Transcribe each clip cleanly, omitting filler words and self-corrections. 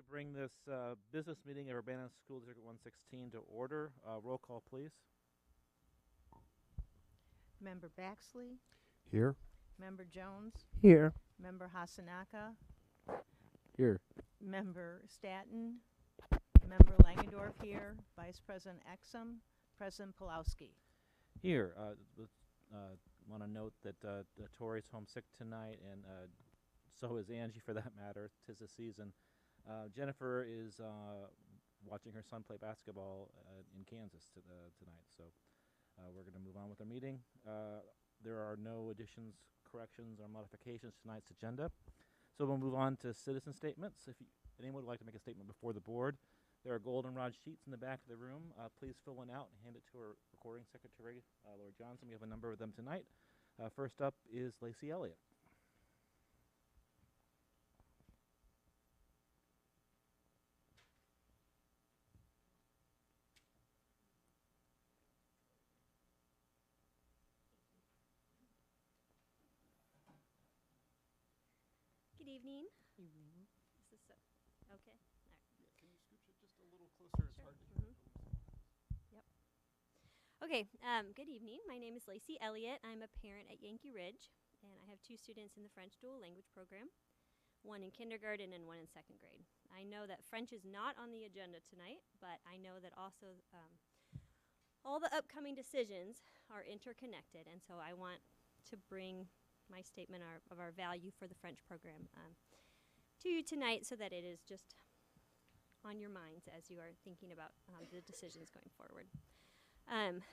bring this business meeting of Urbana School District 116 to order. Roll call, please. Member Baxley, Here. Member Jones, Here. Member Hasanaka, Here. Member Staton, Member Langendorf here, Vice President Exum, President Pulowski. Here, want to note that Tori's homesick tonight, and so is Angie, for that matter. 'Tis the season. Jennifer is watching her son play basketball in Kansas tonight, so we're going to move on with our meeting. There are no additions, corrections, or modifications to tonight's agenda, so we'll move on to citizen statements. If anyone would like to make a statement before the board, there are goldenrod sheets in the back of the room. Please fill one out and hand it to our recording secretary, Laura Johnson. We have a number of them tonight. First up is Lacey Elliott. Good evening. Evening. This is okay. All right. Yeah, can you scooch it just a little closer? It's Sure. hard to hear. Yep. Okay. Good evening. My name is Lacey Elliott. I'm a parent at Yankee Ridge, and I have 2 students in the French dual language program, one in kindergarten and one in 2nd grade. I know that French is not on the agenda tonight, but I know that also all the upcoming decisions are interconnected, and so I want to bring my statement of our value for the French program to you tonight, so that it is just on your minds as you are thinking about the decisions going forward.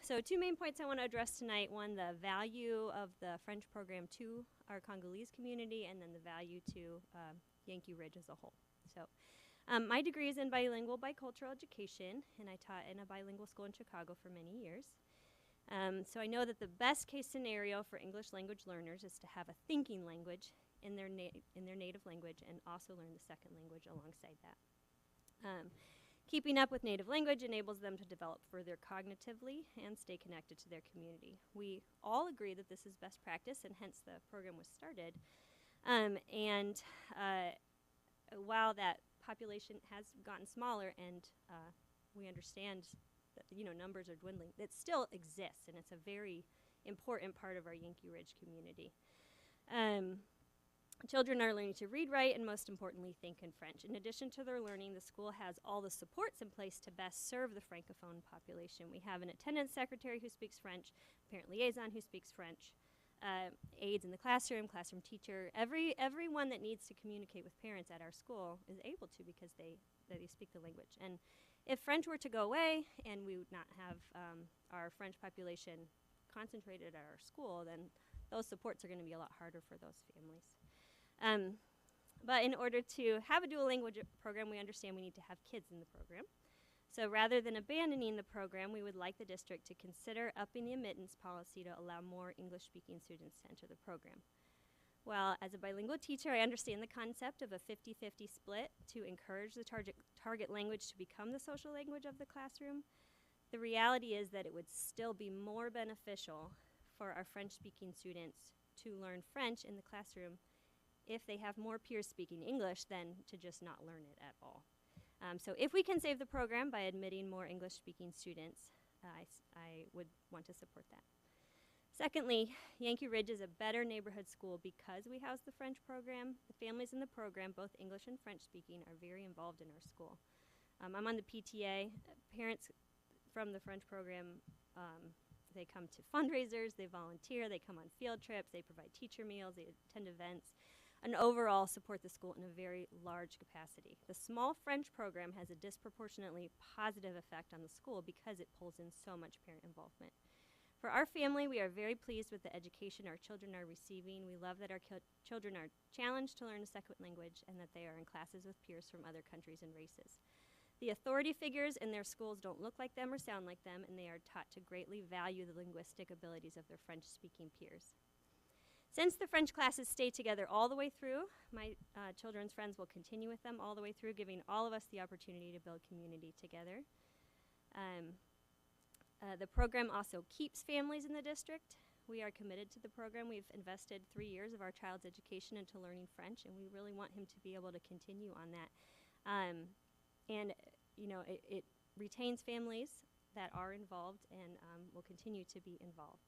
So 2 main points I want to address tonight. One, the value of the French program to our Congolese community, and then the value to Yankee Ridge as a whole. So my degree is in bilingual bicultural education, and I taught in a bilingual school in Chicago for many years. So I know that the best case scenario for English language learners is to have a thinking language in their native language, and also learn the 2nd language alongside that. Keeping up with native language enables them to develop further cognitively and stay connected to their community. We all agree that this is best practice, and hence the program was started. While that population has gotten smaller, and we understand that numbers are dwindling, it still exists, and it's a very important part of our Yankee Ridge community. Children are learning to read, write, and most importantly, think in French. In addition to their learning, the school has all the supports in place to best serve the Francophone population. We have an attendance secretary who speaks French, parent liaison who speaks French, aides in the classroom teacher. Everyone that needs to communicate with parents at our school is able to, because they speak the language. And if French were to go away and we would not have our French population concentrated at our school, then those supports are going to be a lot harder for those families. But in order to have a dual language program, we understand we need to have kids in the program. So rather than abandoning the program, we would like the district to consider upping the admittance policy to allow more English-speaking students to enter the program. Well, as a bilingual teacher, I understand the concept of a 50-50 split to encourage the target language to become the social language of the classroom. The reality is that it would still be more beneficial for our French-speaking students to learn French in the classroom if they have more peers speaking English than to just not learn it at all. So if we can save the program by admitting more English-speaking students, I would want to support that. Secondly, Yankee Ridge is a better neighborhood school because we house the French program. The families in the program, both English and French speaking, are very involved in our school. I'm on the PTA. Parents from the French program, they come to fundraisers, they volunteer, they come on field trips, they provide teacher meals, they attend events, and overall support the school in a very large capacity. The small French program has a disproportionately positive effect on the school because it pulls in so much parent involvement. For our family, we are very pleased with the education our children are receiving. We love that our children are challenged to learn a 2nd language, and that they are in classes with peers from other countries and races. The authority figures in their schools don't look like them or sound like them, and they are taught to greatly value the linguistic abilities of their French-speaking peers. Since the French classes stay together all the way through, my children's friends will continue with them all the way through, giving all of us the opportunity to build community together. The program also keeps families in the district. We are committed to the program. We've invested 3 years of our child's education into learning French, and we really want him to be able to continue on that And, it retains families that are involved and will continue to be involved.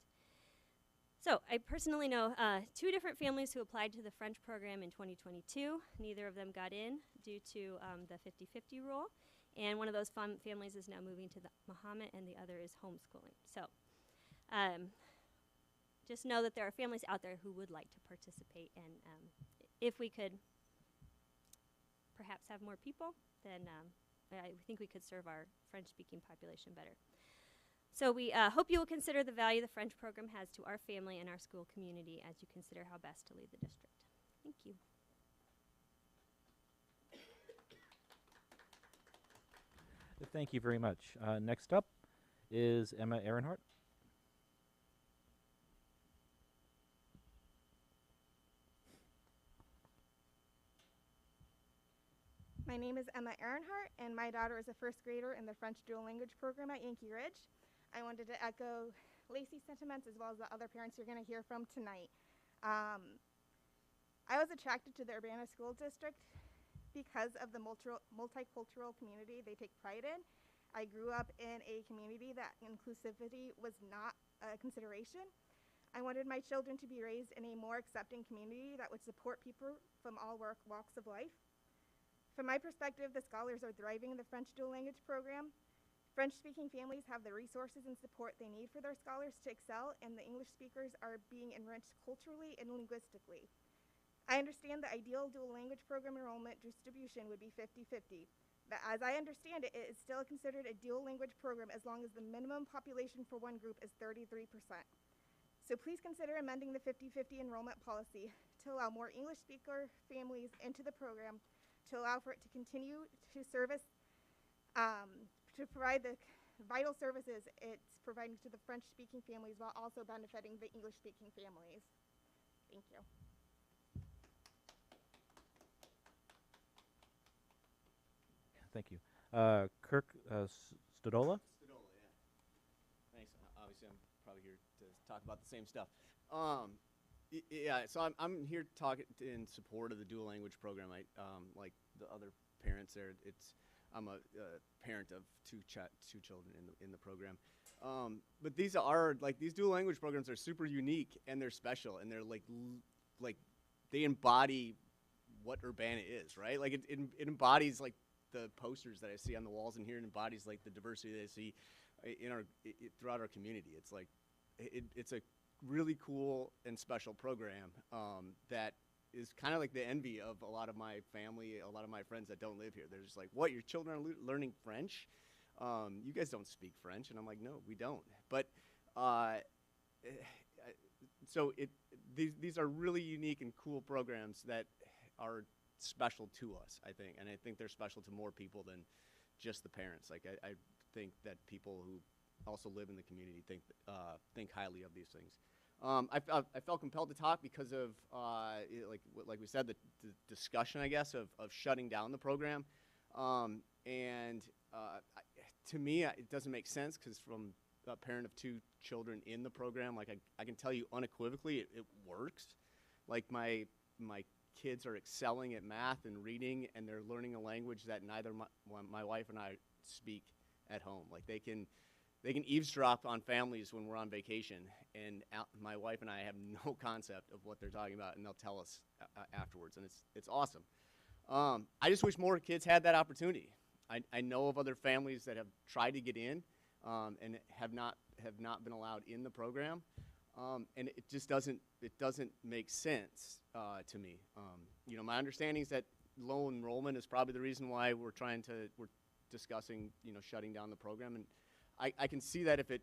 So I personally know 2 different families who applied to the French program in 2022. Neither of them got in due to the 50-50 rule. And one of those families is now moving to the Muhammad, and the other is homeschooling. So just know that there are families out there who would like to participate. And if we could perhaps have more people, then I think we could serve our French-speaking population better. So we hope you will consider the value the French program has to our family and our school community as you consider how best to lead the district. Thank you. Thank you very much. Next up is Emma Ehrenhart. My name is Emma Ehrenhart, and my daughter is a first grader in the French dual language program at Yankee Ridge. I wanted to echo Lacey's sentiments as well as the other parents you're going to hear from tonight. I was attracted to the Urbana School District because of the multicultural community they take pride in. I grew up in a community that inclusivity was not a consideration. I wanted my children to be raised in a more accepting community that would support people from all walks of life. From my perspective, the scholars are thriving in the French dual language program. French-speaking families have the resources and support they need for their scholars to excel, and the English speakers are being enriched culturally and linguistically. I understand the ideal dual language program enrollment distribution would be 50-50, but as I understand it, it is still considered a dual language program as long as the minimum population for one group is 33%. So please consider amending the 50-50 enrollment policy to allow more English speaker families into the program, to allow for it to continue to to provide the vital services it's providing to the French-speaking families while also benefiting the English-speaking families. Thank you. Thank you. Kirk Stodola. Stodola, yeah. Thanks. Obviously, I'm probably here to talk about the same stuff. Yeah, so I'm here talking in support of the dual language program. Like the other parents there, I'm a parent of two children in the program. But these dual language programs are super unique, and they're special, and they're like they embody what Urbana is, right? Like it embodies like the posters that I see on the walls in here, and embodies like the diversity that I see throughout our community. It's like it's a really cool and special program that is kind of like the envy of a lot of my family, a lot of my friends that don't live here. They're just like, what, your children are learning French? You guys don't speak French. And I'm like, no, we don't. But so these are really unique and cool programs that are special to us, I think. And I think they're special to more people than just the parents. Like I think that people who also live in the community think highly of these things. I felt compelled to talk because of, like we said, the discussion, I guess, of shutting down the program. To me, it doesn't make sense because from a parent of two children in the program, like I can tell you unequivocally it works. Like my kids are excelling at math and reading, and they're learning a language that neither my wife and I speak at home. Like they can eavesdrop on families when we're on vacation, and my wife and I have no concept of what they're talking about, and they'll tell us afterwards, and it's awesome. I just wish more kids had that opportunity. I know of other families that have tried to get in and have not been allowed in the program, and it just doesn't make sense to me. My understanding is that low enrollment is probably the reason why we're discussing shutting down the program, and I can see that if it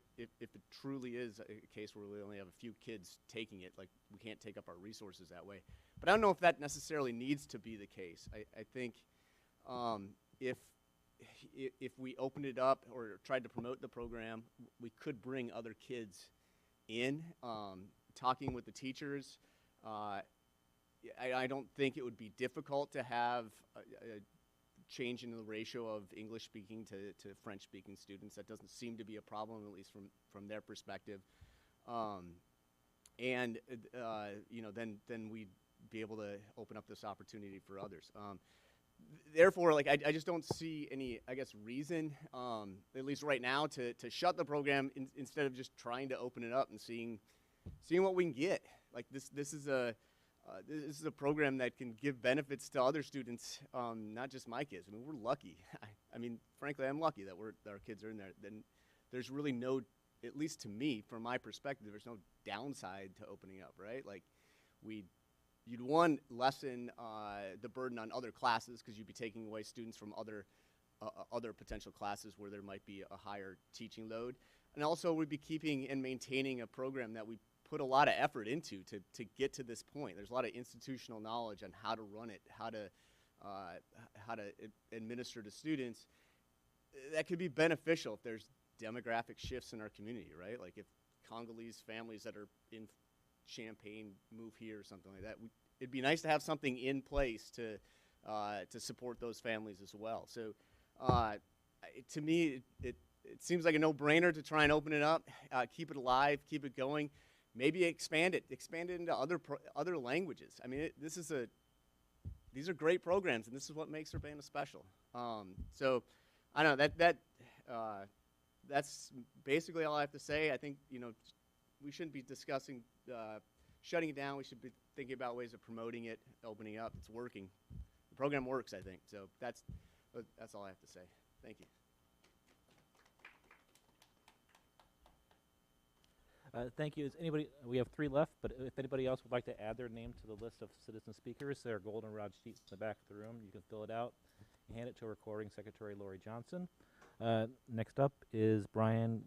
truly is a case where we only have a few kids taking it, like we can't take up our resources that way. But I don't know if that necessarily needs to be the case. I think if we opened it up or tried to promote the program, we could bring other kids in, talking with the teachers. I don't think it would be difficult to have a change in the ratio of English-speaking to French-speaking students. That doesn't seem to be a problem, at least from their perspective. Then we'd be able to open up this opportunity for others. therefore, like, I just don't see any, I guess, reason, at least right now, to shut the program instead of just trying to open it up and seeing what we can get. Like, this is a program that can give benefits to other students, not just my kids. I mean, we're lucky. I mean, frankly, I'm lucky that our kids are in there. Then there's really no, at least to me, from my perspective, there's no downside to opening up, right? Like, you'd one, lessen the burden on other classes because you'd be taking away students from other potential classes where there might be a higher teaching load. And also, we'd be keeping and maintaining a program that we put a lot of effort into to get to this point. There's a lot of institutional knowledge on how to run it, how to administer to students. That could be beneficial if there's demographic shifts in our community, right? Like if Congolese families that are in Champaign move here or something like that, it'd be nice to have something in place to support those families as well. So to me, it seems like a no-brainer to try and open it up, keep it alive, keep it going. Maybe expand it into other languages. I mean, these are great programs, and this is what makes Urbana special. So, I don't know, that's basically all I have to say. I think, we shouldn't be discussing shutting it down. We should be thinking about ways of promoting it, opening up. It's working. The program works, I think. So that's all I have to say. Thank you. Thank you. We have 3 left, but if anybody else would like to add their name to the list of citizen speakers, there are goldenrod sheets in the back of the room. You can fill it out and hand it to Recording Secretary Lori Johnson. Next up is Brian,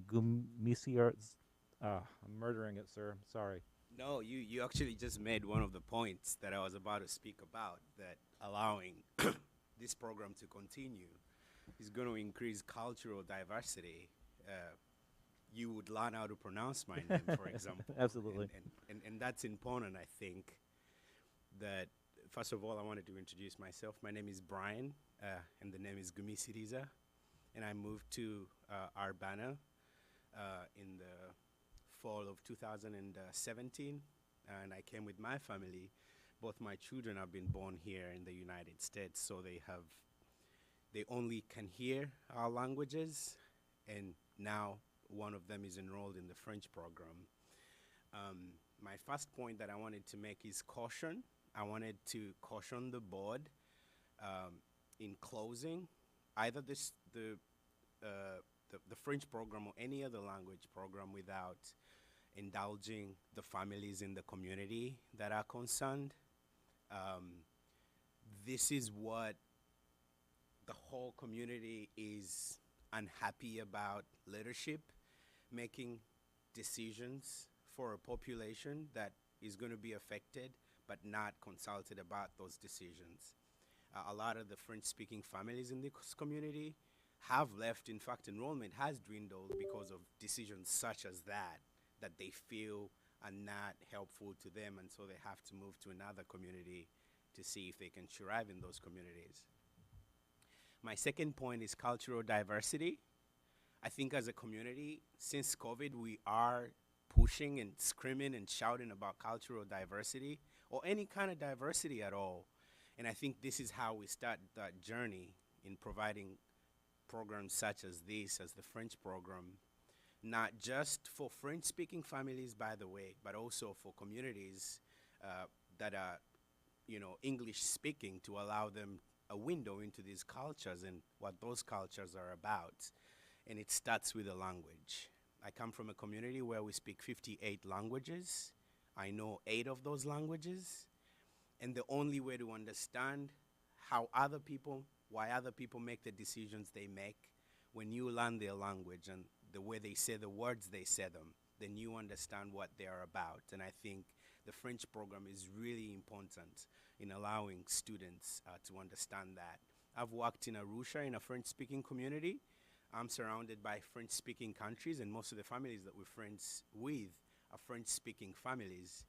Gumisiar. I'm murdering it, sir. Sorry. No, you actually just made one of the points that I was about to speak about, that allowing this program to continue is going to increase cultural diversity. You would learn how to pronounce my name, for example. Absolutely. And that's important, I think, that, first of all, I wanted to introduce myself. My name is Brian, and the name is Gumisiriza, and I moved to Urbana in the fall of 2017, and I came with my family. Both my children have been born here in the United States, so they only can hear our languages, and now one of them is enrolled in the French program. My first point that I wanted to make is caution. I wanted to caution the board in closing either the French program or any other language program without indulging the families in the community that are concerned. This is what the whole community is unhappy about: leadership making decisions for a population that is going to be affected but not consulted about those decisions. A lot of the French-speaking families in this community have left. In fact, enrollment has dwindled because of decisions such as that they feel are not helpful to them, and so they have to move to another community to see if they can thrive in those communities. My second point is cultural diversity. I think as a community, since COVID, we are pushing and screaming and shouting about cultural diversity, or any kind of diversity at all. And I think this is how we start that journey in providing programs such as this, as the French program, not just for French-speaking families, by the way, but also for communities that are, English-speaking, to allow them a window into these cultures and what those cultures are about. And it starts with a language. I come from a community where we speak 58 languages. I know 8 of those languages. And the only way to understand why other people make the decisions they make, when you learn their language and the way they say the words they say them, then you understand what they are about. And I think the French program is really important in allowing students to understand that. I've worked in Arusha in a French-speaking community. I'm surrounded by French-speaking countries, and most of the families that we're friends with are French-speaking families.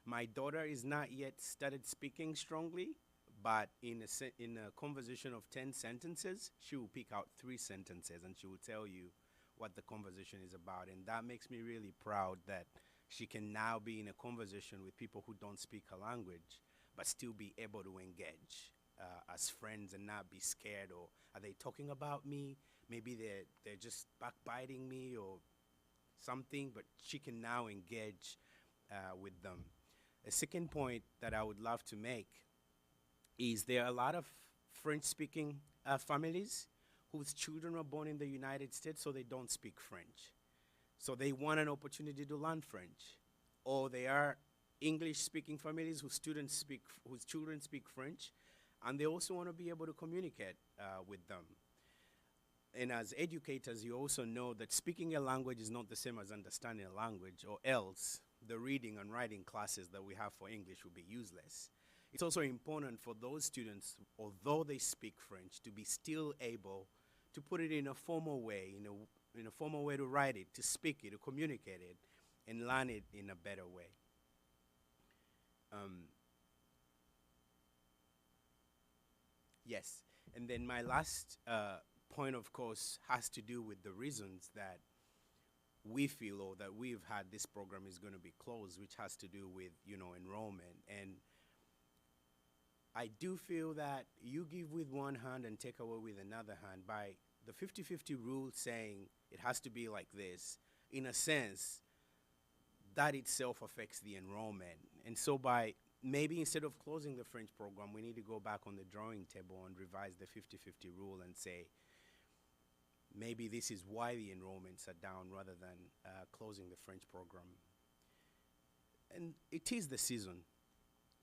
My daughter is not yet started speaking strongly, but in a conversation of 10 sentences, she will pick out 3 sentences, and she will tell you what the conversation is about. And that makes me really proud that she can now be in a conversation with people who don't speak her language, but still be able to engage as friends and not be scared, or are they talking about me? Maybe they're just backbiting me or something, but she can now engage with them. A second point that I would love to make is there are a lot of French-speaking families whose children were born in the United States, so they don't speak French. So they want an opportunity to learn French. Or they are English-speaking families whose children speak French, and they also want to be able to communicate with them. And as educators, you also know that speaking a language is not the same as understanding a language, or else the reading and writing classes that we have for English will be useless. It's also important for those students, although they speak French, to be still able to put it in a formal way, in a formal way to write it, to speak it, to communicate it, and learn it in a better way. Yes, and then my last point, of course, has to do with the reasons that we feel, or that we've had this program is going to be closed, which has to do with, enrollment. And I do feel that you give with one hand and take away with another hand by the 50-50 rule saying it has to be like this. In a sense, that itself affects the enrollment. And so by maybe instead of closing the French program, we need to go back on the drawing table and revise the 50-50 rule and say, maybe this is why the enrollments are down rather than closing the French program. And it is the season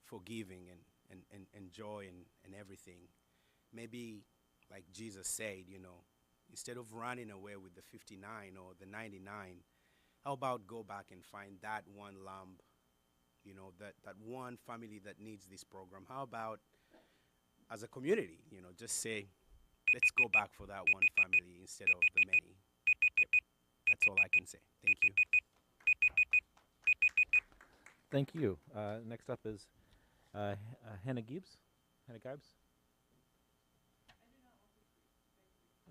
for giving and joy and everything. Maybe, like Jesus said, instead of running away with the 59 or the 99, how about go back and find that one lamb, that one family that needs this program? How about, as a community, just say, let's go back for that one family instead of the many. Yep, that's all I can say. Thank you. Thank you. Next up is Hannah Gibbs. Hannah Gibbs.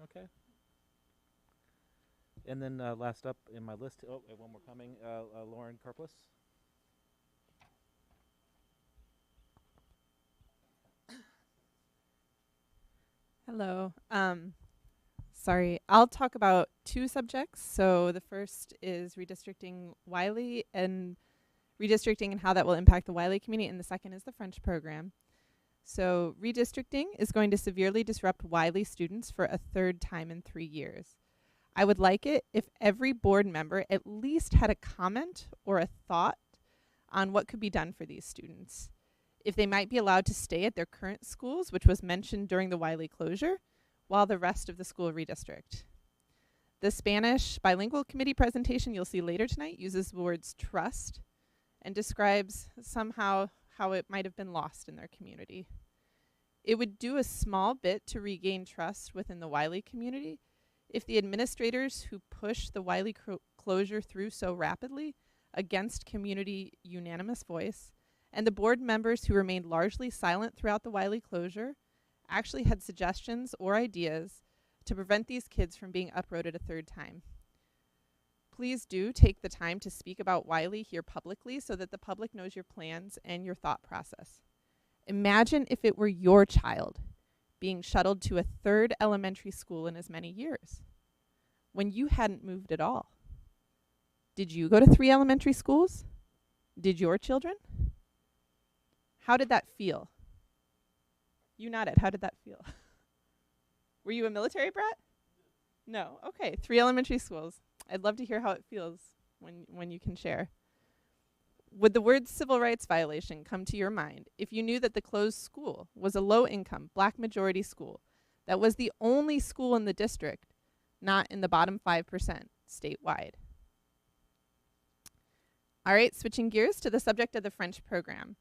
Okay. And then last up in my list, one more coming, Lauren Karplus. Hello. Sorry, I'll talk about two subjects. So the first is redistricting Wiley and how that will impact the Wiley community, and the second is the French program. So redistricting is going to severely disrupt Wiley students for a third time in 3 years. I would like it if every board member at least had a comment or a thought on what could be done for these students. If they might be allowed to stay at their current schools, which was mentioned during the Wiley closure, while the rest of the school redistrict. The Spanish bilingual committee presentation you'll see later tonight uses the words trust and describes somehow how it might have been lost in their community. It would do a small bit to regain trust within the Wiley community if the administrators who pushed the Wiley closure through so rapidly against community unanimous voice and the board members who remained largely silent throughout the Wiley closure actually had suggestions or ideas to prevent these kids from being uprooted a third time. Please do take the time to speak about Wiley here publicly so that the public knows your plans and your thought process. Imagine if it were your child being shuttled to a third elementary school in as many years when you hadn't moved at all. Did you go to 3 elementary schools? Did your children? How did that feel? You nodded. How did that feel? Were you a military brat? No. Okay. 3 elementary schools. I'd love to hear how it feels when you can share. Would the word civil rights violation come to your mind if you knew that the closed school was a low-income, black majority school that was the only school in the district not in the bottom 5% statewide? All right, switching gears to the subject of the French program.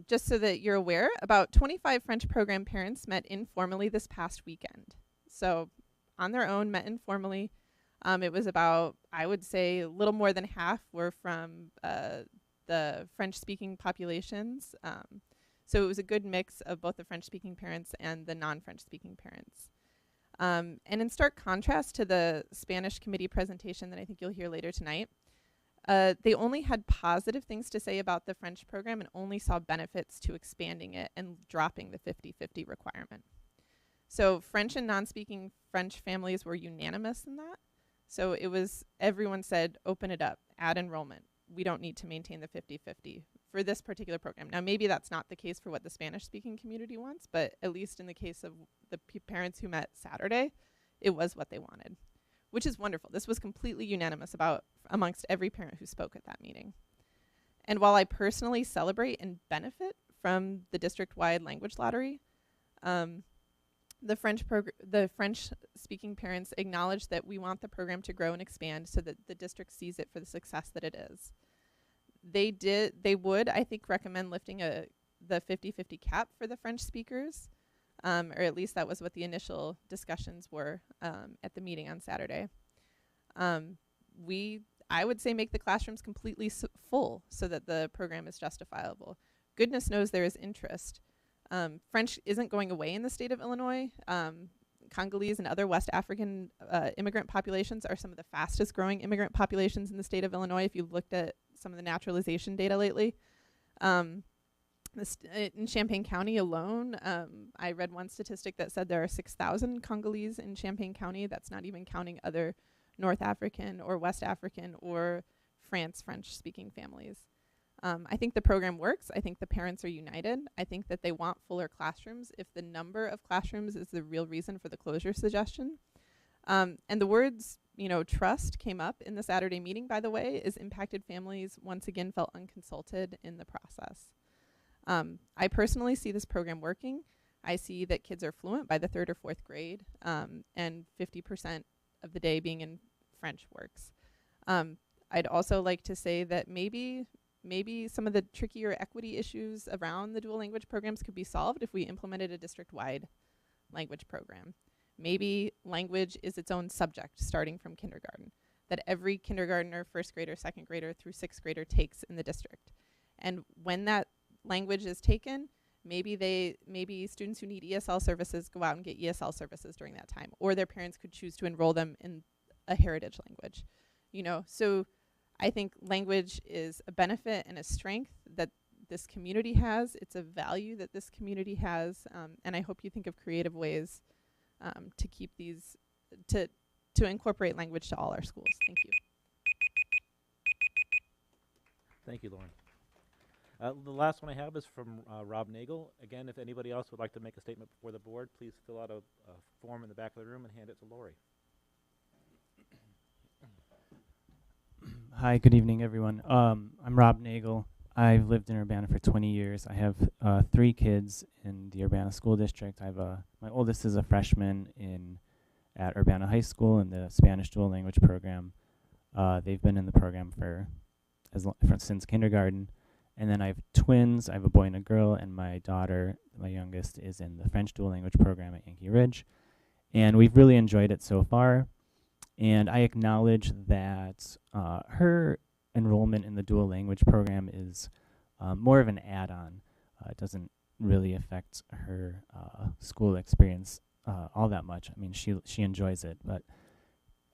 Just so that you're aware, about 25 French program parents met informally this past weekend. So on their own, met informally. It was about, I would say, a little more than half were from the French-speaking populations. So it was a good mix of both the French-speaking parents and the non-French-speaking parents. And in stark contrast to the Spanish committee presentation that I think you'll hear later tonight, They only had positive things to say about the French program and only saw benefits to expanding it and dropping the 50-50 requirement. So French and non-speaking French families were unanimous in that. So it was, everyone said, open it up, add enrollment. We don't need to maintain the 50-50 for this particular program. Now, maybe that's not the case for what the Spanish-speaking community wants, but at least in the case of the parents who met Saturday, it was what they wanted, which is wonderful. This was completely unanimous amongst every parent who spoke at that meeting. And while I personally celebrate and benefit from the district-wide language lottery, the French-speaking parents acknowledge that we want the program to grow and expand so that the district sees it for the success that it is. They would, I think, recommend lifting the 50-50 cap for the French speakers, or at least that was what the initial discussions were at the meeting on Saturday. I would say make the classrooms completely full so that the program is justifiable. Goodness knows there is interest. French isn't going away in the state of Illinois. Congolese and other West African immigrant populations are some of the fastest growing immigrant populations in the state of Illinois if you've looked at some of the naturalization data lately. In Champaign County alone, I read one statistic that said there are 6,000 Congolese in Champaign County. That's not even counting other North African or West African or French-speaking families. I think the program works. I think the parents are united. I think that they want fuller classrooms if the number of classrooms is the real reason for the closure suggestion. And the words, trust came up in the Saturday meeting, by the way, as impacted families once again felt unconsulted in the process. I personally see this program working. I see that kids are fluent by the 3rd or 4th grade, and 50% of the day being in French works. I'd also like to say that maybe some of the trickier equity issues around the dual language programs could be solved if we implemented a district-wide language program. Maybe language is its own subject starting from kindergarten, that every kindergartner, 1st grader, 2nd grader through 6th grader takes in the district. And when that language is taken, maybe students who need ESL services go out and get ESL services during that time, or their parents could choose to enroll them in a heritage language. So I think language is a benefit and a strength that this community has. It's a value that this community has, and I hope you think of creative ways to keep these, to incorporate language to all our schools. Thank you. Thank you, Lauren. The last one I have is from Rob Nagel. Again, if anybody else would like to make a statement before the board, please fill out a form in the back of the room and hand it to Lori. Hi, good evening, everyone. I'm Rob Nagel. I've lived in Urbana for 20 years. I have 3 kids in the Urbana School District. My oldest is a freshman at Urbana High School in the Spanish dual language program. They've been in the program since kindergarten. And then I have twins. I have a boy and a girl, and my daughter, my youngest, is in the French dual language program at Yankee Ridge. And we've really enjoyed it so far. And I acknowledge that her enrollment in the dual language program is more of an add-on. It doesn't really affect her school experience all that much. I mean, she enjoys it. But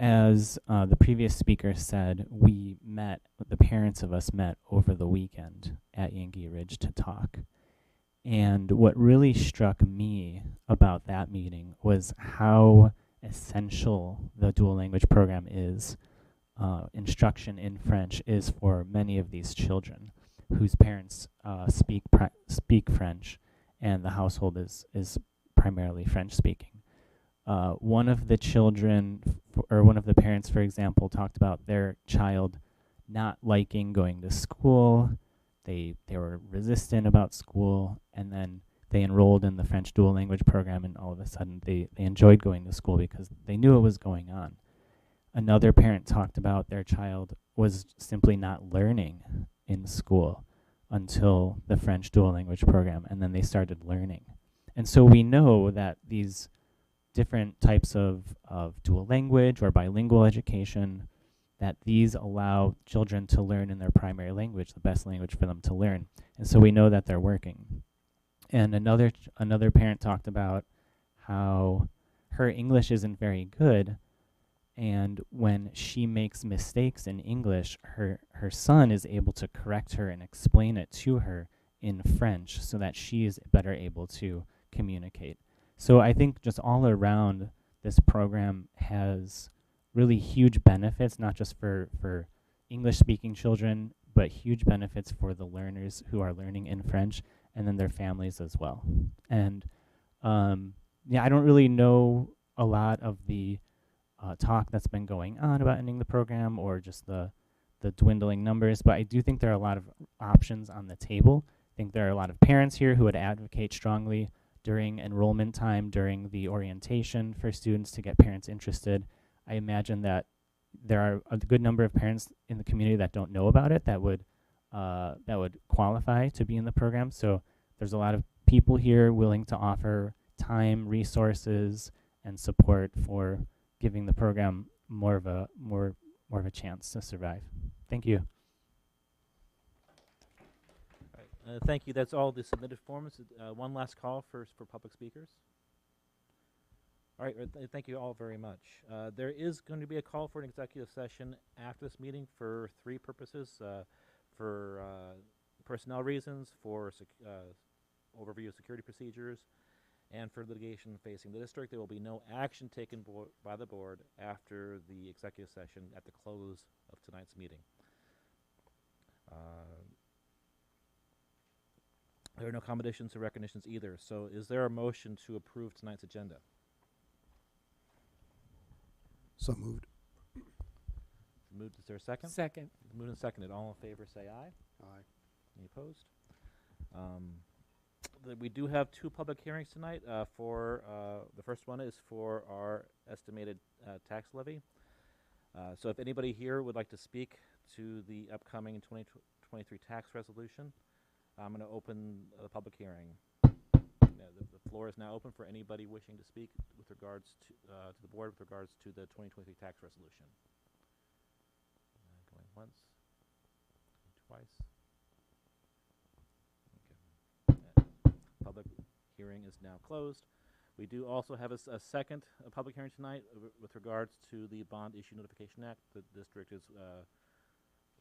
as the previous speaker said, the parents of us met over the weekend at Yankee Ridge to talk. And what really struck me about that meeting was how essential the dual language program is. Instruction in French is for many of these children whose parents speak French, and the household is primarily French speaking. One of the children, or one of the parents, for example, talked about their child not liking going to school. They were resistant about school, and then they enrolled in the French dual language program, and all of a sudden they enjoyed going to school because they knew what was going on. Another parent talked about their child was simply not learning in school until the French dual language program, and then they started learning. And so we know that these different types of dual language or bilingual education, that these allow children to learn in their primary language, the best language for them to learn. And so we know that they're working. And another parent talked about how her English isn't very good, And when she makes mistakes in English, her son is able to correct her and explain it to her in French so that she is better able to communicate. So I think just all around, this program has really huge benefits, not just for English-speaking children, but huge benefits for the learners who are learning in French and then their families as well. And yeah, I don't really know a lot of the talk that's been going on about ending the program or just the dwindling numbers, but I do think there are a lot of options on the table. I think there are a lot of parents here who would advocate strongly during enrollment time, during the orientation for students to get parents interested. I imagine that there are a good number of parents in the community that don't know about it that would qualify to be in the program. So there's a lot of people here willing to offer time, resources, and support for giving the program more of a chance to survive. Thank you. All right, thank you. That's all the submitted forms. One last call for public speakers. All right, thank you all very much. There is going to be a call for an executive session after this meeting for three purposes: for personnel reasons, for overview of security procedures, and for litigation facing the district. There will be no action taken by the board after the executive session at the close of tonight's meeting. There are no commendations or recognitions either. So is there a motion to approve tonight's agenda? So moved. Moved. Is there a second? Second. Moved and seconded. All in favor say aye. Aye. Any opposed? We do have two public hearings tonight. The first one is for our estimated tax levy. So if anybody here would like to speak to the upcoming 2023 tax resolution, I'm going to open the public hearing. The floor is now open for anybody wishing to speak with regards to the board with regards to the 2023 tax resolution. Going once, twice. Public hearing is now closed. We do also have a second public hearing tonight with regards to the Bond Issue Notification Act. The district is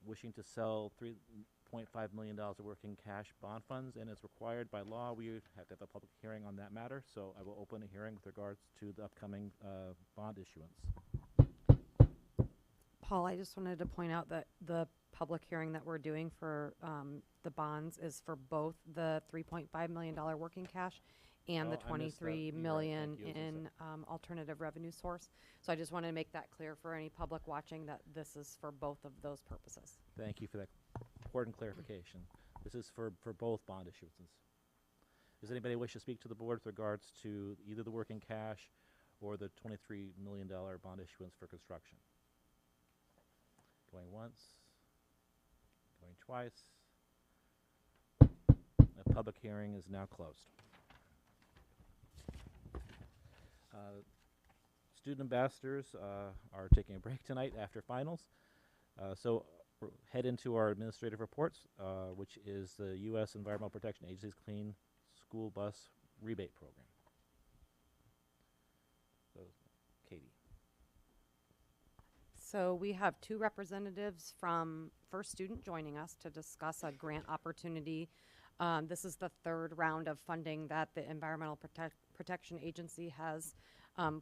wishing to sell $3.5 million of working cash bond funds, and as required by law, we have to have a public hearing on that matter. So I will open a hearing with regards to the upcoming bond issuance. Paul, I just wanted to point out that the public hearing that we're doing for the bonds is for both the $3.5 million working cash and the I missed that. You're $23 right. million Thank you. in alternative revenue source. So I just wanted to make that clear for any public watching that this is for both of those purposes. Thank you for that important clarification. This is for both bond issuances. Does anybody wish to speak to the board with regards to either the working cash or the $23 million bond issuance for construction? Going once, going twice. The public hearing is now closed. Student ambassadors are taking a break tonight after finals. So we'll head into our administrative reports, which is the U.S. Environmental Protection Agency's Clean School Bus Rebate Program. So, Katie. So we have two representatives from First Student joining us to discuss a grant opportunity. This is the third round of funding that the Environmental Protection Agency has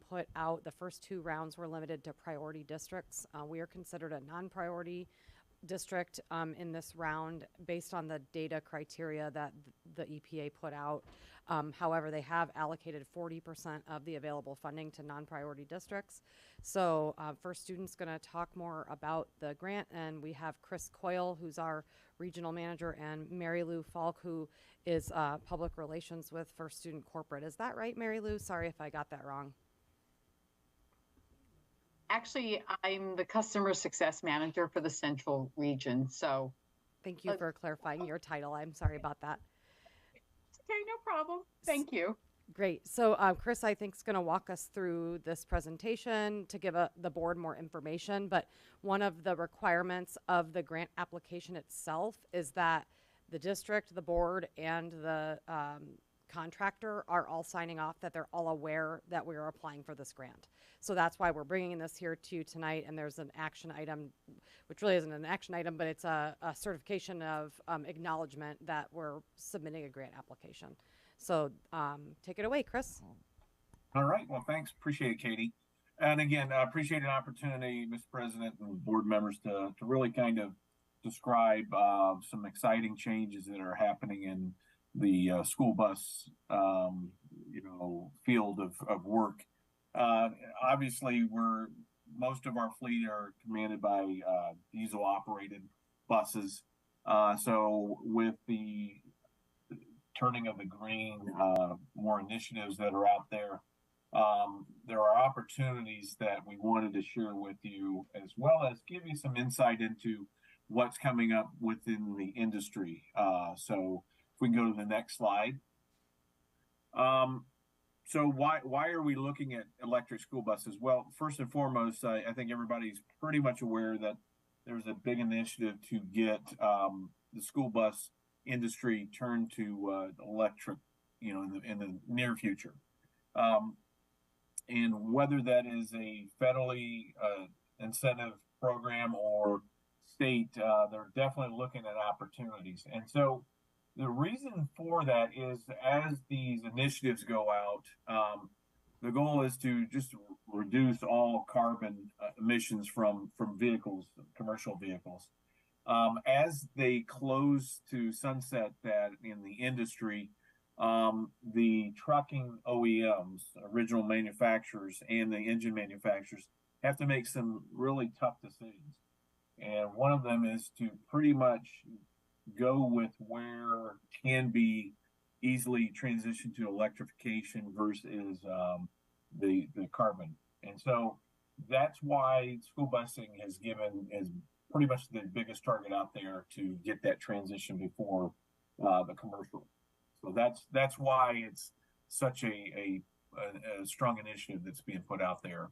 put out. The first two rounds were limited to priority districts. We are considered a non-priority district in this round based on the data criteria that the EPA put out. However, they have allocated 40% of the available funding to non-priority districts. So First Student's going to talk more about the grant, and we have Chris Coyle, who's our regional manager, and Mary Lou Falk, who is public relations with First Student Corporate. Is that right, Mary Lou? Sorry if I got that wrong. Actually, I'm the customer success manager for the central region. So thank you for clarifying your title. I'm sorry about that. okay, no problem. Thank you. Great. So Chris, I think, is going to walk us through this presentation to give the board more information. But one of the requirements of the grant application itself is that the district, the board, and the contractor are all signing off that they're all aware that we are applying for this grant. So that's why we're bringing this here to you tonight, and there's an action item, which really isn't an action item, but it's a certification of acknowledgement that we're submitting a grant application. So take it away, Chris. All right. Well, thanks. Appreciate it, Katie. And again, I appreciate an opportunity, Mr. President and board members, to really kind of describe some exciting changes that are happening in the school bus, field of work. Obviously, most of our fleet are commanded by diesel operated buses. So with the turning of the green, more initiatives that are out there, there are opportunities that we wanted to share with you, as well as give you some insight into what's coming up within the industry. So if we can go to the next slide. So why are we looking at electric school buses? Well, first and foremost, I think everybody's pretty much aware that there's a big initiative to get the school bus industry turned to electric, in the near future. And whether that is a federally incentive program or state, they're definitely looking at opportunities. And so the reason for that is, as these initiatives go out, the goal is to just reduce all carbon emissions from vehicles, commercial vehicles. As they close to sunset that in the industry, the trucking OEMs, original manufacturers, and the engine manufacturers have to make some really tough decisions. And one of them is to pretty much go with where can be easily transitioned to electrification versus the carbon. And so that's why school busing is pretty much the biggest target out there to get that transition before the commercial. So that's why it's such a strong initiative that's being put out there.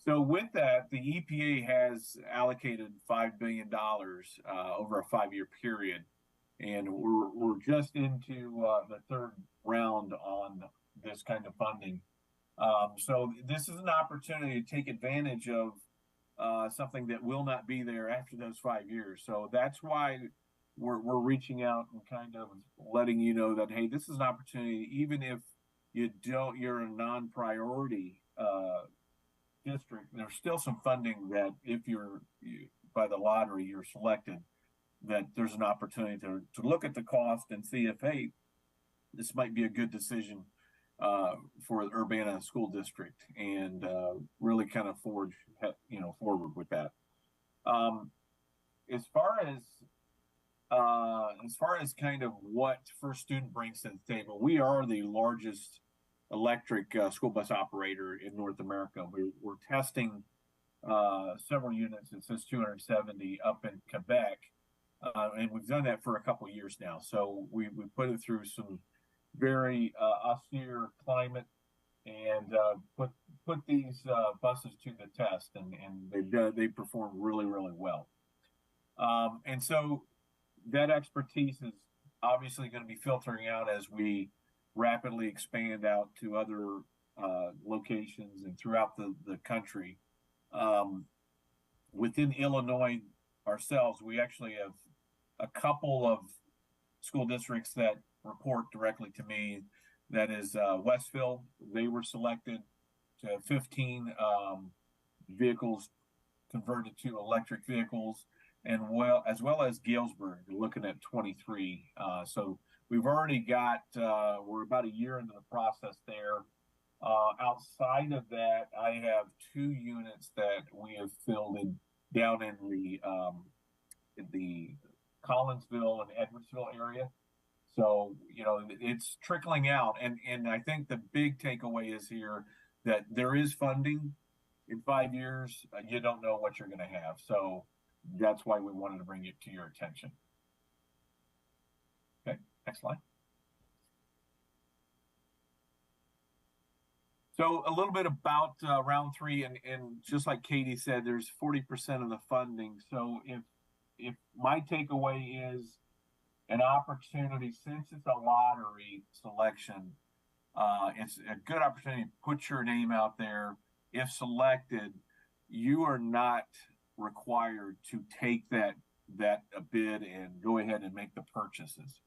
So with that, the EPA has allocated $5 billion over a 5-year period, and we're just into the third round on this kind of funding. So this is an opportunity to take advantage of something that will not be there after those 5 years. So that's why we're reaching out and kind of letting you know that, hey, this is an opportunity, even if you're a non-priority district, there's still some funding that if by the lottery you're selected, that there's an opportunity to look at the cost and see if, hey, this might be a good decision for the Urbana school district, and really kind of forward with that. As far as kind of what First Student brings to the table, we are the largest electric school bus operator in North America. We're testing several units. It says 270 up in Quebec, and we've done that for a couple of years now. So we put it through some very austere climate, and put these buses to the test, and they perform really, really well. And so that expertise is obviously going to be filtering out as we rapidly expand out to other locations and throughout the country. Within Illinois ourselves, we actually have a couple of school districts that report directly to me. That is Westville. They were selected to have 15 vehicles converted to electric vehicles, and as well as Galesburg, looking at 23. So we've already got, we're about a year into the process there. Outside of that, I have 2 units that we have filled down in the Collinsville and Edwardsville area. So, it's trickling out. And I think the big takeaway is here that there is funding. In 5 years, you don't know what you're going to have. So that's why we wanted to bring it to your attention. Okay, next slide. So a little bit about round 3, and just like Katie said, there's 40% of the funding. So if my takeaway is an opportunity, since it's a lottery selection, it's a good opportunity to put your name out there. If selected, you are not required to take that bid and go ahead and make the purchases.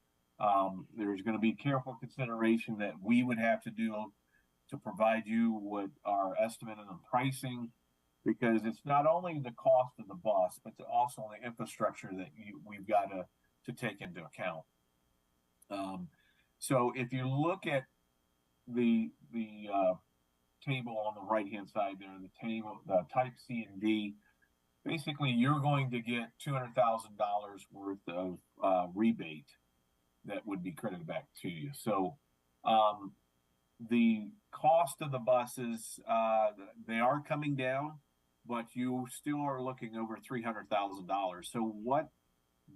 There's going to be careful consideration that we would have to do to provide you with our estimate of the pricing, because it's not only the cost of the bus, but also the infrastructure that we've got to take into account. So if you look at the table on the right hand side there, the type C and D, basically you're going to get $200,000 worth of rebate that would be credited back to you. So the cost of the buses, they are coming down, but you still are looking over $300,000. So what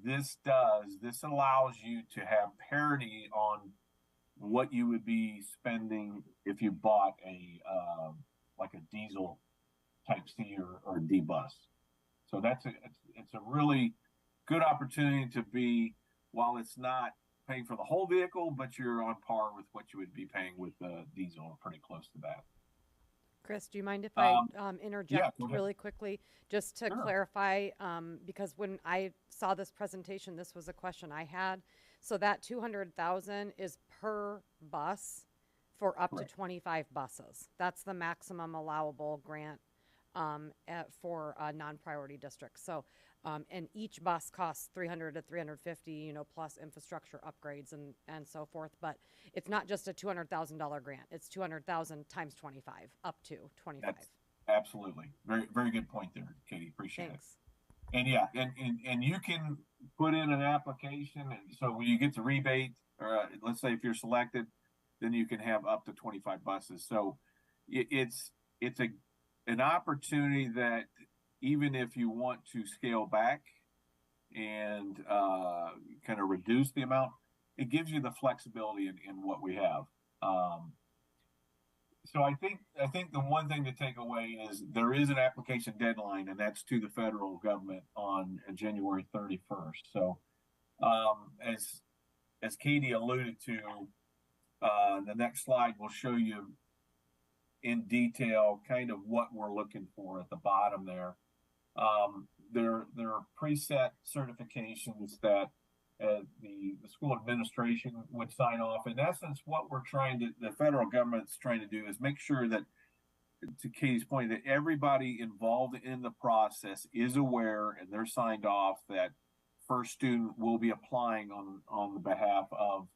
this does, this allows you to have parity on what you would be spending if you bought like a diesel type C or D bus. So it's a really good opportunity to be, while it's not paying for the whole vehicle, but you're on par with what you would be paying with diesel, or pretty close to that. Chris, do you mind if I interject yeah, really quickly just to clarify? Because when I saw this presentation, this was a question I had. So that 200,000 is per bus for up to 25 buses. That's the maximum allowable grant for non-priority districts. So, and each bus costs 300 to 350, plus infrastructure upgrades and so forth. But it's not just a $200,000 grant. It's 200,000 times 25, up to 25. That's absolutely. Very, very good point there, Katie. Appreciate Thanks. it. And yeah, and you can put in an application, and so when you get the rebate, or let's say if you're selected, then you can have up to 25 buses. So it's an opportunity that, even if you want to scale back and kind of reduce the amount, it gives you the flexibility in what we have. So I think the one thing to take away is there is an application deadline, and that's to the federal government on January 31st. So as Katie alluded to, the next slide will show you in detail kind of what we're looking for at the bottom there. There are preset certifications that the school administration would sign off. In essence, what the federal government's trying to do is make sure that, to Katie's point, that everybody involved in the process is aware and they're signed off that First Student will be applying on the behalf of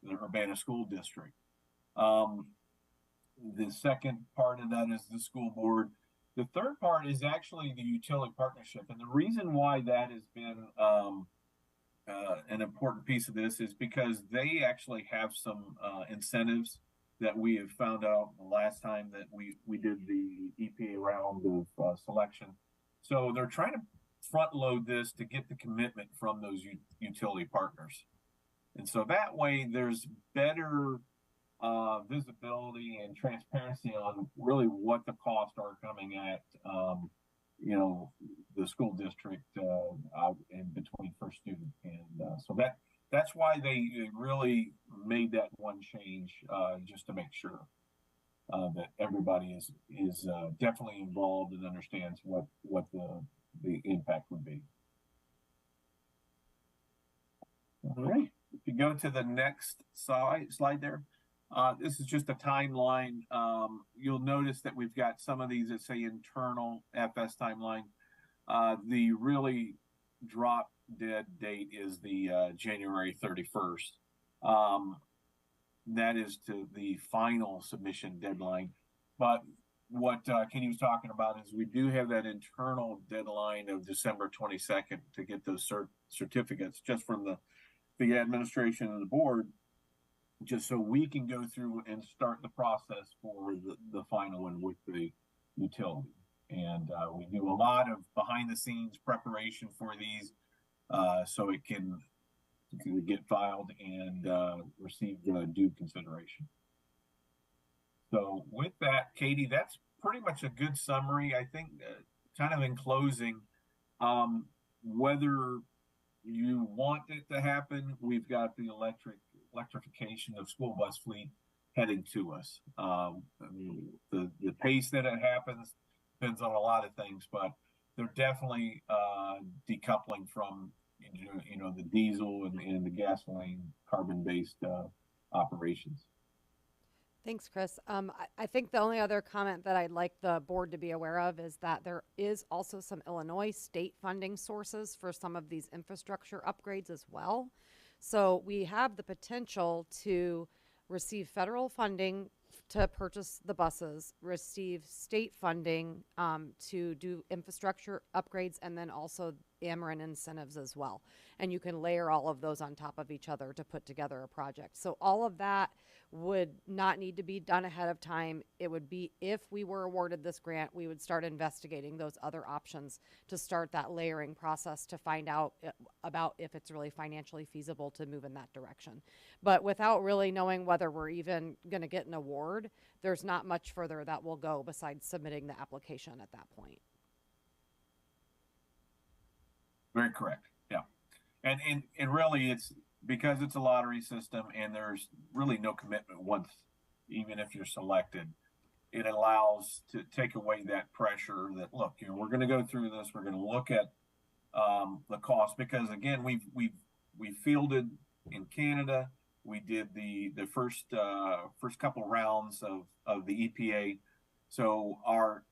the Urbana School District. The second part of that is the school board. The third part is actually the utility partnership. And the reason why that has been an important piece of this is because they actually have some incentives that we have found out the last time that we did the EPA round of selection. So they're trying to front load this to get the commitment from those utility partners. And so that way there's better visibility and transparency on really what the costs are coming at, the school district out in between First Student. And so that's why they really made that one change, just to make sure that everybody is definitely involved and understands what the impact would be. All right, if you go to the next slide there. This is just a timeline. You'll notice that we've got some of these that say internal FS timeline. The really drop dead date is the January 31st. That is to the final submission deadline. But what Kenny was talking about is we do have that internal deadline of December 22nd to get those certificates just from the administration and the board, just so we can go through and start the process for the final one with the utility. And we do a lot of behind the scenes preparation for these, so it can get filed and receive due consideration. So with that, Katie, that's pretty much a good summary. I think kind of in closing, whether you want it to happen, we've got the electrification of school bus fleet heading to us. I mean, the pace that it happens depends on a lot of things, but they're definitely decoupling from the diesel and the gasoline carbon-based operations. Thanks, Chris. I think the only other comment that I'd like the board to be aware of is that there is also some Illinois state funding sources for some of these infrastructure upgrades as well. So we have the potential to receive federal funding to purchase the buses, receive state funding to do infrastructure upgrades, and then also Ameren incentives as well. And you can layer all of those on top of each other to put together a project. So all of that would not need to be done ahead of time. It would be, if we were awarded this grant, we would start investigating those other options to start that layering process to find out about if it's really financially feasible to move in that direction. But without really knowing whether we're even going to get an award, there's not much further that will go besides submitting the application at that point. Very correct. Yeah. And really it's because it's a lottery system and there's really no commitment once, even if you're selected, it allows to take away that pressure that, look, we're going to go through this. We're going to look at the cost, because again, we've fielded in Canada. We did the first couple rounds of the EPA. So our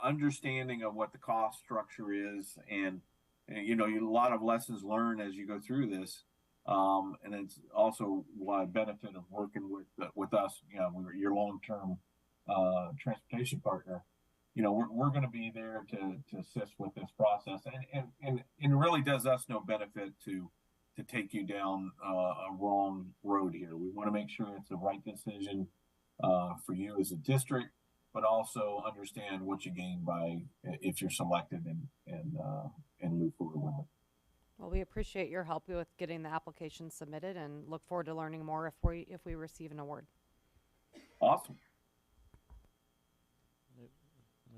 understanding of what the cost structure is, and a lot of lessons learned as you go through this. And it's also a benefit of working with us. We're your long-term transportation partner. We're going to be there to assist with this process, and it really does us no benefit to take you down a wrong road here. We want to make sure it's the right decision for you as a district, but also understand what you gain by if you're selected and move forward with it. Well, we appreciate your help with getting the application submitted and look forward to learning more if we receive an award. Awesome.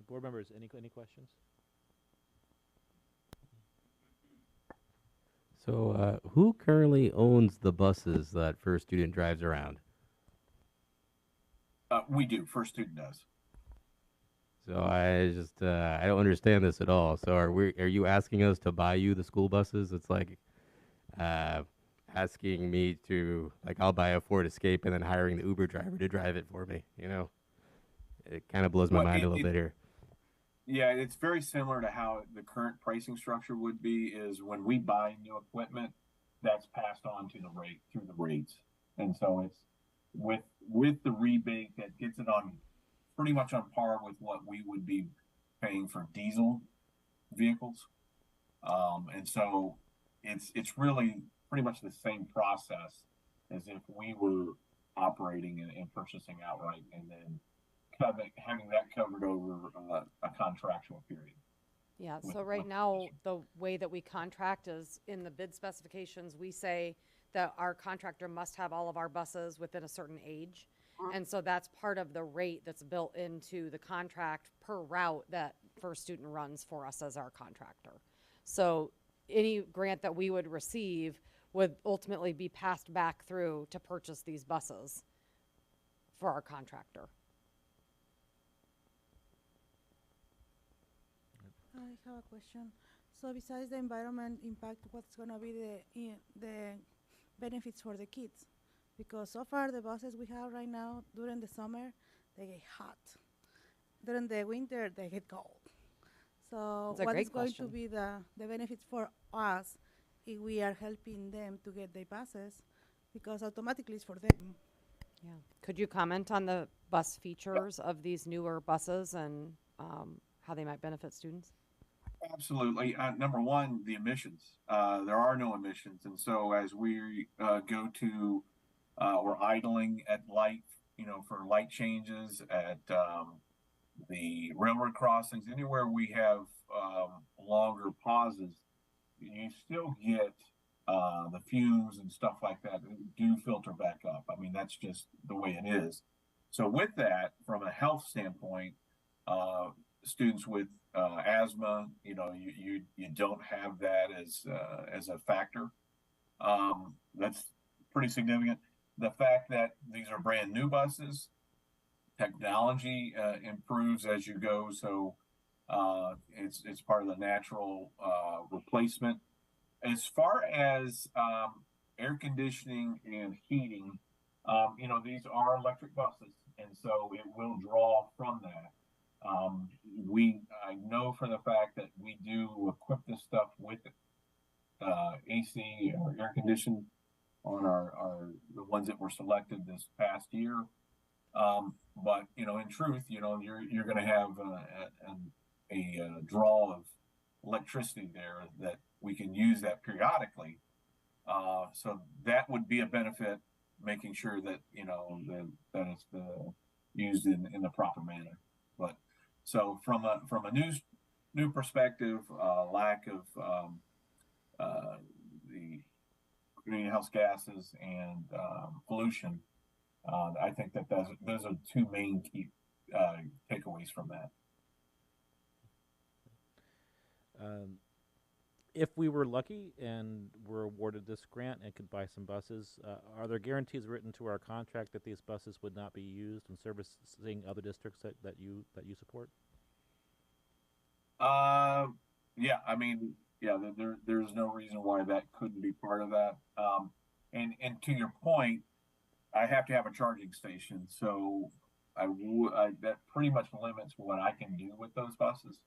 Board members, any questions? So, who currently owns the buses that First Student drives around? We do. First Student does. So I just I don't understand this at all. So are you asking us to buy you the school buses? It's like asking me to, like, I'll buy a Ford Escape and then hiring the Uber driver to drive it for me. It kind of blows my mind a little bit here. Yeah, it's very similar to how the current pricing structure would be. Is when we buy new equipment, that's passed on to the rate through the rates, and so it's with the rebate that gets it on pretty much on par with what we would be paying for diesel vehicles, and so it's really pretty much the same process as if we were operating and purchasing outright, and then having that covered over a contractual period. Yeah, so right now, the way that we contract is in the bid specifications, we say that our contractor must have all of our buses within a certain age. And so that's part of the rate that's built into the contract per route that First Student runs for us as our contractor. So any grant that we would receive would ultimately be passed back through to purchase these buses for our contractor. I have a question. So besides the environment impact, what's going to be the benefits for the kids? Because so far the buses we have right now, during the summer, they get hot. During the winter, they get cold. So what is going to be the benefits for us if we are helping them to get their buses? Because automatically it's for them. Yeah. Could you comment on the bus features of these newer buses and how they might benefit students? Absolutely. Number one, the emissions. There are no emissions. And so as we go to, we're idling at light, for light changes at the railroad crossings, anywhere we have longer pauses, you still get the fumes and stuff like that do filter back up. I mean, that's just the way it is. So with that, from a health standpoint, students with asthma, you don't have that as a factor. That's pretty significant. The fact that these are brand new buses, technology improves as you go, so it's part of the natural replacement. As far as air conditioning and heating, these are electric buses, and so it will draw from that. I know for the fact that we do equip this stuff with AC or air conditioning on the ones that were selected this past year. But in truth, you're going to have a draw of electricity there that we can use that periodically. So that would be a benefit, making sure that that it's used in the proper manner. But so from a new perspective, lack of the greenhouse gases and pollution, I think that those are two main key takeaways from that. If we were lucky and were awarded this grant and could buy some buses, are there guarantees written to our contract that these buses would not be used in servicing other districts that you support? Yeah, I mean, yeah, there's no reason why that couldn't be part of that. And to your point, I have to have a charging station, so that pretty much limits what I can do with those buses.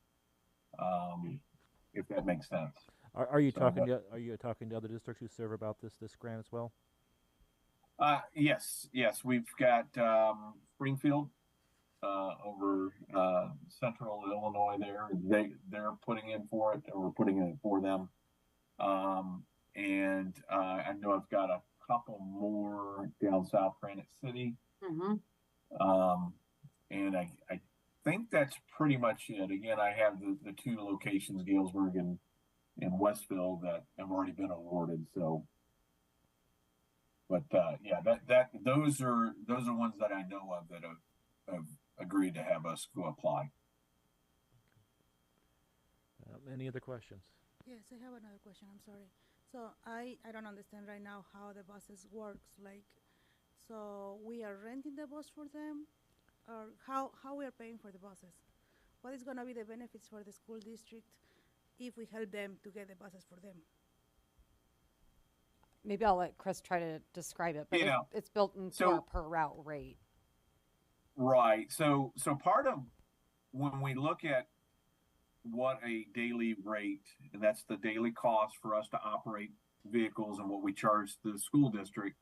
If that makes sense. Are you talking to other districts who serve about this grant as well? Yes, we've got Springfield over central Illinois. They're putting in for it, or we're putting in for them. And I know I've got a couple more down south, Granite City. And I think that's pretty much it. Again, I have the two locations, Galesburg and Westville, that have already been awarded. So, but yeah, those are ones that I know of that have agreed to have us go apply. Any other questions? Yes, I have another question. I'm sorry. So I don't understand right now how the buses works. Like, so we are renting the bus for them, or how we are paying for the buses? What is gonna be the benefits for the school district if we help them to get the buses for them? Maybe I'll let Chris try to describe it, but it's built into our per route rate. Right. So part of when we look at what a daily rate, and that's the daily cost for us to operate vehicles and what we charge the school district,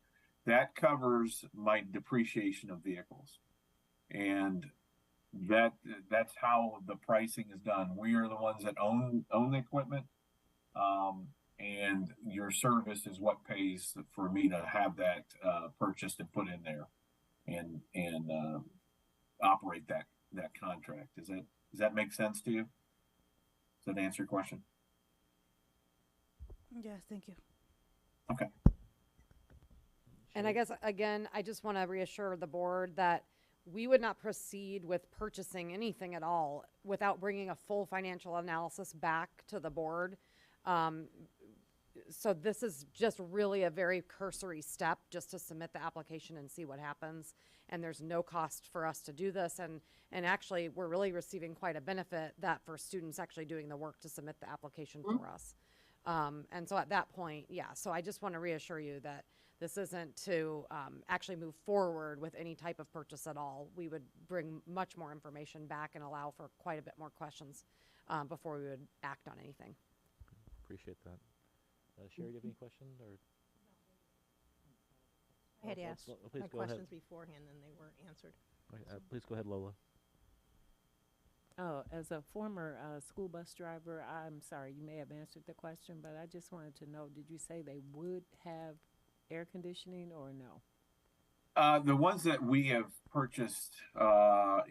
that covers my depreciation of vehicles. And that's how the pricing is done. We are the ones that own the equipment, and your service is what pays for me to have that purchased and put in there, and operate that contract. Does that make sense to you? Does that answer your question? Yes, thank you. Okay. And I guess, again, I just want to reassure the board that we would not proceed with purchasing anything at all without bringing a full financial analysis back to the board. So this is just really a very cursory step just to submit the application and see what happens. And there's no cost for us to do this. And actually, we're really receiving quite a benefit that for students actually doing the work to submit the application for us. And so at that point, yeah, so I just want to reassure you that this isn't to actually move forward with any type of purchase at all. We would bring much more information back and allow for quite a bit more questions before we would act on anything. Appreciate that. Sherry, do you have any questions? Or I had asked please my go ahead. questions beforehand and they weren't answered. Please go ahead, Lola. Oh, as a former school bus driver, I'm sorry, you may have answered the question, but I just wanted to know, did you say they would have air conditioning or no? The ones that we have purchased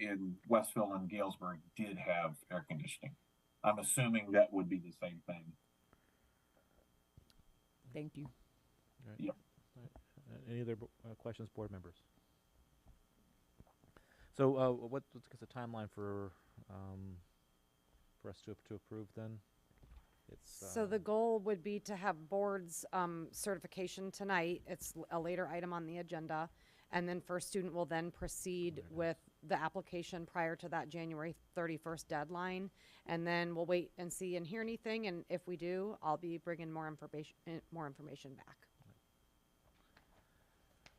in Westville and Galesburg did have air conditioning. I'm assuming that would be the same thing. Thank you. All right. Yep. All right. Any other questions, board members? So what's the timeline for for us to approve then? It's, So the goal would be to have boards certification tonight. It's a later item on the agenda. And then First Student will then proceed with the application prior to that January 31st deadline. And then we'll wait and see and hear anything. And if we do, I'll be bringing more information back.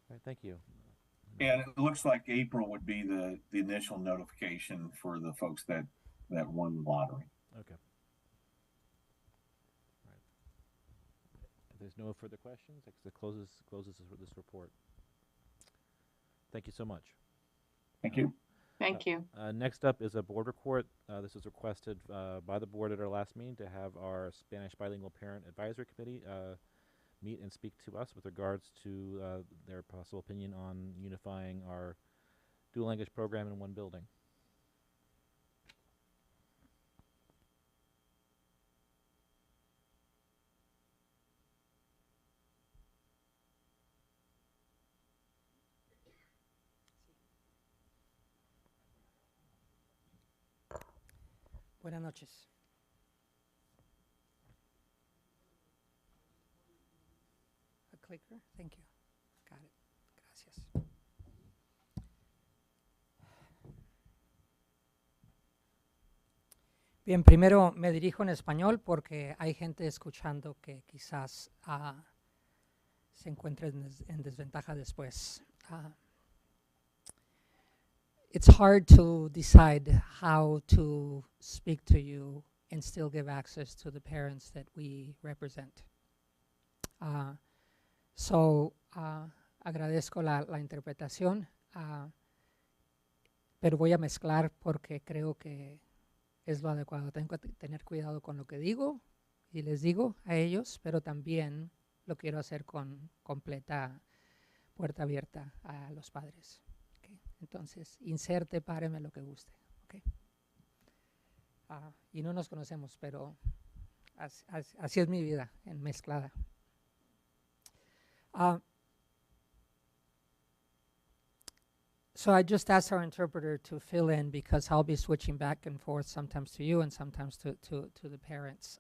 All right, thank you. And it looks like April would be the initial notification for the folks that won the lottery. Okay. All right. If there's no further questions, it closes this report. Thank you so much. Thank you. Thank you. Next up is a board report. This was requested by the board at our last meeting to have our Spanish Bilingual Parent Advisory Committee meet and speak to us with regards to their possible opinion on unifying our dual language program in one building. Buenas noches. A clicker? Thank you. Got it. Gracias. Bien, primero me dirijo en español porque hay gente escuchando que quizás se encuentre en desventaja después. It's hard to decide how to speak to you and still give access to the parents that we represent. So agradezco la interpretación, pero voy a mezclar porque creo que es lo adecuado. Tengo que tener cuidado con lo que digo y les digo a ellos, pero también lo quiero hacer con completa puerta abierta a los padres. Entonces, inserte, páreme lo que guste. Okay. Y no nos conocemos, pero así es mi vida, en mezclada. So I just asked our interpreter to fill in because I'll be switching back and forth sometimes to you and sometimes to the parents.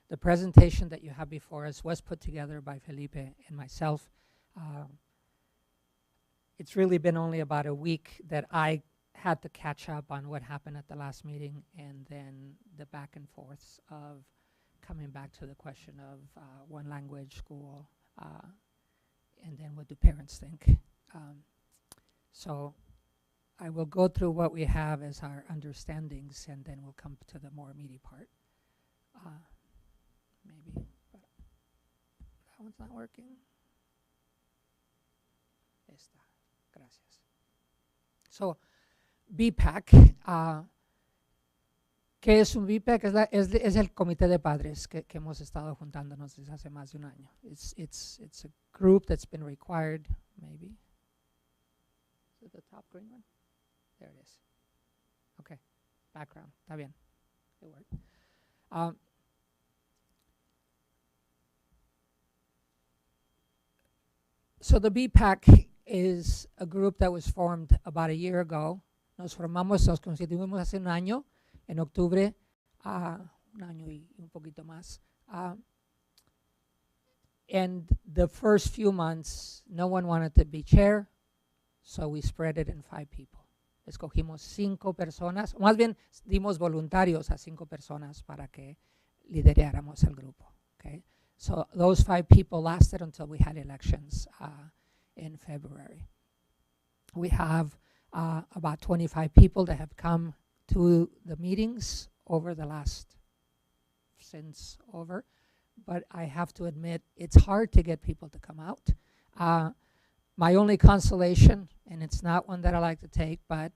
The presentation that you have before us was put together by Felipe and myself. It's really been only about a week that I had to catch up on what happened at the last meeting and then the back and forths of coming back to the question of one language school and then what do parents think. So I will go through what we have as our understandings and then we'll come to the more meaty part. Maybe, but that one's not working. Esta. Gracias. So, BPAC. ¿Qué es un BPAC? Es el comité de padres que hemos estado juntándonos desde hace más de un año. It's a group that's been required, maybe. Is it the top green one? There it is. Okay. Background. Está bien. It worked. So the BPAC is a group that was formed about a year ago. Nos constituimos hace un año, en octubre, un año y un poquito más. And the first few months, no one wanted to be chair, so we spread it in 5 people. Escogimos 5 personas, más bien dimos voluntarios a 5 personas para que lideráramos el grupo. Okay? So those 5 people lasted until we had elections in February. We have about 25 people that have come to the meetings over the last, but I have to admit it's hard to get people to come out. My only consolation, and it's not one that I like to take, but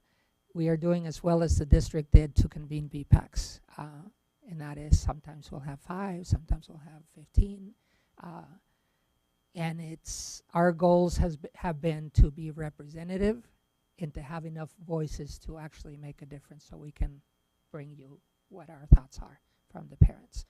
we are doing as well as the district did to convene BPACs. And that is sometimes we'll have 5, sometimes we'll have 15. And our goals have been to be representative and to have enough voices to actually make a difference so we can bring you what our thoughts are from the parents.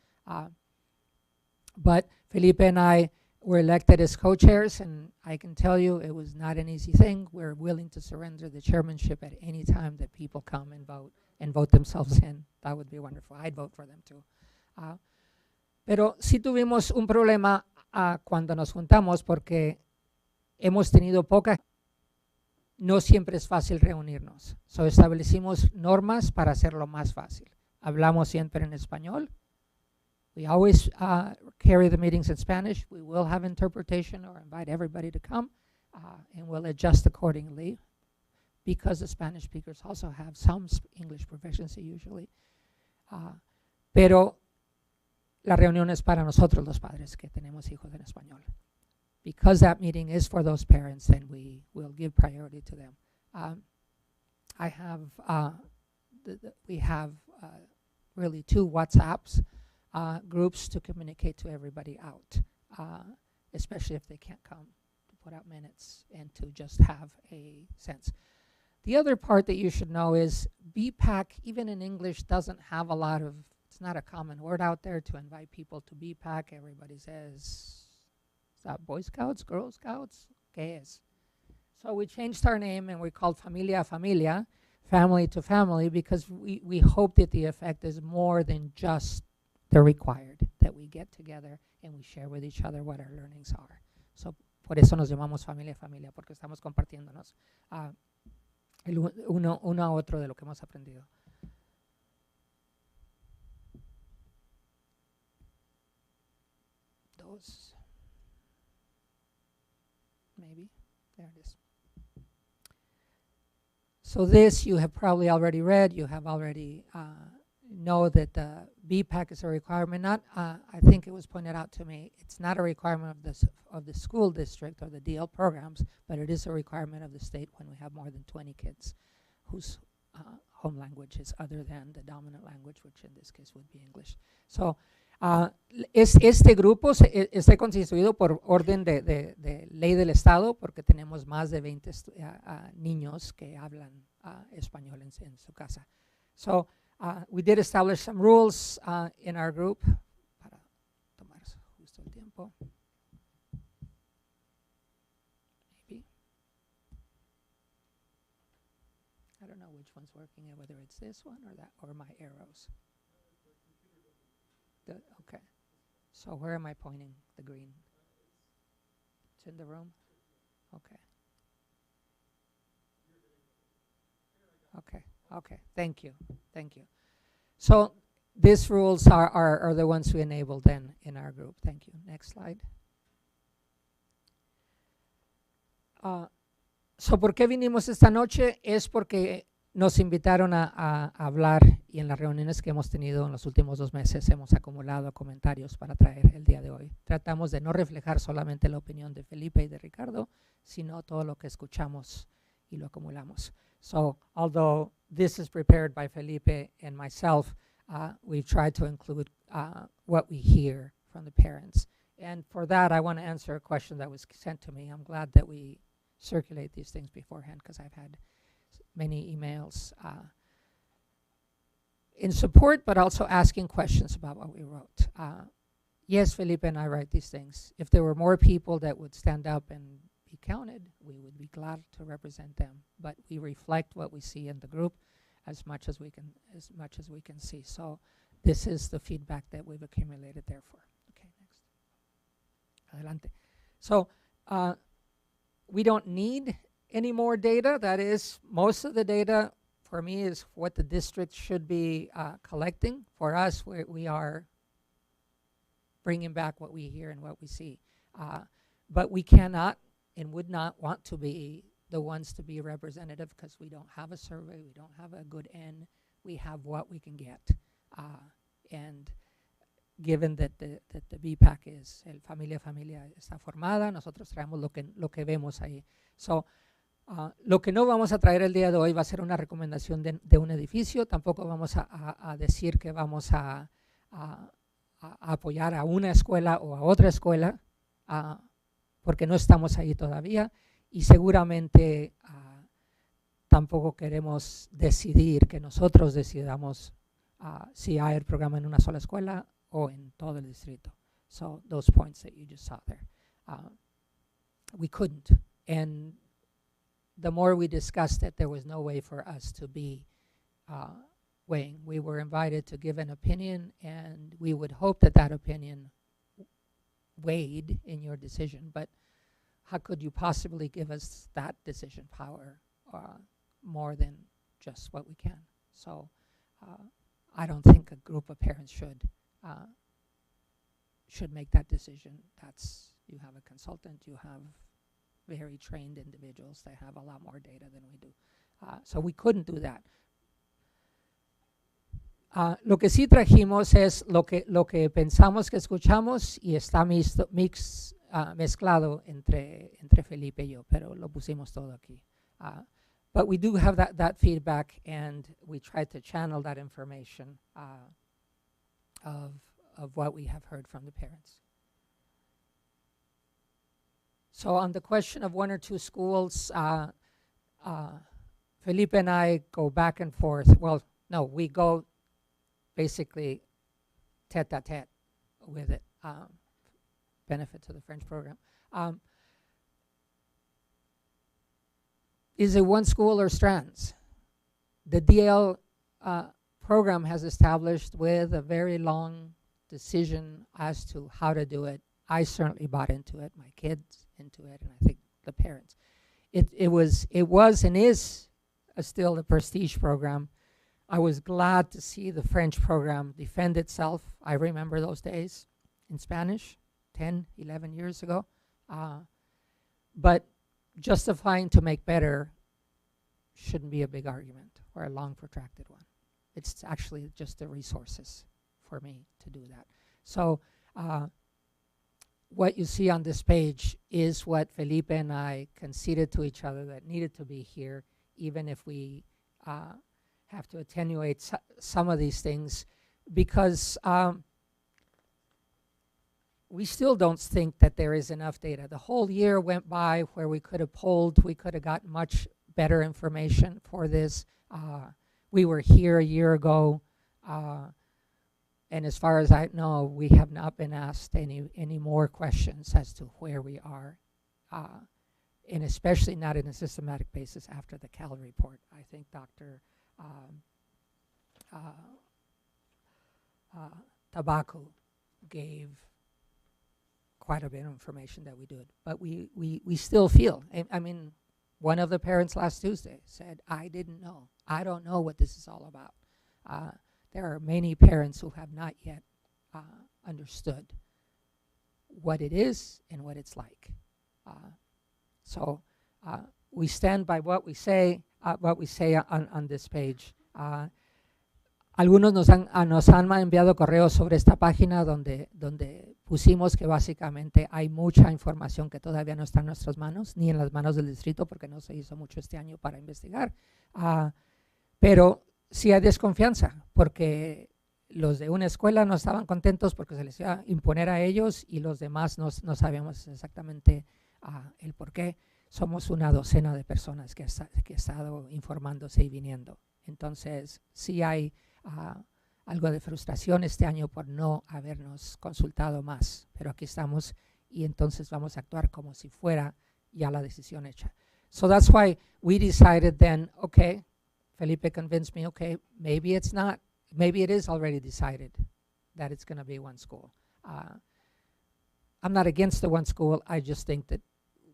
But Felipe and I were elected as co-chairs, and I can tell you it was not an easy thing. We're willing to surrender the chairmanship at any time that people come and vote and vote themselves in. That would be wonderful. I'd vote for them too. Pero sí tuvimos un problema cuando nos juntamos porque hemos tenido poca. No siempre es fácil reunirnos. So establecimos normas para hacerlo más fácil. Hablamos siempre en español. We always carry the meetings in Spanish. We will have interpretation or invite everybody to come, and we'll adjust accordingly because the Spanish speakers also have some English proficiency usually. Pero la reunión es para nosotros los padres que tenemos hijos en español. Because that meeting is for those parents, then we will give priority to them. I have, we have really 2 WhatsApps groups to communicate to everybody out, especially if they can't come, to put out minutes and to just have a sense. The other part that you should know is BPAC, even in English, doesn't have a lot of, it's not a common word out there to invite people to BPAC. Everybody says, is that Boy Scouts, Girl Scouts? ¿Qué es? So we changed our name and we called Familia a Familia, family to family, because we hope that the effect is more than just the required, that we get together and we share with each other what our learnings are. So por eso nos llamamos Familia a Familia, porque estamos compartiéndonos uno a otro de lo que hemos aprendido. Those. Maybe. There it is. So this you have probably already read. You have already know that the BPAC is a requirement. Not, I think it was pointed out to me, it's not a requirement of the school district or the DL programs, but it is a requirement of the state when we have more than 20 kids whose home language is other than the dominant language, which in this case would be English. So este grupo está constituido por orden de ley del Estado porque tenemos más de 20 niños que hablan español en su casa. So we did establish some rules in our group. Para tomar justo el tiempo. Maybe. I don't know which one's working, whether it's this one or that, or my arrows. Okay. So where am I pointing the green? It's in the room? Okay. Okay. Okay. Thank you. Thank you. So these rules are the ones we enabled then in our group. Thank you. Next slide. So ¿por qué vinimos esta noche? Es porque nos invitaron a hablar y en las reuniones que hemos tenido en los últimos 2 meses hemos acumulado comentarios para traer el día de hoy. Tratamos de no reflejar solamente la opinión de Felipe y de Ricardo, sino todo lo que escuchamos y lo acumulamos. So although this is prepared by Felipe and myself, we've tried to include what we hear from the parents. And for that, I want to answer a question that was sent to me. I'm glad that we circulate these things beforehand because I've had many emails in support, but also asking questions about what we wrote. Yes, Felipe and I write these things. If there were more people that would stand up and be counted, we would be glad to represent them. But we reflect what we see in the group as much as we can see. So this is the feedback that we've accumulated therefore. Okay, next. Adelante. So we don't need any more data. That is, most of the data for me is what the district should be collecting. For us, we are bringing back what we hear and what we see. But we cannot and would not want to be the ones to be representative because we don't have a survey, we don't have a good end, we have what we can get. And given that the BPAC is, el Familia está formada, nosotros traemos lo que vemos ahí. So, lo que no vamos a traer el día de hoy va a ser una recomendación de un edificio, tampoco vamos a decir que vamos a apoyar a una escuela o a otra escuela, porque no estamos ahí todavía y seguramente tampoco queremos decidir que nosotros decidamos si hay el programa en una sola escuela o en todo el distrito. So those points that you just saw there. We couldn't. And the more we discussed it, there was no way for us to be weighing. We were invited to give an opinion, and we would hope that that opinion weighed in your decision. But how could you possibly give us that decision power more than just what we can? So I don't think a group of parents should make that decision. You have a consultant, you have very trained individuals that have a lot more data than we do. So we couldn't do that. Lo que sí trajimos es lo que pensamos que escuchamos y está mezclado entre Felipe y yo, pero lo pusimos todo aquí. But we do have that feedback, and we try to channel that information of what we have heard from the parents. So on the question of 1 or 2 schools, Felipe and I go back and forth. Well, no, we go basically tete-a-tete with it, benefit to the French program. Is it one school or strands? The DL program has established with a very long decision as to how to do it. I certainly bought into it, my kids into it, and I think the parents. It was and is still a prestige program. I was glad to see the French program defend itself. I remember those days in Spanish, 10, 11 years ago. But justifying to make better shouldn't be a big argument or a long, protracted one. It's actually just the resources for me to do that. So what you see on this page is what Felipe and I conceded to each other that needed to be here, even if we have to attenuate some of these things, because we still don't think that there is enough data. The whole year went by where we could have polled, we could have gotten much better information for this. We were here a year ago, and as far as I know, we have not been asked any more questions as to where we are, and especially not in a systematic basis after the Cal report. I think Dr. Tabaco gave quite a bit of information that we did, but we still feel, I mean, one of the parents last Tuesday said, I didn't know. I don't know what this is all about. There are many parents who have not yet understood what it is and what it's like. So we stand by what we say on this page. Algunos nos han enviado correos sobre esta página donde pusimos que básicamente hay mucha información que todavía no está en nuestras manos, ni en las manos del distrito, porque no se hizo mucho este año para investigar. Pero sí hay desconfianza, porque los de una escuela no estaban contentos porque se les iba a imponer a ellos, y los demás no sabíamos exactamente el por qué. Somos una docena de personas que ha estado informándose y viniendo. Entonces, sí hay algo de frustración este año por no habernos consultado más, pero aquí estamos y entonces vamos a actuar como si fuera ya la decisión hecha. So that's why we decided then, okay, Felipe convinced me, okay, maybe it's not, maybe it is already decided that it's going to be one school. I'm not against the one school, I just think that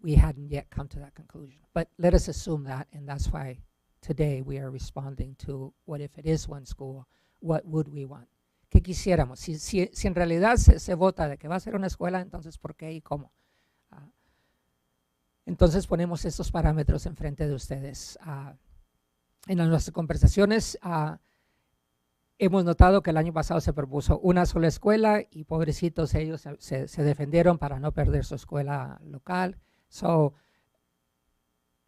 we hadn't yet come to that conclusion. But let us assume that, and that's why today we are responding to what if it is one school, what would we want? ¿Qué quisiéramos? Si en realidad se vota de que va a ser una escuela, entonces ¿por qué y cómo? Entonces ponemos estos parámetros enfrente de ustedes. En nuestras conversaciones hemos notado que el año pasado se propuso una sola escuela y pobrecitos ellos se defendieron para no perder su escuela local. So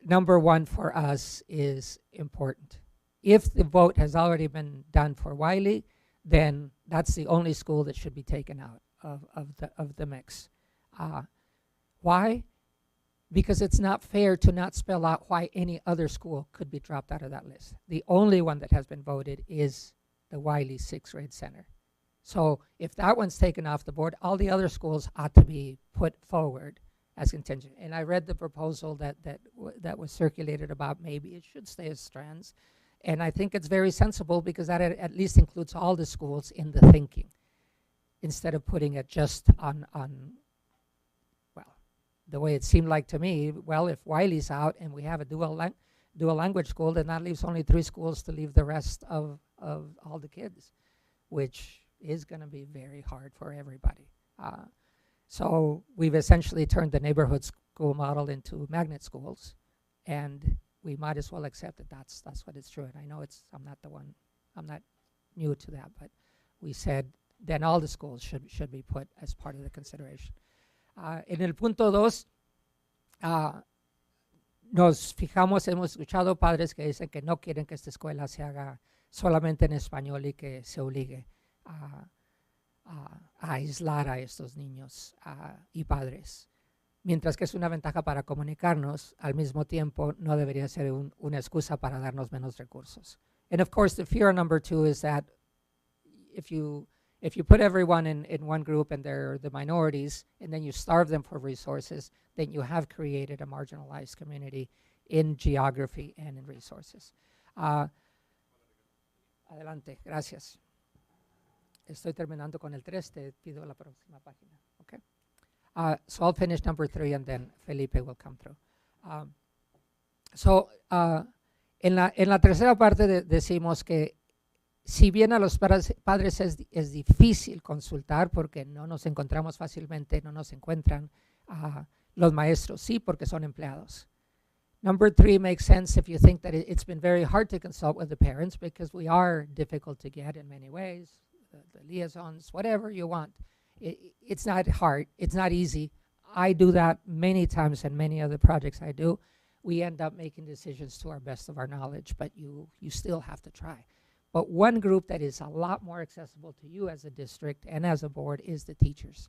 number one for us is important. If the vote has already been done for Wiley, then that's the only school that should be taken out of the mix. Why? Because it's not fair to not spell out why any other school could be dropped out of that list. The only one that has been voted is the Wiley 6th grade center. So if that one's taken off the board, all the other schools ought to be put forward as contingent. And I read the proposal that was circulated about maybe it should stay as strands. And I think it's very sensible because that at least includes all the schools in the thinking, instead of putting it just on well, the way it seemed like to me, well, if Wiley's out and we have a dual language school, then that leaves only 3 schools to leave the rest of all the kids, which is going to be very hard for everybody. So we've essentially turned the neighborhood school model into magnet schools, and we might as well accept that that's what it's true. And I know I'm not new to that, but we said then all the schools should be put as part of the consideration. En el punto 2, nos fijamos, hemos escuchado padres que dicen que no quieren que esta escuela se haga solamente en español y que se obligue a aislar a estos niños y padres. Mientras que es una ventaja para comunicarnos, al mismo tiempo no debería ser una excusa para darnos menos recursos. And of course, the fear number 2 is that if you put everyone in one group and they're the minorities, and then you starve them for resources, then you have created a marginalized community in geography and in resources. Adelante, gracias. Estoy terminando con el 3, te pido la próxima página. Okay. So I'll finish number 3 and then Felipe will come through. En la tercera parte decimos que si bien a los padres es difícil consultar porque no nos encontramos fácilmente, no nos encuentran, los maestros sí, porque son empleados. Number 3 makes sense if you think that it's been very hard to consult with the parents because we are difficult to get in many ways, the liaisons, whatever you want. It's not hard. It's not easy. I do that many times in many other projects I do. We end up making decisions to our best of our knowledge, but you still have to try. But one group that is a lot more accessible to you as a district and as a board is the teachers.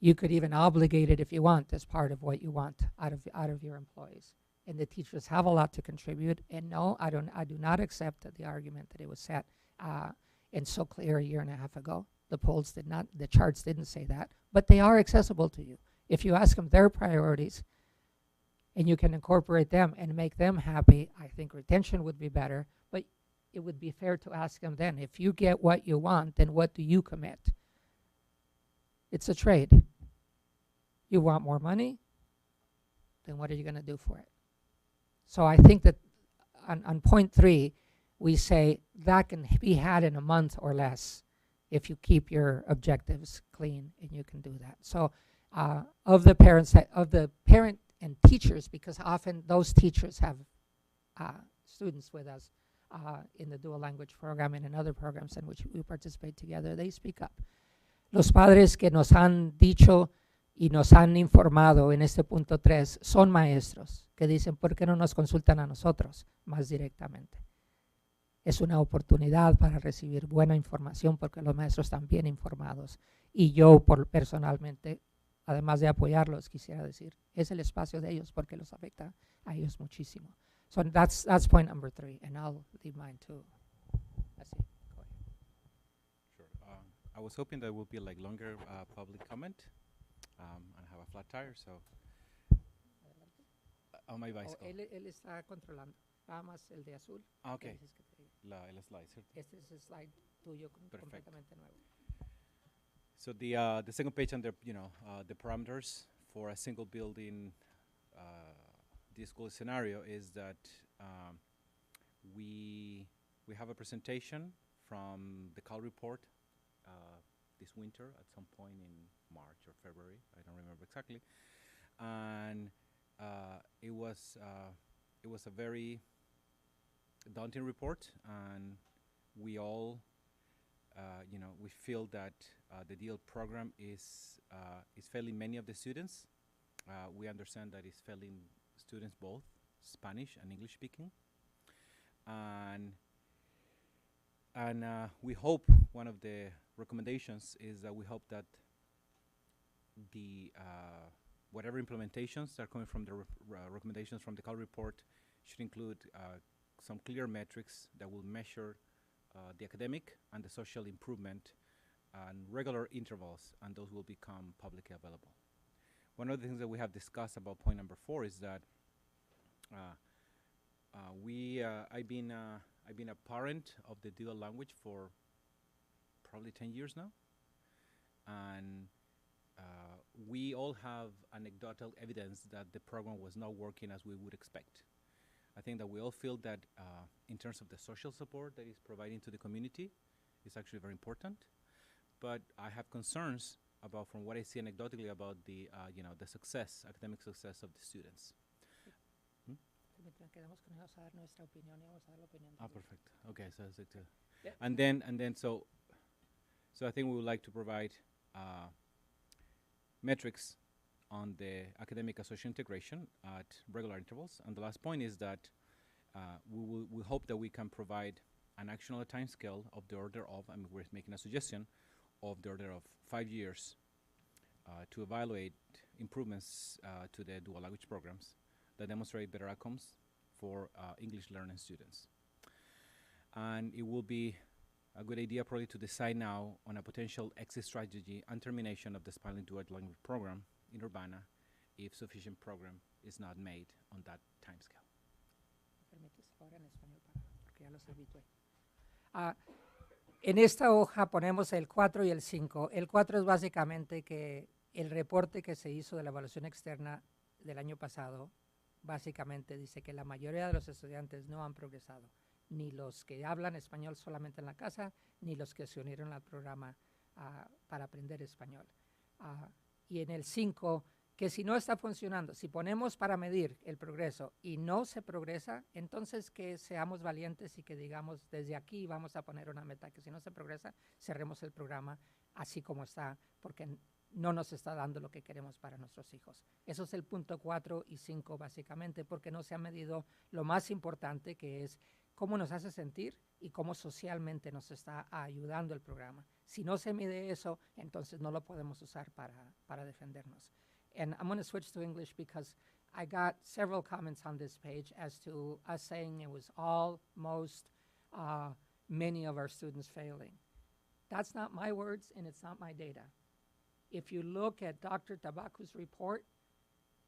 You could even obligate it if you want as part of what you want out of your employees. And the teachers have a lot to contribute. And no, I do not accept the argument that it was set and so clear a year and a half ago. The polls did not, the charts didn't say that, but they are accessible to you. If you ask them their priorities and you can incorporate them and make them happy, I think retention would be better, but it would be fair to ask them then, if you get what you want, then what do you commit? It's a trade. You want more money? Then what are you going to do for it? So I think that on point 3, we say that can be had in a month or less if you keep your objectives clean, and you can do that. So of the parent and teachers, because often those teachers have students with us in the dual language program and in other programs in which we participate together, they speak up. Los padres que nos han dicho y nos han informado en este punto 3 son maestros que dicen, ¿por qué no nos consultan a nosotros más directamente? Es una oportunidad para recibir buena información porque los maestros están bien informados. Y yo personalmente, además de apoyarlos, quisiera decir, es el espacio de ellos porque los afecta a ellos muchísimo. So that's point number 3, and I'll leave mine too. Let's see. Go ahead. Sure. I was hoping there would be like longer public comment. I have a flat tire, so on my bicycle. Él está controlando. Nada más el de azul. Okay. El slide, ¿cierto? Este es el slide tuyo completamente nuevo. So the second page under the parameters for a single building this school scenario is that we have a presentation from the Cal report this winter at some point in March or February, I don't remember exactly, and it was a very daunting report, and we all we feel that the DL program is failing many of the students. We understand that it's failing students both Spanish and English speaking, and we hope one of the recommendations is that we hope that the whatever implementations are coming from the recommendations from the Cal report should include some clear metrics that will measure the academic and the social improvement and regular intervals, and those will become publicly available. One of the things that we have discussed about point number 4 is that I've been a parent of the dual language for probably 10 years now, and we all have anecdotal evidence that the program was not working as we would expect. I think that we all feel that in terms of the social support that is providing to the community is actually very important, but I have concerns about, from what I see anecdotally, about the the success, academic success of the students. Perfect. Okay, so it's like and then so I think we would like to provide metrics on the academic and social integration at regular intervals. And the last point is that we hope that we can provide an actionable time scale of the order of, I mean, we're making a suggestion of the order of 5 years to evaluate improvements to the dual language programs that demonstrate better outcomes for English learning students. And it will be a good idea probably to decide now on a potential exit strategy and termination of the Spanish dual language program in Urbana if sufficient program is not made on that time scale. En esta hoja ponemos el 4 y el 5. El 4 es básicamente que el reporte que se hizo de la evaluación externa del año pasado básicamente dice que la mayoría de los estudiantes no han progresado, ni los que hablan español solamente en la casa, ni los que se unieron al programa para aprender español. Y en el 5, que si no está funcionando, si ponemos para medir el progreso y no se progresa, entonces que seamos valientes y que digamos, desde aquí vamos a poner una meta, que si no se progresa, cerremos el programa así como está, porque no nos está dando lo que queremos para nuestros hijos. Eso es el punto 4 y 5 básicamente, porque no se ha medido lo más importante, que es cómo nos hace sentir y cómo socialmente nos está ayudando el programa. Si no se mide eso, entonces no lo podemos usar para defendernos. And I'm going to switch to English because I got several comments on this page as to us saying it was almost many of our students failing. That's not my words and it's not my data. If you look at Dr. Tabacu's report,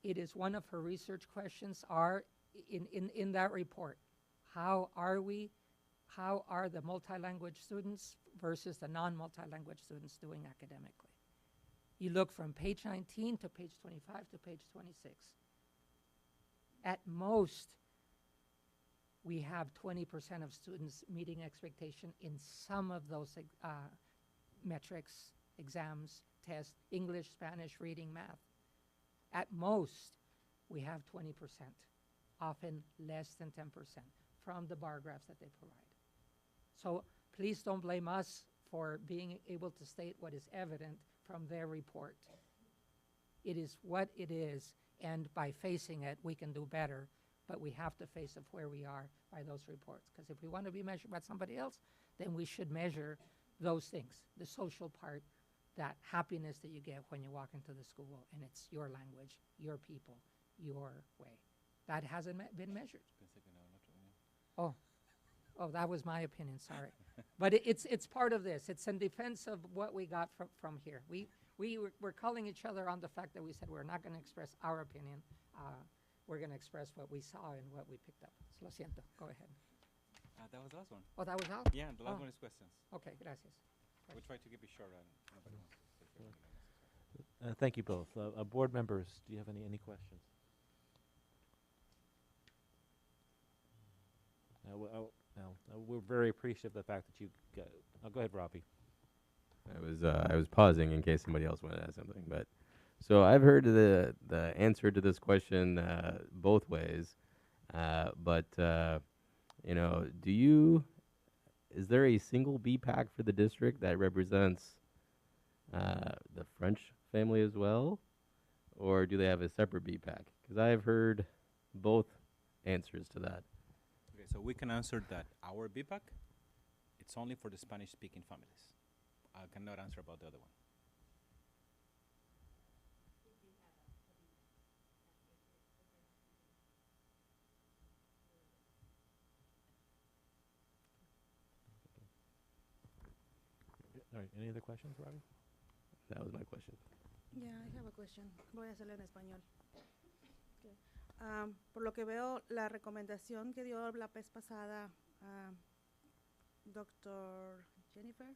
it is one of her research questions are in that report. How are the multilanguage students versus the non-multilanguage students doing academically? You look from page 19 to page 25 to page 26. At most, we have 20% of students meeting expectation in some of those metrics, exams, tests, English, Spanish, reading, math. At most, we have 20%, often less than 10% from the bar graphs that they provide. So please don't blame us for being able to state what is evident from their report. It is what it is, and by facing it, we can do better, but we have to face of where we are by those reports. Because if we want to be measured by somebody else, then we should measure those things, the social part, that happiness that you get when you walk into the school, and it's your language, your people, your way. That hasn't been measured. Oh, that was my opinion, sorry. But it's part of this. It's in defense of what we got from here. We're calling each other on the fact that we said we're not going to express our opinion. We're going to express what we saw and what we picked up. So lo siento. Go ahead. That was the last one. Oh, that was all? Yeah, the last one is questions. Okay, gracias. We try to keep it short. Nobody wants to take care of it. Thank you both. Board members, do you have any questions? We're very appreciative of the fact that you got. Go ahead, Robbie. I was pausing in case somebody else wanted to ask something, but so I've heard the answer to this question both ways, but you know, is there a single BPAC for the district that represents the French family as well, or do they have a separate BPAC? Because I've heard both answers to that. Okay, so we can answer that our BPAC, it's only for the Spanish-speaking families. I cannot answer about the other one. All right, any other questions, Robbie? That was my question. Yeah, I have a question. Voy a hacerlo en español. Okay. Por lo que veo, la recomendación que dio la vez pasada doctor Jennifer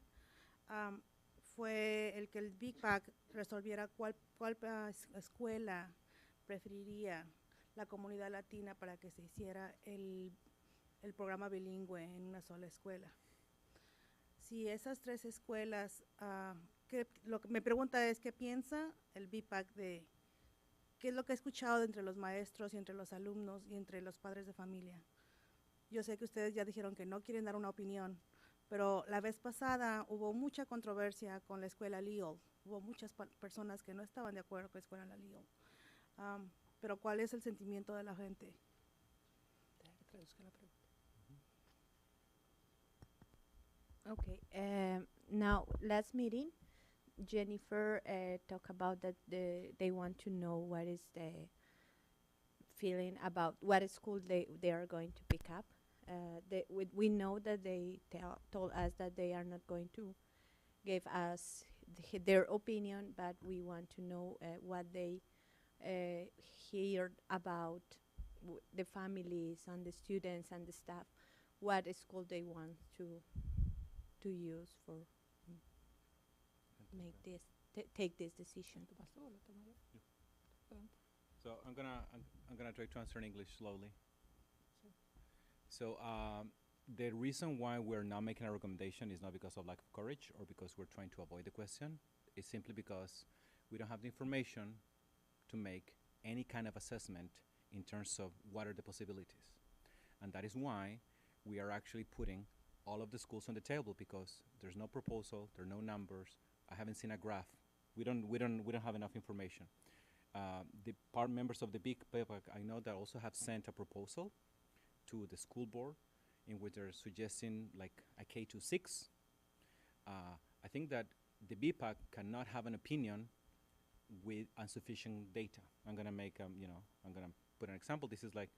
fue el que el Big Pack resolviera cuál escuela preferiría la comunidad latina para que se hiciera el programa bilingüe en una sola escuela. Si esas 3 escuelas, lo que me pregunta es qué piensa el BIPAC de qué es lo que he escuchado entre los maestros y entre los alumnos y entre los padres de familia. Yo sé que ustedes ya dijeron que no quieren dar una opinión, pero la vez pasada hubo mucha controversia con la escuela Leo. Hubo muchas personas que no estaban de acuerdo con la escuela Leo. Pero ¿cuál es el sentimiento de la gente? Okay. Now, last meeting, Jennifer talked about that they want to know what is the feeling about what school they are going to pick up. We know that they told us that they are not going to give us their opinion, but we want to know what they heard about the families and the students and the staff, what school they want to use for make this take this decision. So I'm gonna try to answer in English slowly. So the reason why we're not making a recommendation is not because of lack of courage or because we're trying to avoid the question. It's simply because we don't have the information to make any kind of assessment in terms of what are the possibilities. And that is why we are actually putting all of the schools on the table, because there's no proposal, there are no numbers. I haven't seen a graph. We don't have enough information. The members of the big paper, I know, that also have sent a proposal to the school board in which they're suggesting like a K-6. I think that the BPAC cannot have an opinion with insufficient data. I'm gonna make I'm gonna put an example. This is like,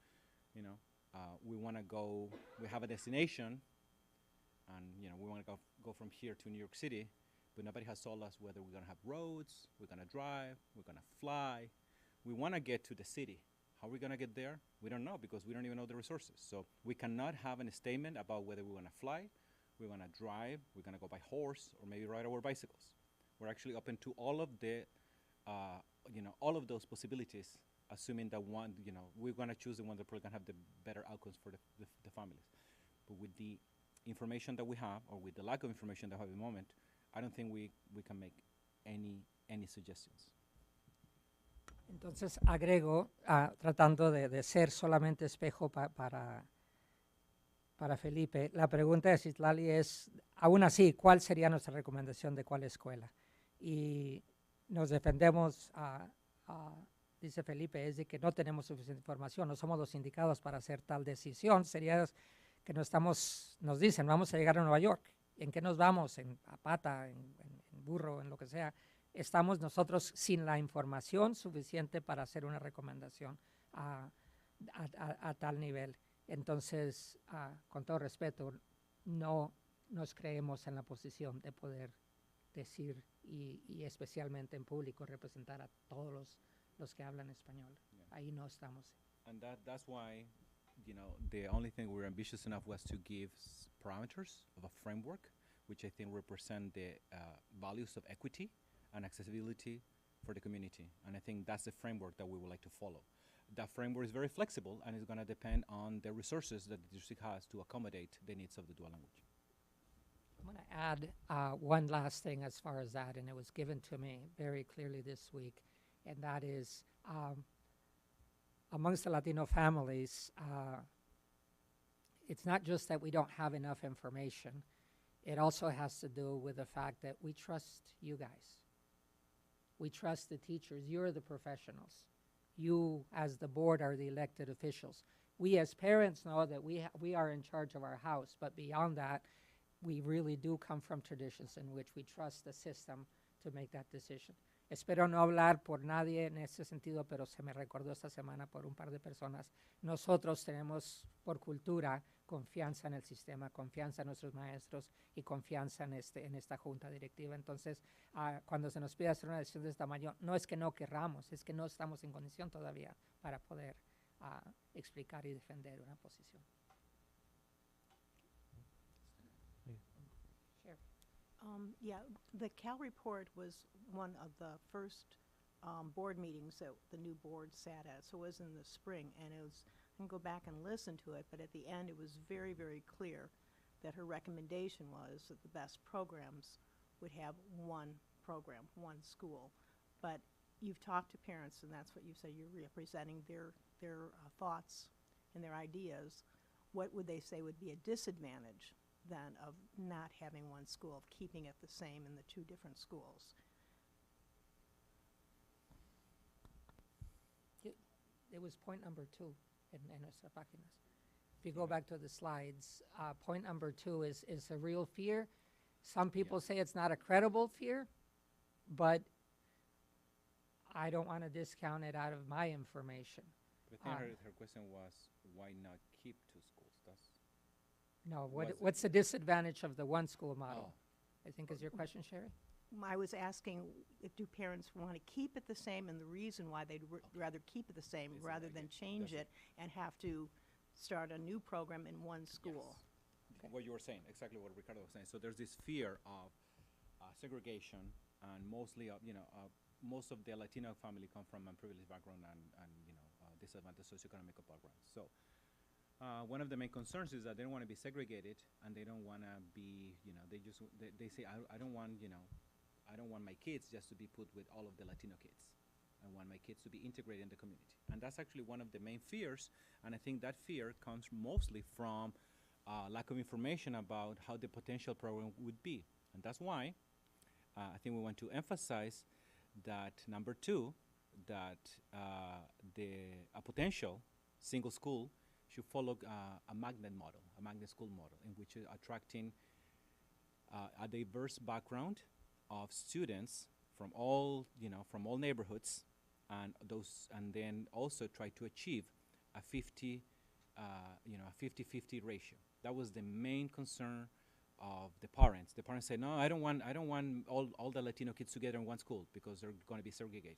we want to go. We have a destination, and we want to go from here to New York City, but nobody has told us whether we're gonna have roads, we're gonna drive, we're gonna fly. We want to get to the city. How are we gonna get there? We don't know, because we don't even know the resources. So we cannot have a statement about whether we're gonna fly, we're gonna drive, we're gonna go by horse, or maybe ride our bicycles. We're actually open to all of the, all of those possibilities, assuming that we're gonna choose the one that probably gonna have the better outcomes for the families. But with the information that we have, or with the lack of information that we have at the moment, I don't think we can make any suggestions. Entonces agrego, tratando de ser solamente espejo para Felipe, la pregunta de Citlali es, aún así, ¿cuál sería nuestra recomendación de cuál escuela? Y nos defendemos, dice Felipe, es de que no tenemos suficiente información, no somos los indicados para hacer tal decisión. Sería que nos dicen, vamos a llegar a Nueva York. ¿En qué nos vamos? ¿A pata, en burro, en lo que sea? Estamos nosotros sin la información suficiente para hacer una recomendación a tal nivel. Entonces, con todo respeto, no nos creemos en la posición de poder decir y especialmente en público representar a todos los que hablan español. Yeah. Ahí no estamos. And that's why, the only thing we were ambitious enough was to give parameters of a framework, which I think represent the values of equity and accessibility for the community. And I think that's the framework that we would like to follow. That framework is very flexible, and it's going to depend on the resources that the district has to accommodate the needs of the dual language. I'm going to add one last thing as far as that, and it was given to me very clearly this week, and that is amongst the Latino families, it's not just that we don't have enough information. It also has to do with the fact that we trust you guys. We trust the teachers. You're the professionals. You, as the board, are the elected officials. We, as parents, know that we are in charge of our house, but beyond that, we really do come from traditions in which we trust the system to make that decision. Espero no hablar por nadie en ese sentido, pero se me recordó esta semana por un par de personas. Nosotros tenemos por cultura confianza en el sistema, confianza en nuestros maestros y confianza en esta junta directiva. Entonces, cuando se nos pide hacer una decisión de esta tamaño, no es que no querramos, es que no estamos en condición todavía para poder a explicar y defender una posición. Sure. Yeah, the Cal report was one of the first board meetings that the new board sat at, so it was in the spring, and it was, I can go back and listen to it, but at the end it was very, very clear that her recommendation was that the best programs would have one program, one school. But you've talked to parents, and that's what you said, you're representing their thoughts and their ideas. What would they say would be a disadvantage then of not having one school, of keeping it the same in the two different schools? It was point number 2 en nuestras páginas. If you go back to the slides, point number 2 is a real fear. Some people say it's not a credible fear, but I don't want to discount it out of my information. But I think her question was, why not keep 2 schools? No, what's the disadvantage of the one school model? I think is your question, Sherry? I was asking, do parents want to keep it the same, and the reason why they'd rather keep it the same rather than change it and have to start a new program in one school. Yes. Okay. What you were saying, exactly what Ricardo was saying. So there's this fear of segregation, and mostly of, most of the Latino family come from unprivileged background and disadvantaged socioeconomic background. So one of the main concerns is that they don't want to be segregated, and they don't want to be, they say, I don't want, I don't want my kids just to be put with all of the Latino kids. I want my kids to be integrated in the community. And that's actually one of the main fears, and I think that fear comes mostly from lack of information about how the potential program would be. And that's why I think we want to emphasize that number 2, that a potential single school should follow a magnet model, a magnet school model, in which is attracting a diverse background of students from all, from all neighborhoods, and then also try to achieve a 50, a 50-50 ratio. That was the main concern of the parents. The parents said, no, I don't want all the Latino kids together in one school because they're going to be segregated.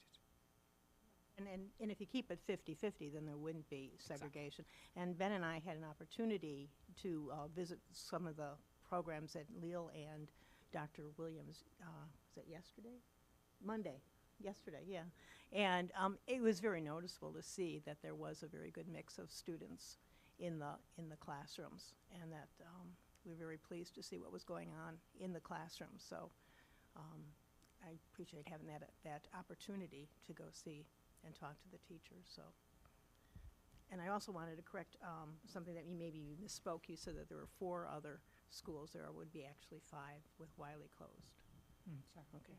And if you keep it 50-50, then there wouldn't be segregation. Exactly. And Ben and I had an opportunity to visit some of the programs that Leal and Dr. Williams, was it yesterday? Monday. Yesterday, yeah. And it was very noticeable to see that there was a very good mix of students in the classrooms, and that we were very pleased to see what was going on in the classrooms. So I appreciate having that opportunity to go see and talk to the teachers. So, and I also wanted to correct something that you misspoke. You said that there were 4 other schools. There would be actually 5 with Wiley closed. Okay.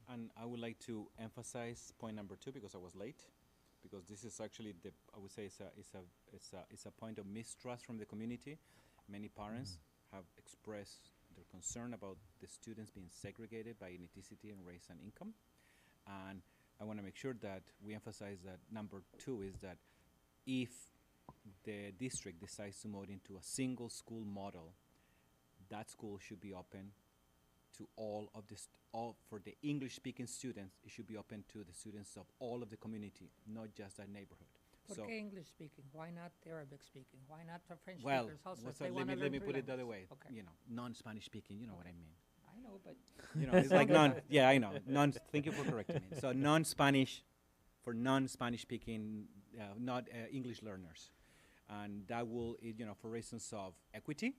And I would like to emphasize point number 2 because I was late, because this is actually I would say it's a point of mistrust from the community. Many parents have expressed their concern about the students being segregated by ethnicity and race and income. And I want to make sure that we emphasize that number 2 is that if the district decides to move into a single school model, that school should be open to all of this, for the English-speaking students. It should be open to the students of all of the community, not just that neighborhood. ¿Por qué English speaking? Why not Arabic speaking? Why not the French well, speakers also? Let me put it the other way. Okay. Non-Spanish speaking, you know what I mean. I know, but it's like yeah, I know. Thank you for correcting me. So non-Spanish, for non-Spanish speaking, not English learners. And that will, for reasons of equity,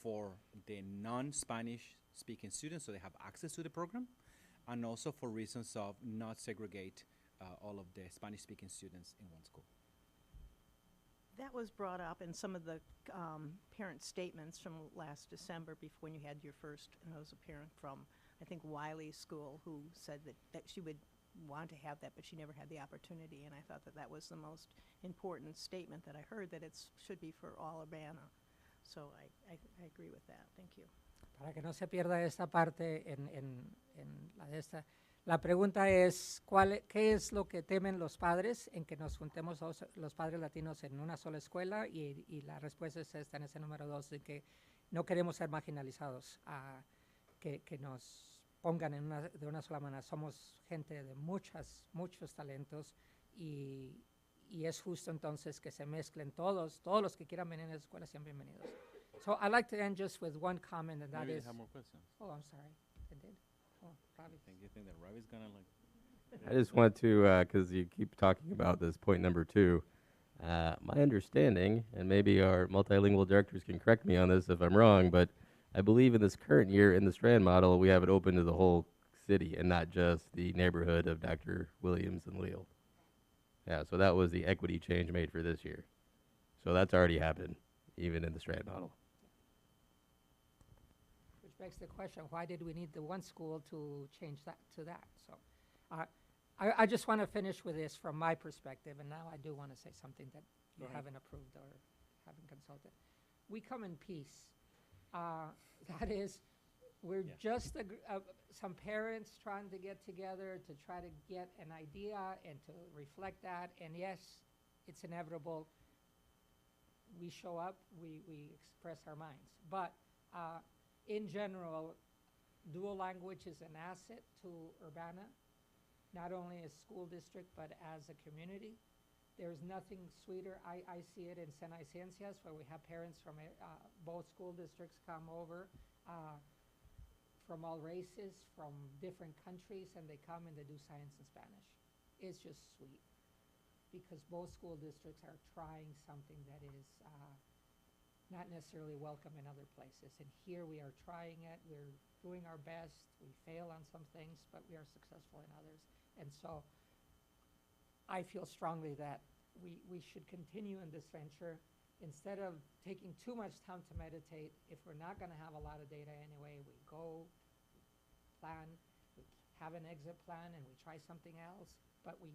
for the non-Spanish speaking students so they have access to the program, and also for reasons of not segregate all of the Spanish speaking students in one school. That was brought up in some of the parent statements from last December before you had your first, and it was a parent from, I think, Wiley School, who said that she would want to have that, but she never had the opportunity, and I thought that was the most important statement that I heard, that it should be for all Urbana. So I agree with that. Thank you. Para que no se pierda esta parte en la de esta. La pregunta es, ¿qué es lo que temen los padres en que nos juntemos los padres latinos en una sola escuela? Y la respuesta está en ese número 2, de que no queremos ser marginalizados, que nos pongan de una sola manera. Somos gente de muchos talentos y es justo entonces que se mezclen todos los que quieran venir a la escuela sean bienvenidos. So I'd like to end just with one comment, and that Maybe is. they have more questions. Oh, I'm sorry. I did. Oh, Robbie. You think that Robbie's gonna like? I just want to, because you keep talking about this point number 2. My understanding, and maybe our multilingual directors can correct me on this if I'm wrong, but I believe in this current year in the Strand model, we have it open to the whole city and not just the neighborhood of Dr. Williams and Leal. Yeah, so that was the equity change made for this year. So that's already happened, even in the Strand model. Which begs the question, why did we need the one school to change that to that? So I just want to finish with this from my perspective, and now I do want to say something that you haven't approved or haven't consulted. We come in peace. That is, we're just some parents trying to get together to try to get an idea and to reflect that. And yes, it's inevitable. We show up, we express our minds. But in general, dual language is an asset to Urbana, not only as school district, but as a community. There's nothing sweeter. I see it in Senai Ciencias, where we have parents from both school districts come over, from all races, from different countries, and they come and they do science in Spanish. It's just sweet, because both school districts are trying something that is not necessarily welcome in other places. And here we are trying it. We're doing our best. We fail on some things, but we are successful in others. And so I feel strongly that we should continue in this venture. Instead of taking too much time to meditate, if we're not going to have a lot of data anyway, we go, plan, we have an exit plan, and we try something else. But we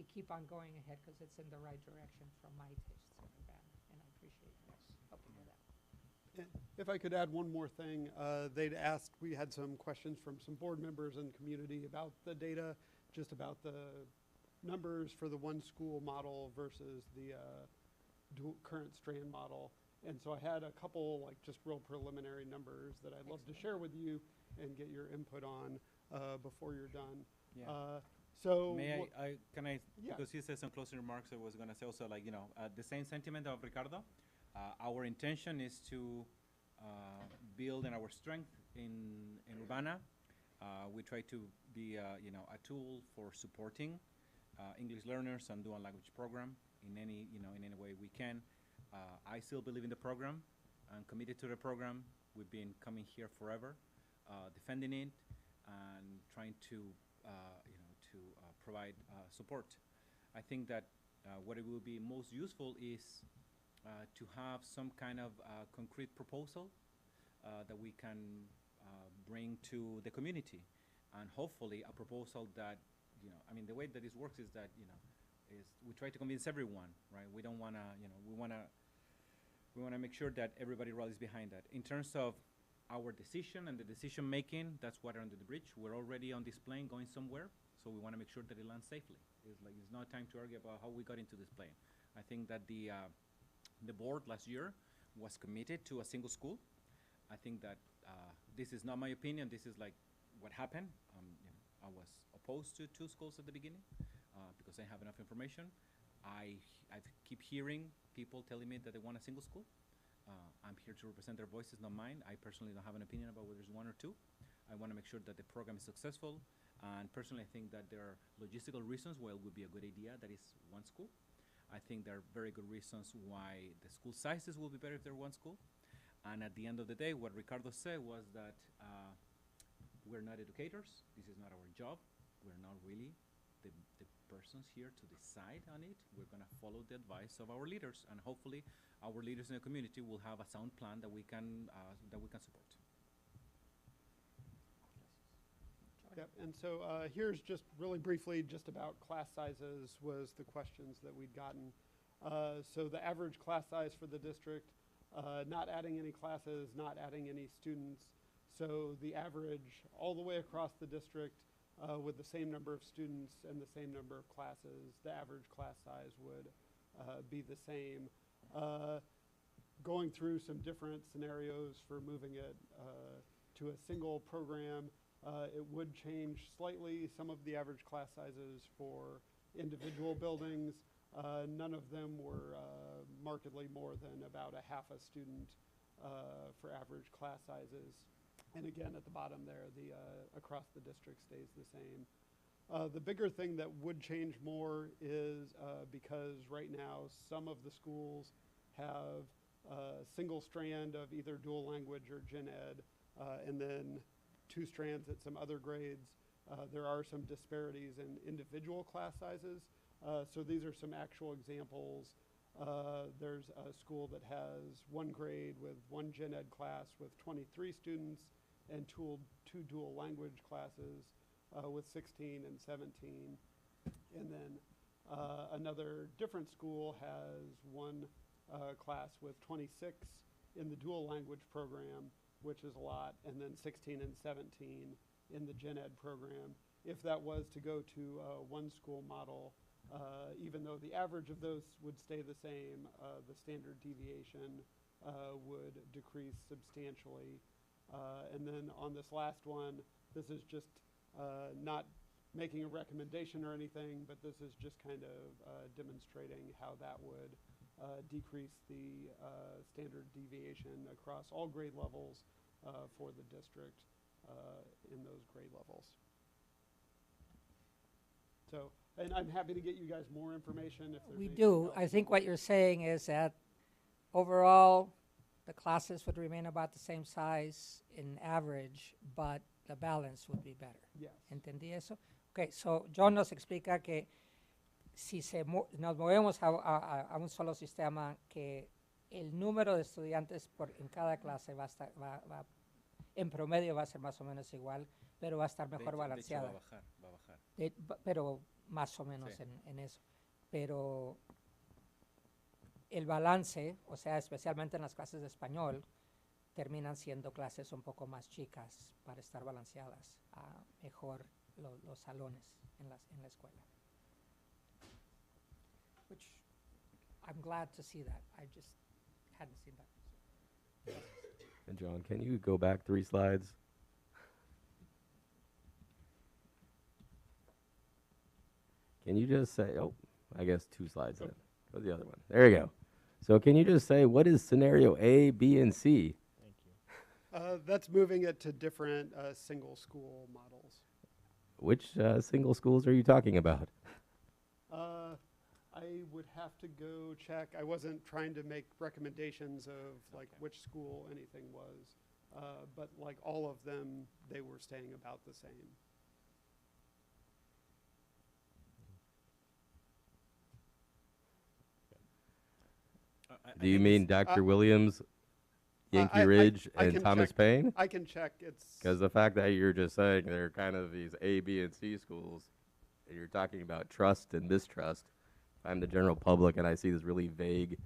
keep on going ahead because it's in the right direction from my tastes in Urbana, and I appreciate you helping with that. If I could add one more thing, they'd asked, we had some questions from some board members and community about the data, just about the numbers for the one school model versus the current Strand model. And so I had a couple, like, just real preliminary numbers that I'd love to share with you and get your input on before you're done. Yeah. So can I, yeah. because he said some closing remarks, I was going to say also, like, the same sentiment of Ricardo. Our intention is to build in our strength in Urbana. We try to be, a tool for supporting English learners and dual language program in any way we can. I still believe in the program. I'm committed to the program. We've been coming here forever, defending it and trying to, provide support. I think that what it will be most useful is to have some kind of concrete proposal that we can bring to the community, and hopefully a proposal that, the way that this works is that, is we try to convince everyone, right? We don't want to, we want to make sure that everybody rallies behind that. In terms of our decision and the decision making, that's water under the bridge. We're already on this plane going somewhere, so we want to make sure that it lands safely. It's not time to argue about how we got into this plane. I think that the board last year was committed to a single school. I think that this is not my opinion. This is like what happened. I was opposed to 2 schools at the beginning because I have enough information. I keep hearing people telling me that they want a single school. I'm here to represent their voices, not mine. I personally don't have an opinion about whether it's 1 or 2. I want to make sure that the program is successful. And personally, I think that there are logistical reasons why it would be a good idea that is 1 school. I think there are very good reasons why the school sizes will be better if they're 1 school. And at the end of the day, what Ricardo said was that we're not educators. This is not our job. We're not really the persons here to decide on it. We're going to follow the advice of our leaders, and hopefully our leaders in the community will have a sound plan that we can support. Yep, and so here's just really briefly just about class sizes was the questions that we'd gotten. So the average class size for the district, not adding any classes, not adding any students. So the average all the way across the district with the same number of students and the same number of classes, the average class size would be the same. Going through some different scenarios for moving it to a single program, it would change slightly some of the average class sizes for individual buildings. None of them were markedly more than about a half a student for average class sizes. And again, at the bottom there, the across the district stays the same. The bigger thing that would change more is because right now some of the schools have a single strand of either dual language or gen ed, and then 2 strands at some other grades. There are some disparities in individual class sizes. So these are some actual examples. There's a school that has 1 grade with 1 gen ed class with 23 students and 2 dual language classes with 16 and 17. And then another different school has 1 class with 26 in the dual language program, which is a lot, and then 16 and 17 in the gen ed program. If that was to go to a 1 school model, even though the average of those would stay the same, the standard deviation would decrease substantially. And then on this last one, this is just not making a recommendation or anything, but this is just kind of demonstrating how that would decrease the standard deviation across all grade levels for the district in those grade levels. So, and I'm happy to get you guys more information if there's We anything do. else I you think want. what you're saying is that overall, the classes would remain about the same size in average, but the balance would be better. Yes. ¿Entendí eso? Okay, so John nos explica que si nos movemos a un solo sistema, que el número de estudiantes en cada clase en promedio va a ser más o menos igual, pero va a estar mejor balanceada. De hecho, va a bajar. Pero más o menos Sí. en eso. Pero el balance, o sea, especialmente en las clases de español, terminan siendo clases un poco más chicas para estar balanceadas a mejor los salones en la escuela. Which I'm glad to see that. I just hadn't seen that. And John, can you go back 3 slides? Can you just say, oh, I guess 2 slides in. Go to the other one. There you go. So can you just say, what is scenario A, B, and C? Thank you. That's moving it to different single school models. Which single schools are you talking about? I would have to go check. I wasn't trying to make recommendations of like which school anything was, but like all of them, they were staying about the same. Do you mean Dr. Williams, Yankee Ridge, I and can Thomas check. Paine? I can check. It's Because the fact that you're just saying they're kind of these A, B, and C schools, and you're talking about trust and mistrust, if I'm the general public and I see this really vague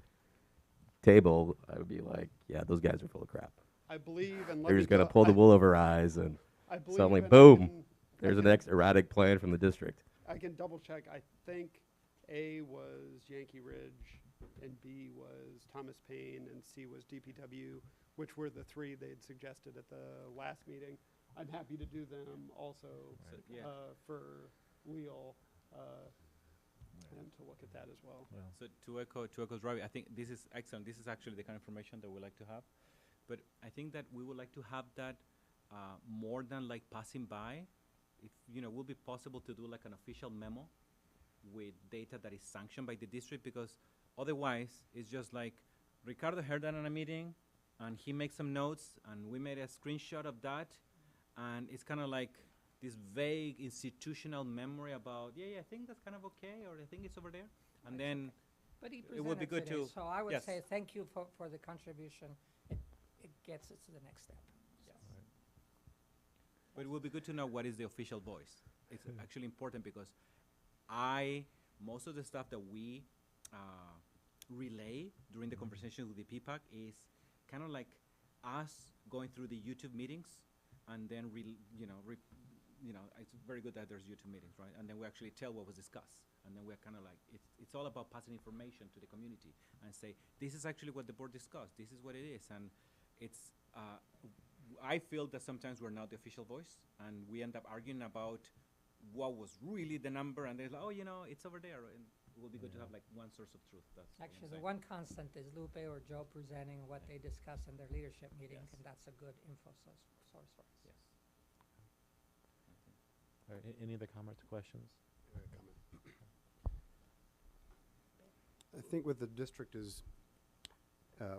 table, I would be like, yeah, those guys are full of crap. I believe, and let They're me just going to go- pull the I- wool over our eyes, and I believe, suddenly, and I boom, can- there's I an can- next erratic plan from the district. I can double check. I think A was Yankee Ridge, and B was Thomas Paine, and C was DPW, which were the 3 they'd suggested at the last meeting. I'm happy to do them also So, yeah. for Leal and to look at that as well. So to echo Robbie, I think this is excellent. This is actually the kind of information that we like to have. But I think that we would like to have that more than like passing by. If will be possible to do like an official memo with data that is sanctioned by the district, because otherwise it's just like Ricardo heard that in a meeting and he makes some notes and we made a screenshot of that, and it's kind of like this vague institutional memory about I think that's kind of okay, or I think it's over there, and then But he it would be presented good today, to so I would yes. say thank you for the contribution. It gets us to the next step. But it would be good to know what is the official voice. It's actually important because most of the stuff that we relay during the conversation with the PPAC is kind of like us going through the YouTube meetings, and then it's very good that there's YouTube meetings, right? And then we actually tell what was discussed, and then we're kind of like it's all about passing information to the community and say this is actually what the board discussed. This is what it is, and it's. I feel that sometimes we're not the official voice, and we end up arguing about what was really the number, and they're like, oh, it's over there, and it will be good to have like one source of truth. That's what I'm Actually, the saying. one constant is Lupe or Joe presenting what they discuss in their leadership meetings, and that's a good info source for us. Yes. All right, any other comments, questions? I think what the district is,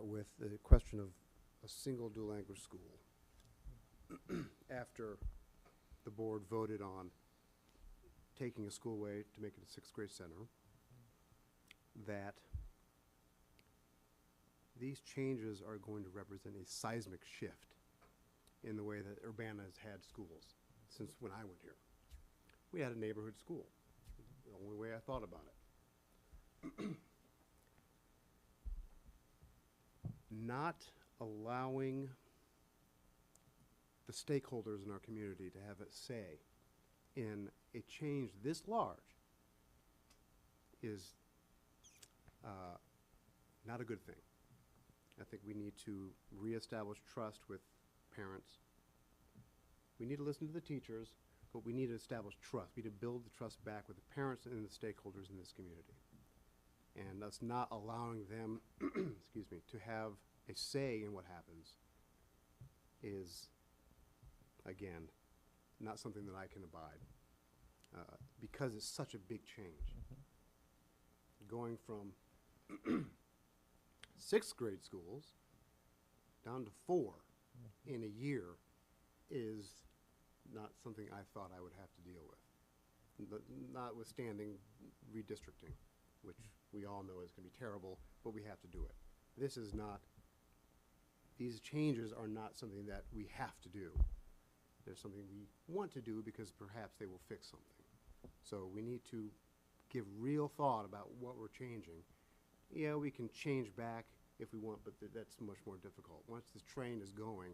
with the question of a single dual language school, after the board voted on taking a school away to make it a sixth grade center, that these changes are going to represent a seismic shift in the way that Urbana has had schools since when I went here. We had a neighborhood school, the only way I thought about it. Not allowing the stakeholders in our community to have a say in a change this large is not a good thing. I think we need to reestablish trust with parents. We need to listen to the teachers, but we need to establish trust. We need to build the trust back with the parents and the stakeholders in this community. And us not allowing them, excuse me, to have a say in what happens is, again, not something that I can abide, because it's such a big change. Going from sixth grade schools down to 4 in a year is not something I thought I would have to deal with. Notwithstanding redistricting, which we all know is going to be terrible, but we have to do it. This is not, these changes are not something that we have to do. They're something we want to do because perhaps they will fix something. So we need to give real thought about what we're changing. Yeah, we can change back if we want, but that's much more difficult. Once this train is going,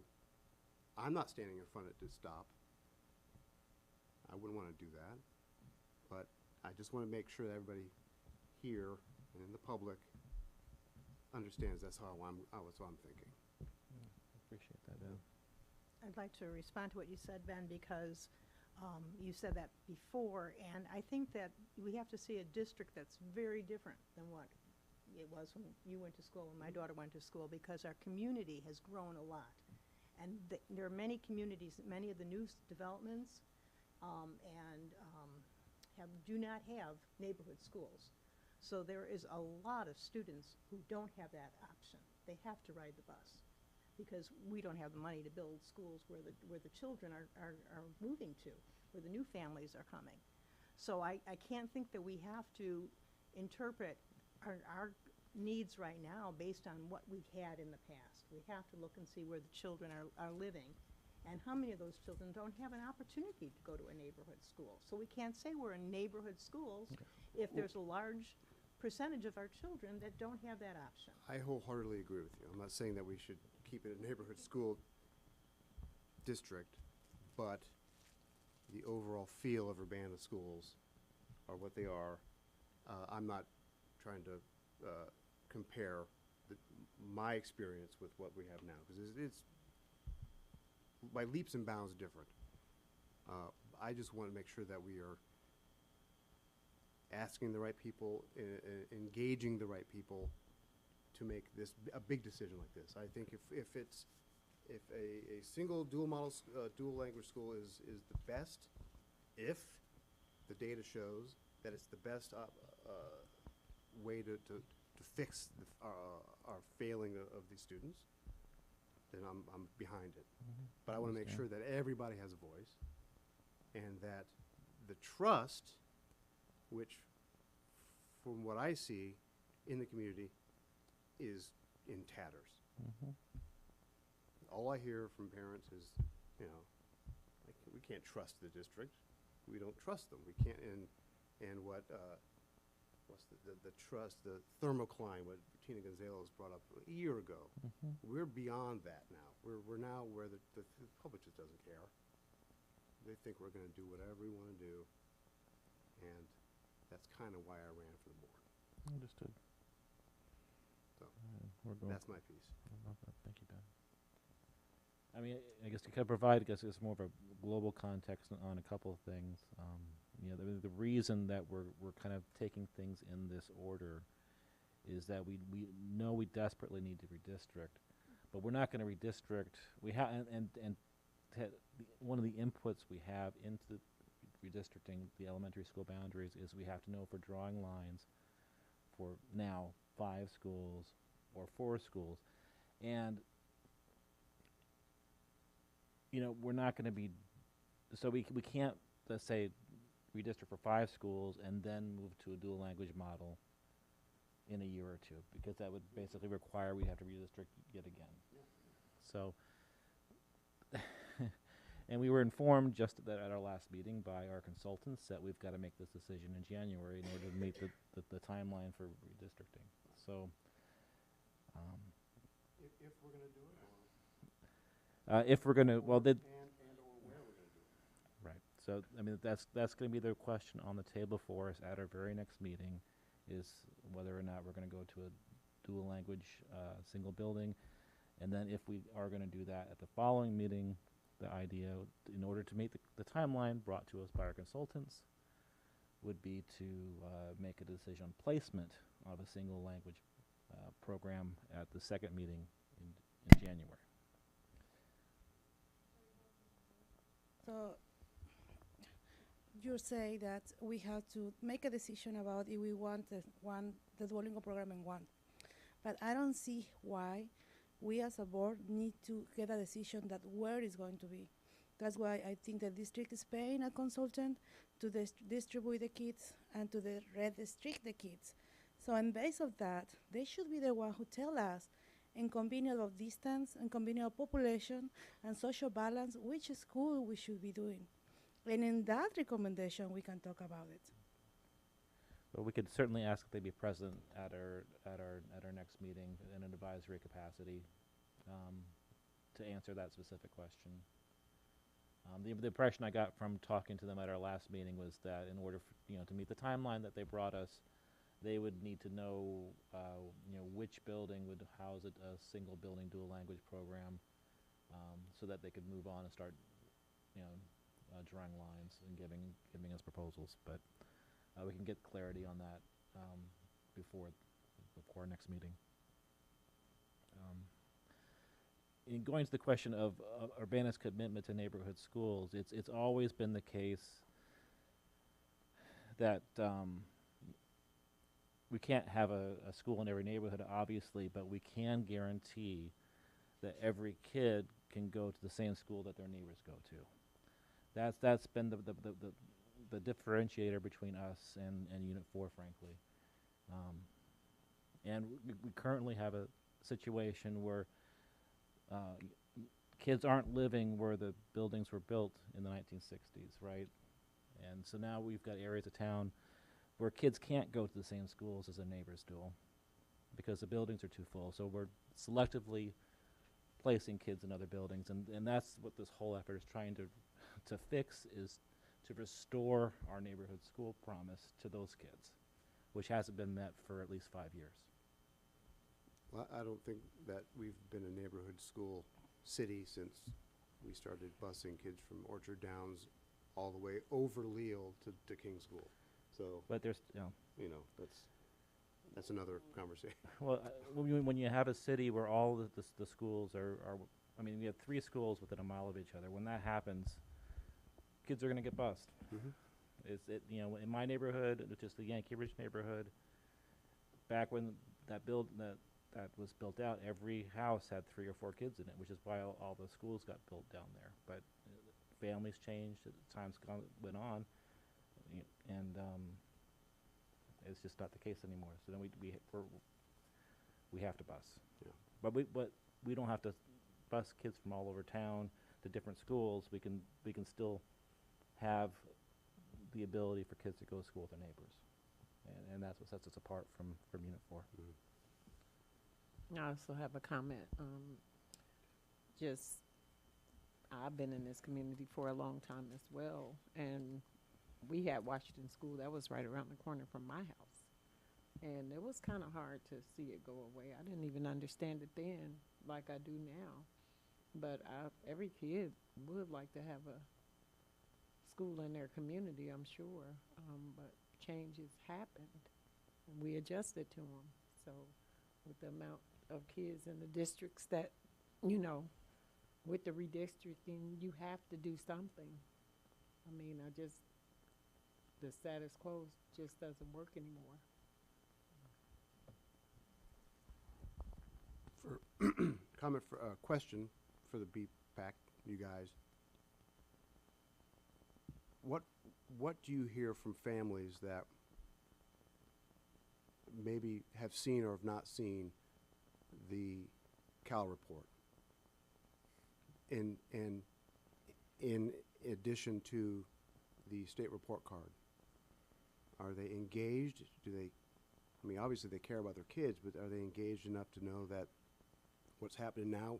I'm not standing in front of it to stop. I wouldn't want to do that. But I just want to make sure that everybody here and in the public understands that's how I'm thinking. Appreciate that, Ben. I'd like to respond to what you said, Ben, because you said that before, and I think that we have to see a district that's very different than what it was when you went to school, when my daughter went to school, because our community has grown a lot. And there are many communities, many of the new developments do not have neighborhood schools. So there is a lot of students who don't have that option. They have to ride the bus because we don't have the money to build schools where the children are moving to, where the new families are coming. So I can't think that we have to interpret our needs right now based on what we've had in the past. We have to look and see where the children are living and how many of those children don't have an opportunity to go to a neighborhood school. So we can't say we're in neighborhood schools if there's a large percentage of our children that don't have that option. I wholeheartedly agree with you. I'm not saying that we should keep it a neighborhood school district, but the overall feel of Urbana schools are what they are. I'm not trying to compare my experience with what we have now, because it's by leaps and bounds different. I just want to make sure that we are asking the right people, engaging the right people to make this a big decision like this. I think if a single dual model dual language school is the best, if the data shows that it's the best way to fix our failing of these students, then I'm behind it. But I want to make sure that everybody has a voice, and that the trust, which from what I see in the community, is in tatters. All I hear from parents is, like, we can't trust the district. We don't trust them. We can't. And what's the trust, the thermocline, what Tina Gonzalez brought up a year ago. We're beyond that now. We're now where the public just doesn't care. They think we're going to do whatever we want to do, and that's kind of why I ran for the board. Understood. So We're that's my piece. Thank you, Ben. I mean, I guess to kind of provide, I guess, more of a global context on a couple of things. the reason that we're kind of taking things in this order is that we know we desperately need to redistrict, but we're not going to redistrict. We have one of the inputs we have into redistricting the elementary school boundaries is we have to know if we're drawing lines for now 5 schools or 4 schools, and we're not going to be, so we can't, let's say, redistrict for 5 schools and then move to a dual language model in a year or two, because that would basically require we have to redistrict yet again. So, and we were informed just that at our last meeting by our consultants that we've got to make this decision in January in order to meet the timeline for redistricting. So, if we're going to do it, if we're going to, well, and or where we're going to do it. right. So, I mean, that's going to be the question on the table for us at our very next meeting, is whether or not we're going to go to a dual language single building. And then if we are going to do that at the following meeting, the idea, in order to meet the timeline brought to us by our consultants, would be to make a decision on placement of a single language program at the second meeting in January. So you say that we have to make a decision about if we want the Duolingo program in one. But I don't see why we as a board need to get a decision that where it's going to be. That's why I think the district is paying a consultant to distribute the kits and to redistrict the kits. So on base of that, they should be the one who tell us in convenience of distance and convenience of population and social balance which school we should be doing. And in that recommendation, we can talk about it. Well, we could certainly ask if they be present at our next meeting in an advisory capacity to answer that specific question. The impression I got from talking to them at our last meeting was that in order for, to meet the timeline that they brought us, they would need to know which building would house a single building dual language program, so that they could move on and start drawing lines and giving us proposals. But we can get clarity on that before our next meeting. In going to the question of Urbana's commitment to neighborhood schools, it's always been the case that we can't have a school in every neighborhood, obviously, but we can guarantee that every kid can go to the same school that their neighbors go to. That's been the differentiator between us and Unit 4, frankly. And we currently have a situation where kids aren't living where the buildings were built in the 1960s, right? And so now we've got areas of town where kids can't go to the same schools as their neighbors do because the buildings are too full. So we're selectively placing kids in other buildings, and that's what this whole effort is trying to fix, is to restore our neighborhood school promise to those kids, which hasn't been met for at least 5 years. Well, I don't think that we've been a neighborhood school city since we started busing kids from Orchard Downs all the way over Leal to King School. So, but there's, that's another conversation. Well, when you have a city where all the schools are, I mean, we have 3 schools within a mile of each other. When that happens, kids are going to get bused. Mm-hmm. In my neighborhood, which is the Yankee Ridge neighborhood, back when that was built out, every house had 3 or 4 kids in it, which is why all the schools got built down there. But families changed as times went on, and it's just not the case anymore. So then we have to bus. Yeah. But we don't have to bus kids from all over town to different schools. We can still have the ability for kids to go to school with their neighbors, and that's what sets us apart from Unit 4. Mm-hmm. I also have a comment. I've been in this community for a long time as well, and we had Washington School that was right around the corner from my house, and it was kind of hard to see it go away. I didn't even understand it then like I do now, but every kid would like to have a school in their community, I'm sure. But changes happened, and we adjusted to them. So with the amount of kids in the districts that, you know, with the redistricting, you have to do something. I mean, the status quo just doesn't work anymore. For comment for question for the BPAC, you guys. What do you hear from families that maybe have seen or have not seen the Cal report? In addition to the state report card, are they engaged? Do they? I mean, obviously they care about their kids, but are they engaged enough to know that what's happening now,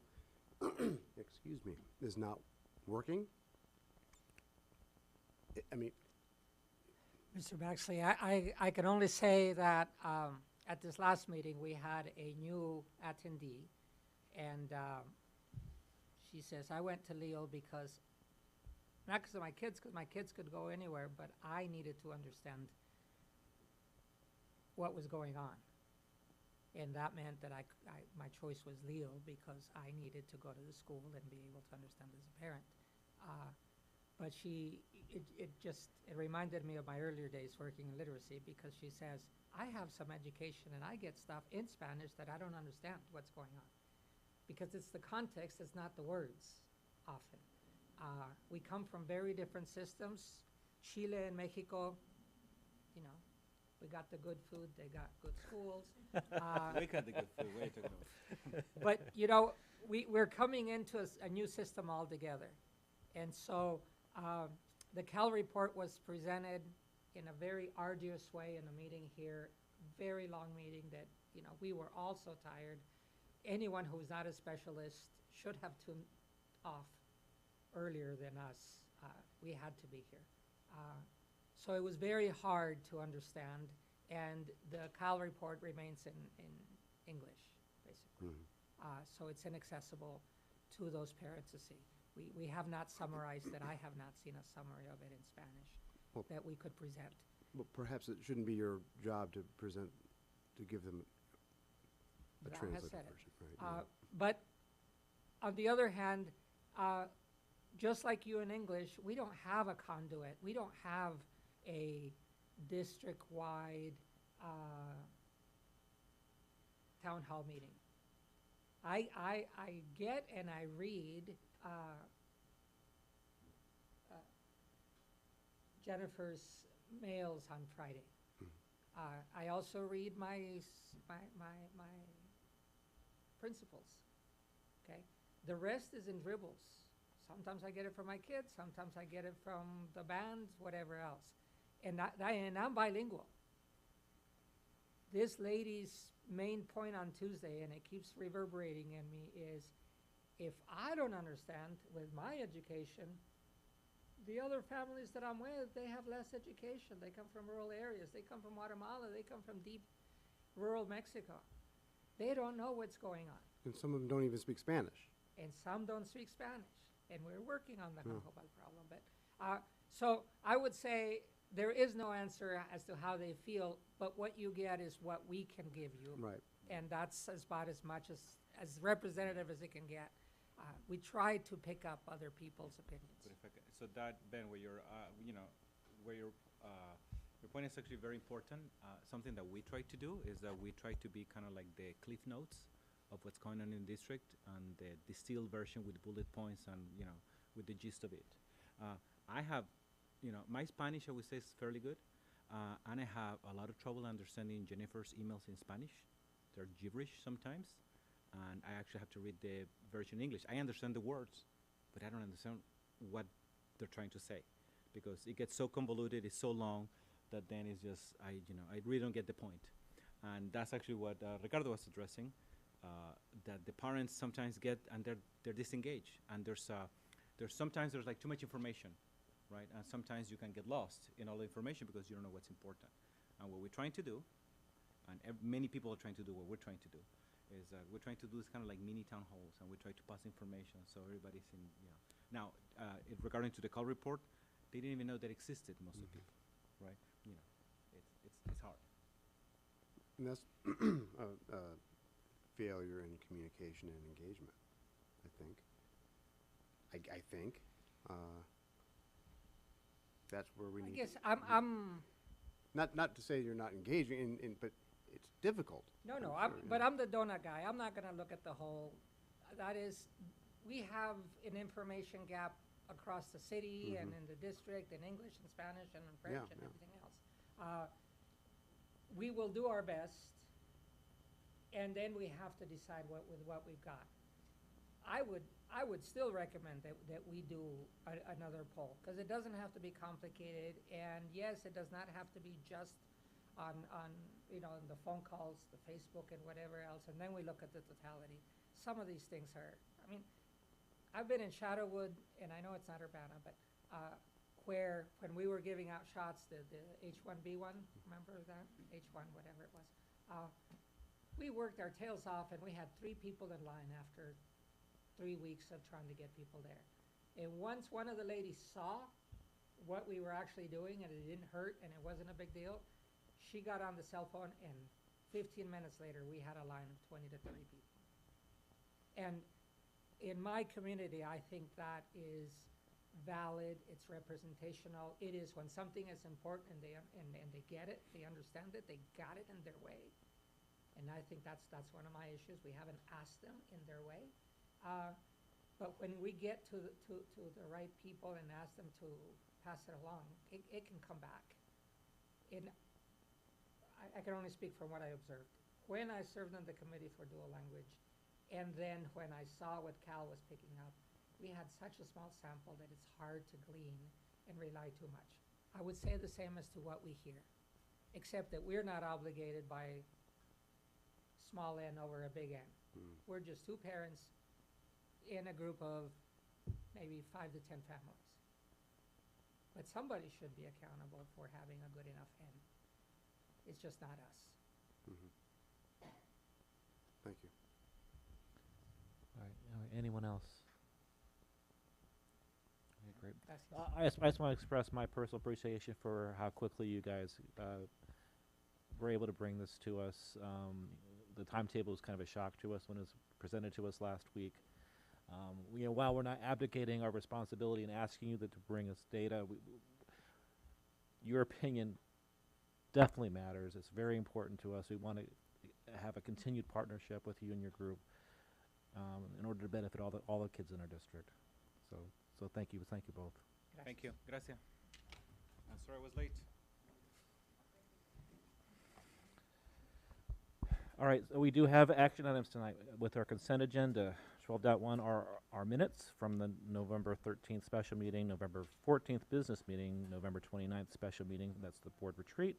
excuse me, is not working? I mean, Mr. Baxley, I can only say that at this last meeting, we had a new attendee, and she says, I went to Leo because, not because of my kids, because my kids could go anywhere, but I needed to understand what was going on. And that meant that my choice was Leo because I needed to go to the school and be able to understand as a parent. But it reminded me of my earlier days working in literacy, because she says, I have some education and I get stuff in Spanish that I don't understand what's going on. Because it's the context, it's not the words often. We come from very different systems. Chile and Mexico, you know, we got the good food, they got good schools. We got the good food, what are you talking about? But, you know, we're coming into a new system altogether. And so the Cal report was presented in a very arduous way in a meeting here, very long meeting that, you know, we were all so tired. Anyone who's not a specialist should have tuned off earlier than us. We had to be here. So it was very hard to understand, and the Cal report remains in English, basically. So it's inaccessible to those parents to see. We have not summarized it. I have not seen a summary of it in Spanish that we could present. well, perhaps it shouldn't be your job to present, to give them a Thou hast translated said it. version, right? But on the other hand, just like you in English, we don't have a conduit. We don't have a district-wide town hall meeting. I get and I read Jennifer's mails on Friday. I also read my principles. Okay, the rest is in dribbles. Sometimes I get it from my kids. Sometimes I get it from the bands, whatever else. And I'm bilingual. This lady's main point on Tuesday, and it keeps reverberating in me, is if I don't understand with my education, the other families that I'm with, they have less education. They come from rural areas. They come from Guatemala. They come from deep rural Mexico. They don't know what's going on. And some of them don't even speak Spanish. And some don't speak Spanish. And we're working on the Jacobal problem. But so I would say there is no answer as to how they feel, but what you get is what we can give you. Right. And that's about as much as representative as it can get. We try to pick up other people's opinions. But if I so that, Ben, where you're, you know, where your point is actually very important. Something that we try to do is that we try to be kind of like the cliff notes of what's going on in the district, and the distilled version with bullet points and, you know, with the gist of it. I have, you know, my Spanish, I would say, is fairly good, and I have a lot of trouble understanding Jennifer's emails in Spanish. They're gibberish sometimes, and I actually have to read the version in English. I understand the words, but I don't understand what they're trying to say, because it gets so convoluted, it's so long, that then it's just, I really don't get the point. And that's actually what Ricardo was addressing, that the parents sometimes get, and they're disengaged, and there's sometimes there's like too much information, right? And sometimes you can get lost in all the information because you don't know what's important. And what we're trying to do, and many people are trying to do what we're trying to do, is we're trying to do this kind of like mini town halls, and we try to pass information so everybody's in, you know. Now, regarding to the call report, they didn't even know that existed. Most of the people, right? You know, it's hard. And that's failure in communication and engagement, I think. I think. That's where we need. I guess I'm Not to say you're not engaging, but it's difficult. No, no, I'm sure, but I'm the donut guy. I'm not gonna look at the whole, that is, we have an information gap across the city and in the district, in English and Spanish and in French and everything else. We will do our best, and then we have to decide with what we've got. I would still recommend that we do another poll, because it doesn't have to be complicated, and yes, it does not have to be just on the phone calls, the Facebook and whatever else, and then we look at the totality. Some of these things are, I mean, I've been in Shadowwood, and I know it's not Urbana, but where when we were giving out shots, the H1B1, remember that? H1, whatever it was. We worked our tails off, and we had 3 people in line after 3 weeks of trying to get people there. And once one of the ladies saw what we were actually doing, and it didn't hurt, and it wasn't a big deal, she got on the cell phone, and 15 minutes later, we had a line of 20 to 30 people. And in my community, I think that is valid, it's representational. It is when something is important and they get it, they understand it, they got it in their way. And I think that's one of my issues. We haven't asked them in their way. But when we get to the right people and ask them to pass it along, it can come back. I can only speak from what I observed. When I served on the committee for dual language, and then when I saw what Cal was picking up, we had such a small sample that it's hard to glean and rely too much. I would say the same as to what we hear, except that we're not obligated by small N over a big N. We're just 2 parents in a group of maybe 5 to 10 families. But somebody should be accountable for having a good enough N. It's just not us. Thank you. All right, anyone else? Okay, great. Gracias. I just want to express my personal appreciation for how quickly you guys were able to bring this to us. The timetable was kind of a shock to us when it was presented to us last week. While we're not abdicating our responsibility and asking you to bring us data, your opinion definitely matters. It's very important to us. We want to have a continued partnership with you and your group in order to benefit all the kids in our district. So thank you both. Gracias. Thank you. Gracias. I'm sorry I was late. All right, so we do have action items tonight with our consent agenda. 12.1 are our minutes from the November 13th special meeting, November 14th business meeting, November 29th special meeting, that's the board retreat.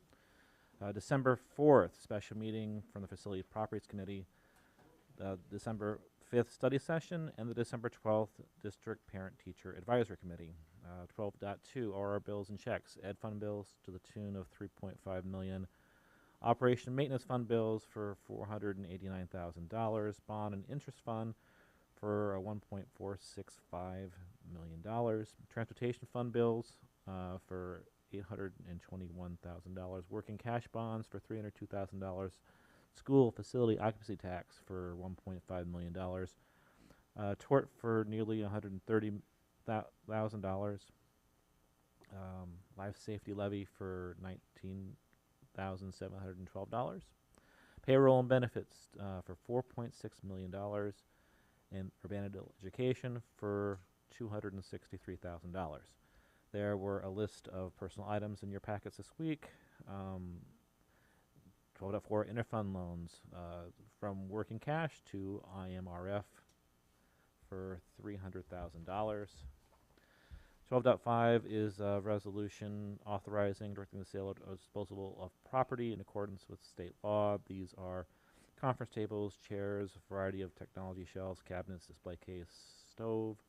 December 4th special meeting from the Facility Properties Committee, December 5th study session, and the December 12th District Parent Teacher Advisory Committee. 12.2 are our bills and checks. Ed fund bills to the tune of $3.5 million. Operation and maintenance fund bills for $489,000. Bond and interest fund for $1.465 million. Transportation fund bills for $821,000. Working cash bonds for $302,000. School facility occupancy tax for $1.5 million. Tort for nearly $130,000. Life safety levy for $19,712. Payroll and benefits for $4.6 million. And Urbana education for $263,000. There were a list of personal items in your packets this week. 12.4 interfund loans from working cash to IMRF for $300,000. 12.5 is a resolution authorizing directing the sale or disposal of property in accordance with state law. These are conference tables, chairs, a variety of technology shelves, cabinets, display case, stove,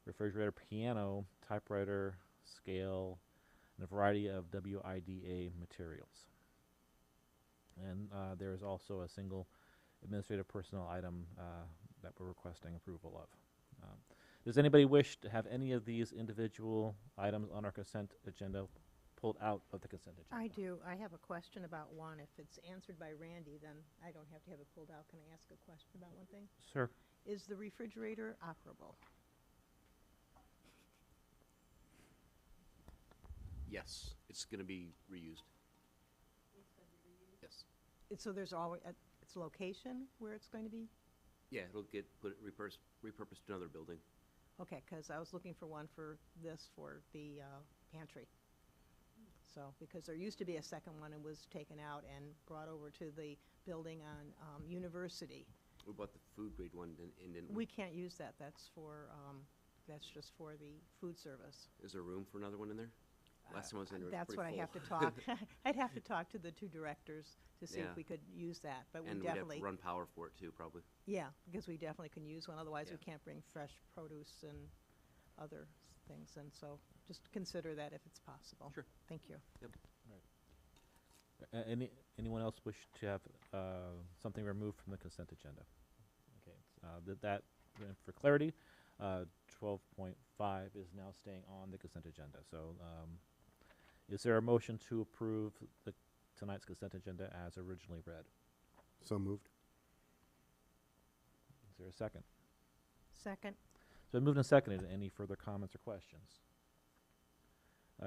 refrigerator, piano, typewriter, scale, and a variety of WIDA materials. And there is also a single administrative personnel item that we're requesting approval of. Does anybody wish to have any of these individual items on our consent agenda pulled out of the consent agenda? I do. I have a question about one. If it's answered by Randy, then I don't have to have it pulled out. Can I ask a question about one thing? Sure. Is the refrigerator operable? Yes, it's going to be reused. Yes. So there's always its location where it's going to be? Yeah, it'll get repurposed to another building. Okay, because I was looking for one for this for the pantry. So, because there used to be a second one and was taken out and brought over to the building on University. We bought the food grade one and didn't We can't use that. That's for, that's just for the food service. Is there room for another one in there? Last time I was in there, it was That's what pretty I have to full. talk. I'd have to talk to the two directors to see Yeah. if we could use that, but we And we'd have definitely. to run power for it too, probably. Yeah, because we definitely can use one, otherwise we Yeah. can't bring fresh produce and other things, and so just consider that if it's possible. Sure. Thank you. Yep. Anyone else wish to have something removed from the consent agenda? Okay, for clarity, 12.5 is now staying on the consent agenda. So, is there a motion to approve tonight's consent agenda as originally read? So moved. Is there a second? Second. So moved and seconded. Any further comments or questions?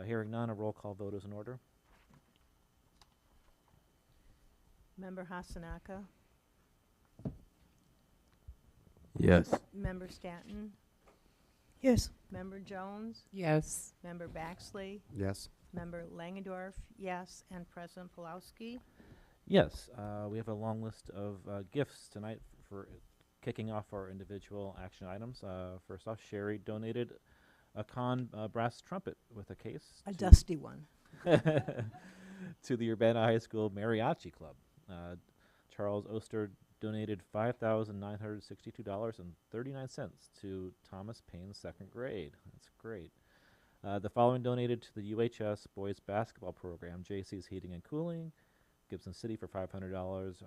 Hearing none, a roll call vote is in order. Member Hasanaka, Yes. Member Stanton, Yes. Member Jones, Yes. Member Baxley, Yes. Member Langendorf, yes, and President Pulowski. Yes, we have a long list of gifts tonight for kicking off our individual action items. First off, Sherry donated a brass trumpet with a case. A dusty one. To the Urbana High School Mariachi Club. Charles Oster donated $5,962.39 to Thomas Payne's second grade. That's great. The following donated to the UHS boys basketball program: JC's Heating and Cooling, Gibson City for $500,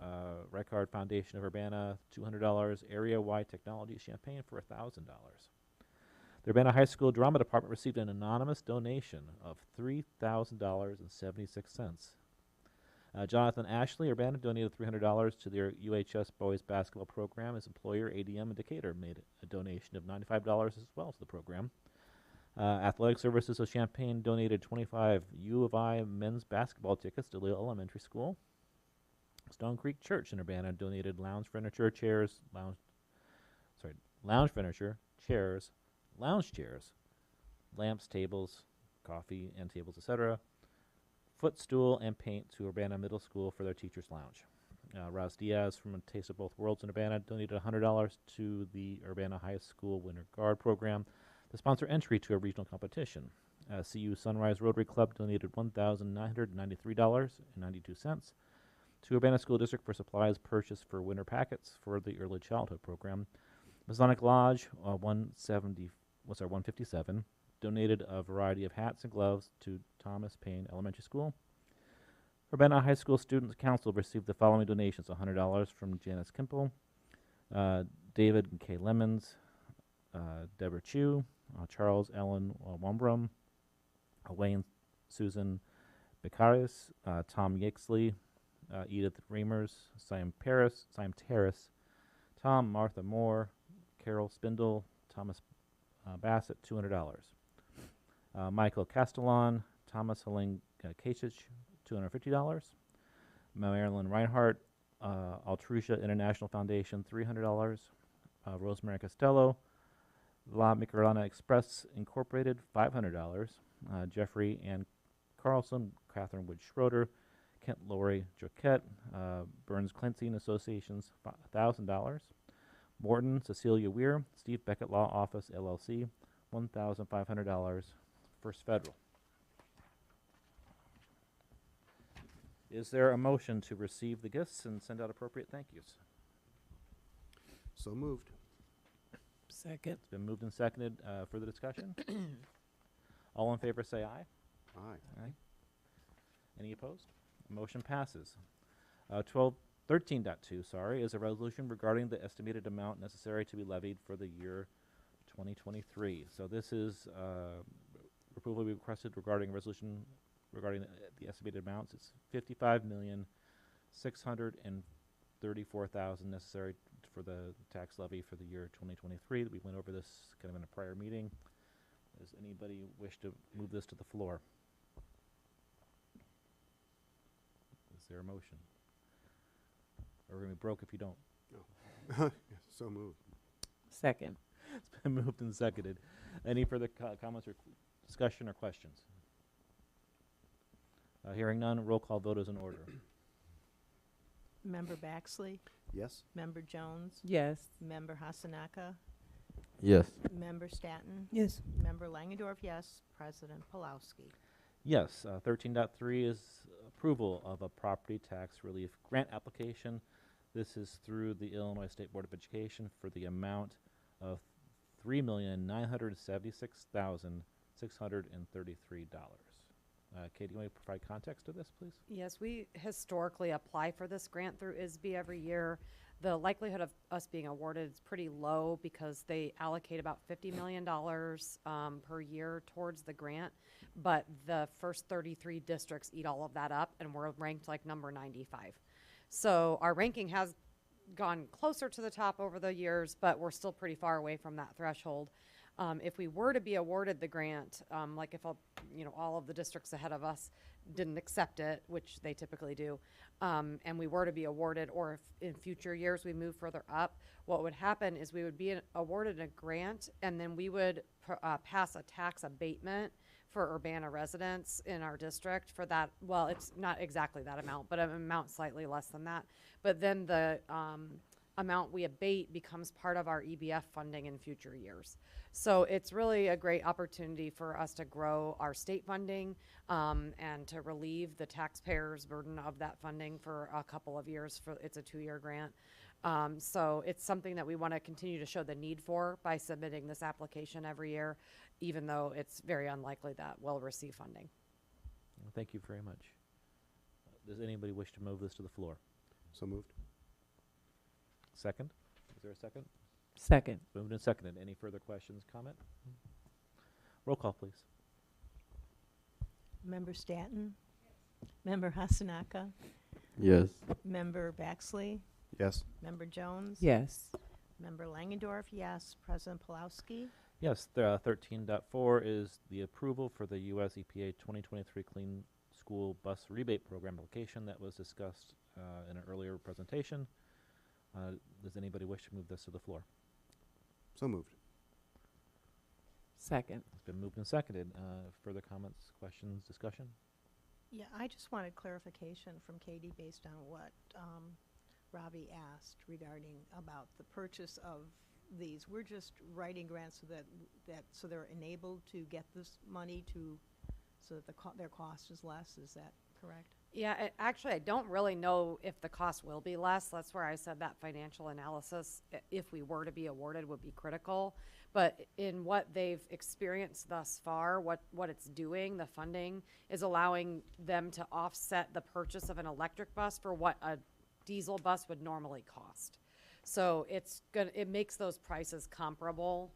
Ricard Foundation of Urbana $200, Area Wide Technology Champaign for $1,000. The Urbana High School Drama Department received an anonymous donation of $3,000.76. Jonathan Ashley, Urbana, donated $300 to their UHS boys basketball program. His employer, ADM in Decatur, made a donation of $95 as well to the program. Athletic Services of Champaign donated 25 U of I men's basketball tickets to Leo Elementary School. Stone Creek Church in Urbana donated lounge furniture, chairs, lamps, tables, coffee and tables, etc., footstool and paint to Urbana Middle School for their teacher's lounge. Rouse Diaz from A Taste of Both Worlds in Urbana donated $100 to the Urbana High School Winter Guard program to sponsor entry to a regional competition. CU Sunrise Rotary Club donated $1,993.92 to Urbana School District for supplies purchased for winter packets for the early childhood program. Masonic Lodge 157 donated a variety of hats and gloves to Thomas Payne Elementary School. Urbana High School Students Council received the following donations: $100 from Janice Kimple, David and Kay Lemons, Deborah Chu, Charles Ellen Wombrum, Wayne Susan Beccaris, Tom Yakesley, Edith Reimers, Simon Terrace, Tom Martha Moore, Carol Spindle, Thomas Bassett, $200. Michael Castellan, Thomas Helene Kasich, $250. Marilyn Reinhardt, Altrucia International Foundation, $300. Rosemary Costello, La Microlana Express Incorporated, $500. Jeffrey Ann Carlson, Catherine Wood Schroeder, Kent Laurie Joquette, Burns Cleansing Associations, $1,000. Morton Cecilia Weir, Steve Beckett Law Office, LLC, $1,500. First Federal. Is there a motion to receive the gifts and send out appropriate thank yous? So moved. Second. It's been moved and seconded. Further discussion? All in favor say aye. Aye. Aye. Any opposed? Motion passes. 13.2, is a resolution regarding the estimated amount necessary to be levied for the year 2023. So this is approval we requested regarding resolution regarding the estimated amounts. It's $55,634,000 necessary for the tax levy for the year 2023. We went over this kind of in a prior meeting. Does anybody wish to move this to the floor? Is there a motion? Or we're going to be broke if you don't. No. So moved. Second. It's been moved and seconded. Any further comments or discussion or questions? Hearing none, roll call vote is in order. Member Baxley? Yes. Member Jones? Yes. Member Hasanaka? Yes. Member Staton? Yes. Member Langendorf, yes. President Pulowski? Yes. 13.3 is approval of a property tax relief grant application. This is through the Illinois State Board of Education for the amount of $3,976,633. Katie, you want to provide context to this, please? Yes, we historically apply for this grant through ISB every year. The likelihood of us being awarded is pretty low because they allocate about $50 million per year towards the grant, but the first 33 districts eat all of that up, and we're ranked like number 95. So our ranking has gone closer to the top over the years, but we're still pretty far away from that threshold. If we were to be awarded the grant, like if all of the districts ahead of us didn't accept it, which they typically do, and we were to be awarded, or if in future years we move further up, what would happen is we would be awarded a grant, and then we would pass a tax abatement for Urbana residents in our district for that. Well, it's not exactly that amount, but an amount slightly less than that. But then the amount we abate becomes part of our EBF funding in future years. So it's really a great opportunity for us to grow our state funding and to relieve the taxpayers' burden of that funding for a couple of years. It's a 2-year grant. So it's something that we want to continue to show the need for by submitting this application every year, even though it's very unlikely that we'll receive funding. Well, thank you very much. Does anybody wish to move this to the floor? So moved. Second? Is there a second? Second. Moved and seconded. Any further questions, comment? Roll call, please. Member Staton? Member Hasanaka? Yes. Member Baxley? Yes. Member Jones? Yes. Member Langendorf, yes. President Pulowski? Yes, 13.4 is the approval for the U.S. EPA 2023 Clean School Bus Rebate Program application that was discussed in an earlier presentation. Does anybody wish to move this to the floor? So moved. Second. It's been moved and seconded. Further comments, questions, discussion? Yeah, I just wanted clarification from Katie based on what Robbie asked regarding about the purchase of these. We're just writing grants so they're enabled to get this money so that their cost is less. Is that correct? Yeah, actually, I don't really know if the cost will be less. That's where I said that financial analysis, if we were to be awarded, would be critical. But in what they've experienced thus far, what it's doing, the funding is allowing them to offset the purchase of an electric bus for what a diesel bus would normally cost. So it makes those prices comparable,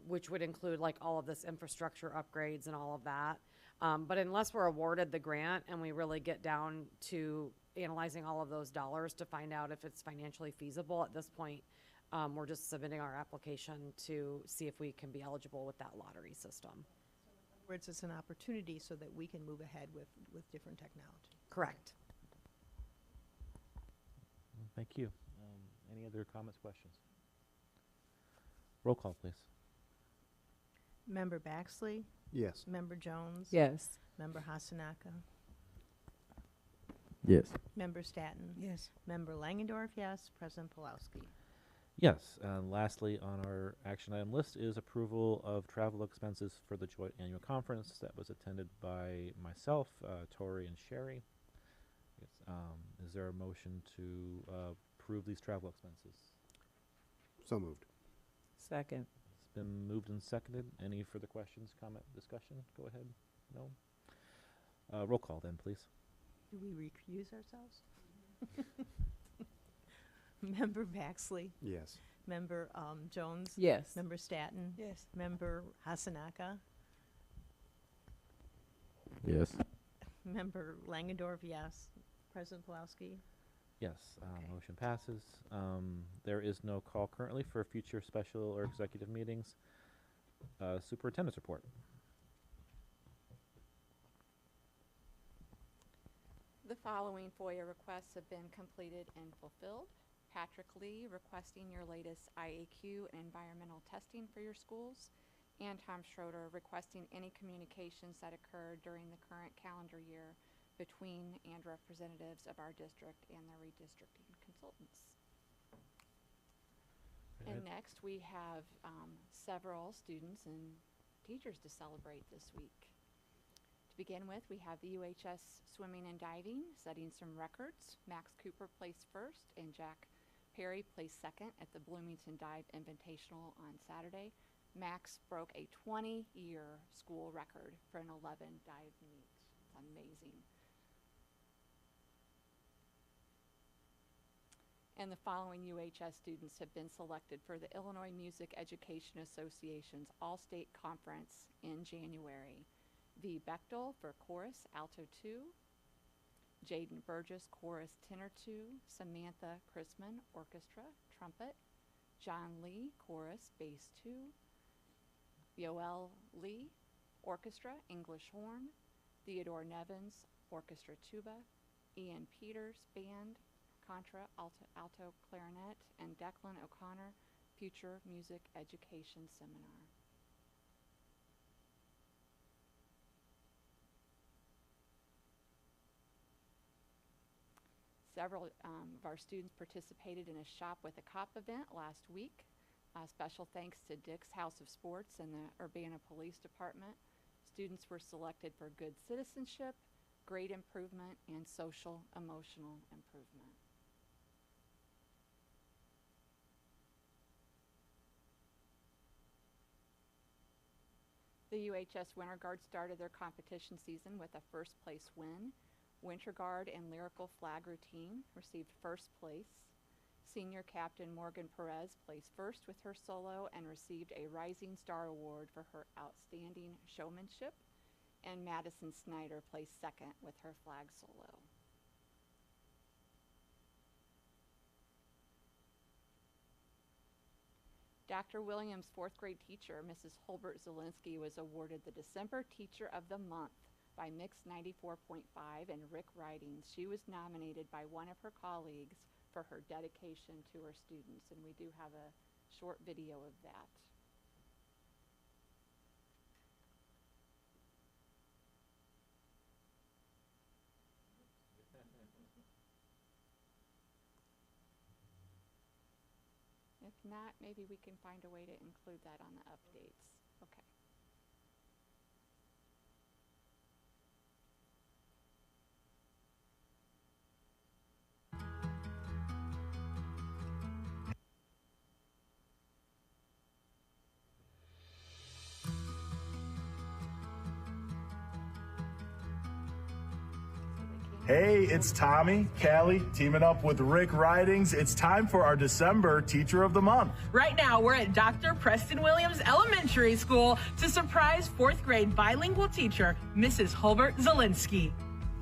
which would include like all of this infrastructure upgrades and all of that. But unless we're awarded the grant and we really get down to analyzing all of those dollars to find out if it's financially feasible at this point, we're just submitting our application to see if we can be eligible with that lottery system. In other words, it's an opportunity so that we can move ahead with different technology. Correct. Thank you. Any other comments, questions? Roll call, please. Member Baxley? Yes. Member Jones? Yes. Member Hasanaka? Yes. Member Staton? Yes. Member Langendorf, yes. President Pulowski? Yes. Lastly, on our action item list is approval of travel expenses for the joint annual conference that was attended by myself, Tori, and Sherry. Is there a motion to approve these travel expenses? So moved. Second. It's been moved and seconded. Any further questions, comment, discussion? Go ahead. No? Roll call then, please. Do we recuse ourselves? Member Baxley? Yes. Member Jones? Yes. Member Staton? Yes. Member Hasanaka? Yes. Member Langendorf, yes. President Pulowski? Yes, motion passes. There is no call currently for future special or executive meetings. Superintendent's report. The following FOIA requests have been completed and fulfilled. Patrick Lee requesting your latest IAQ and environmental testing for your schools, and Tom Schroeder requesting any communications that occurred during the current calendar year between and representatives of our district and the redistricting consultants. And next we have several students and teachers to celebrate this week. To begin with, we have the UHS swimming and diving setting some records. Max Cooper placed first and Jack Perry placed second at the Bloomington Dive Invitational on Saturday. Max broke a 20-year school record for an 11 dive meet. It's amazing. And the following UHS students have been selected for the Illinois Music Education Association's All-State Conference in January. V. Bechtel for chorus, alto 2. Jaden Burgess, chorus, tenor 2. Samantha Chrisman, orchestra, trumpet. John Lee, chorus, bass 2. Yoel Lee, orchestra, English horn. Theodore Nevins, orchestra, tuba. Ian Peters, band, contra, alto clarinet. And Declan O'Connor, future music education seminar. Several of our students participated in a Shop with a Cop event last week. Special thanks to Dick's House of Sports and the Urbana Police Department. Students were selected for good citizenship, grade improvement, and social emotional improvement. The UHS Winter Guard started their competition season with a first place win. Winter Guard and Lyrical Flag Routine received first place. Senior Captain Morgan Perez placed first with her solo and received a Rising Star Award for her outstanding showmanship. And Madison Snyder placed second with her flag solo. Dr. Williams' fourth grade teacher, Mrs. Holbert Zielinski, was awarded the December Teacher of the Month by Mix 94.5 and Rick Ridings. She was nominated by one of her colleagues for her dedication to her students, and we do have a short video of that. If not, maybe we can find a way to include that on the updates. Okay. Hey, it's Tommy, Callie, teaming up with Rick Ridings. It's time for our December Teacher of the Month. Right now, we're at Dr. Preston Williams Elementary School to surprise fourth grade bilingual teacher, Mrs. Holbert Zielinski.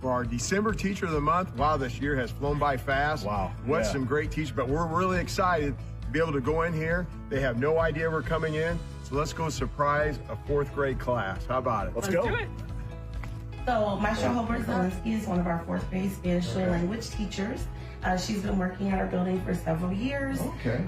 For our December Teacher of the Month, wow, this year has flown by fast. Wow. What Yeah. some great teachers, but we're really excited to be able to go in here. They have no idea we're coming in, so let's go surprise a fourth grade class. How about it? Let's go. Do it. So, Maestra Holbert Zielinski is one of our fourth grade Spanish language teachers. She's been working at our building for several years. Okay.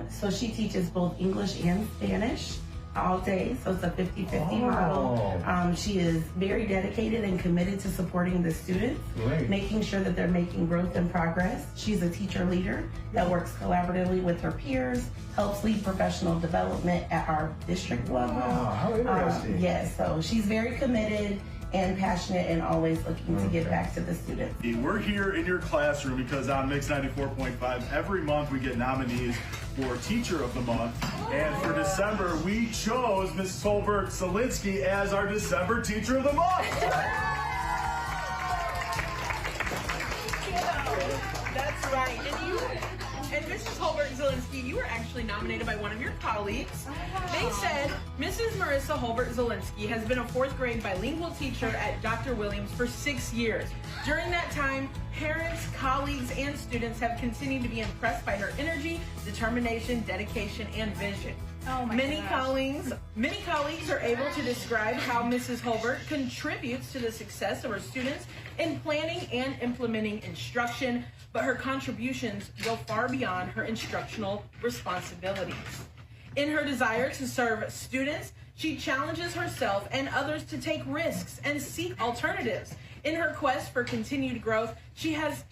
So she teaches both English and Spanish all day, so it's a 50-50 model. She is very dedicated and committed to supporting the students, Great. making sure that they're making growth and progress. She's a teacher leader that works collaboratively with her peers, helps lead professional development at our district level. Wow, how interesting. Yes, so she's very committed and passionate and always looking to give back to the students. We're here in your classroom because on Mix 94.5, every month we get nominees for Teacher of the Month. And for December, we chose Mrs. Holbert Zielinski as our December Teacher of the Month. That's right. And Mrs. Holbert-Zielinski, you were actually nominated by one of your colleagues. They said, Mrs. Marissa Holbert-Zielinski has been a fourth grade bilingual teacher at Dr. Williams for 6 years. During that time, parents, colleagues, and students have continued to be impressed by her energy, determination, dedication, and vision. Oh my Many gosh. colleagues are able to describe how Mrs. Holbert contributes to the success of her students in planning and implementing instruction, but her contributions go far beyond her instructional responsibilities. In her desire to serve students, she challenges herself and others to take risks and seek alternatives. In her quest for continued growth, she has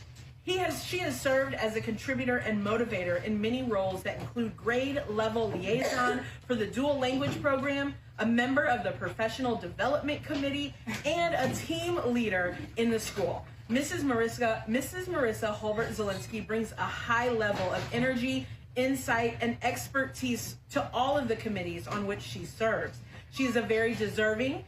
served as a contributor and motivator in many roles that include grade level liaison for the dual language program, a member of the professional development committee, and a team leader in the school. Mrs. Marissa Holbert-Zielinski brings a high level of energy, insight, and expertise to all of the committees on which she serves. She is very deserving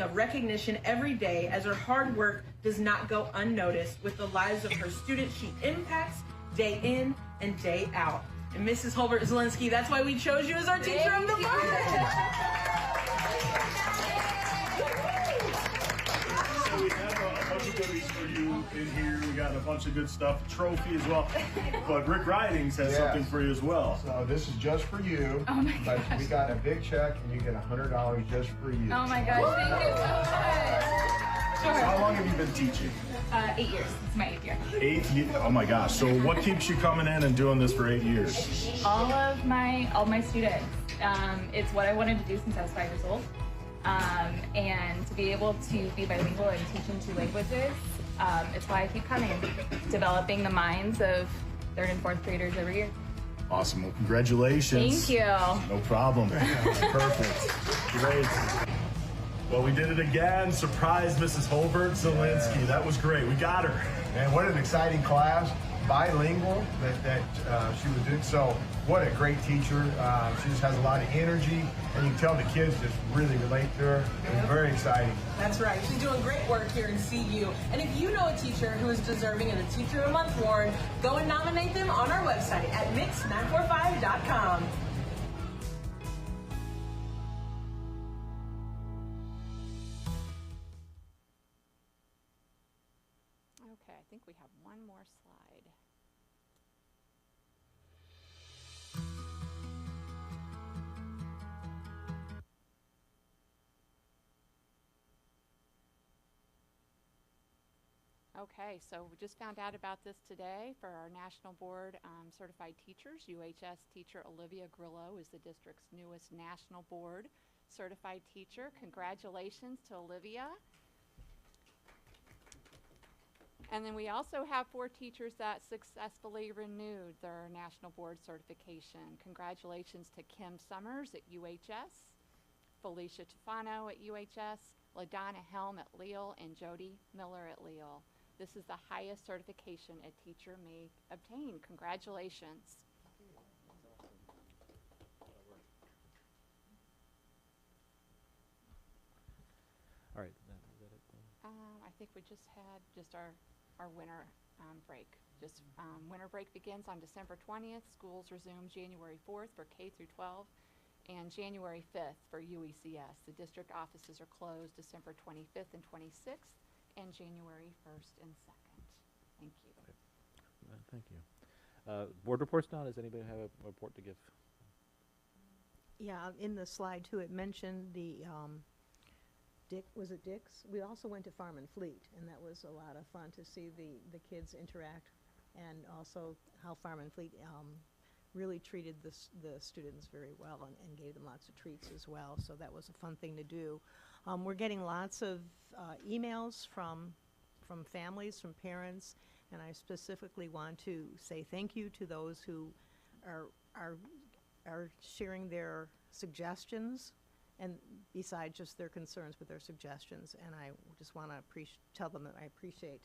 of recognition every day, as her hard work does not go unnoticed with the lives of her students she impacts day in and day out. And Mrs. Holbert-Zielinski, that's why we chose you as our Teacher of the Month. So we have a bunch of goodies for you in here. We got a bunch of good stuff, a trophy as well. But Rick Ridings has something for you as well. So this is just for you. Oh my But gosh. we got a big check, and you get $100 just for you. Oh my gosh, thank you so much. How long have you been teaching? 8 years. It's my 8th year. 8 years. Oh my gosh. So what keeps you coming in and doing this for 8 years? All my students. It's what I wanted to do since I was 5 years old. And to be able to be bilingual and teach in 2 languages, it's why I keep coming, developing the minds of 3rd and 4th graders every year. Awesome. Well, congratulations. Thank you. No problem. Perfect. Great. Well, we did it again. Surprised Mrs. Holbert-Zielinski. That was great. We got her. And what an exciting class, bilingual that she was doing. So what a great teacher. She just has a lot of energy, and you can tell the kids just really relate to her. It was very exciting. That's right. She's doing great work here in CU. And if you know a teacher who is deserving of the Teacher of the Month award, go and nominate them on our website at mix945.com. Okay, I think we have one more slide. Okay, so we just found out about this today for our National Board Certified Teachers. UHS teacher Olivia Grillo is the district's newest National Board Certified Teacher. Congratulations to Olivia. And then we also have 4 teachers that successfully renewed their National Board certification. Congratulations to Kim Summers at UHS, Felicia Tufano at UHS, LaDonna Helm at Leal, and Jody Miller at Leal. This is the highest certification a teacher may obtain. Congratulations. All right, is that it? I think we just had just our winter break. Winter break begins on December 20th. Schools resume January 4th for K through 12 and January 5th for UECS. The district offices are closed December 25th and 26th and January 1st and 2nd. Thank you. Thank you. Board reports now. Does anybody have a report to give? Yeah, in the slide too, it mentioned the was it Dick's? We also went to Farm and Fleet, and that was a lot of fun to see the kids interact, and also how Farm and Fleet really treated the students very well and gave them lots of treats as well. So that was a fun thing to do. We're getting lots of emails from families, from parents, and I specifically want to say thank you to those who are sharing their suggestions, and besides just their concerns with their suggestions. And I just want to tell them that I appreciate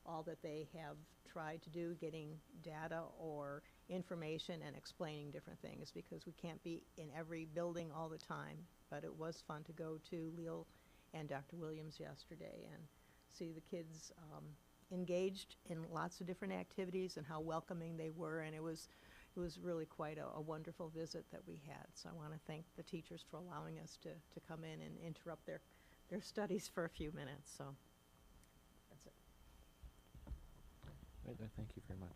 all that they have tried to do, getting data or information and explaining different things, because we can't be in every building all the time. But it was fun to go to Leal and Dr. Williams yesterday and see the kids engaged in lots of different activities and how welcoming they were, and it was really quite a wonderful visit that we had. So I want to thank the teachers for allowing us to come in and interrupt their studies for a few minutes. So that's it. Right, thank you very much.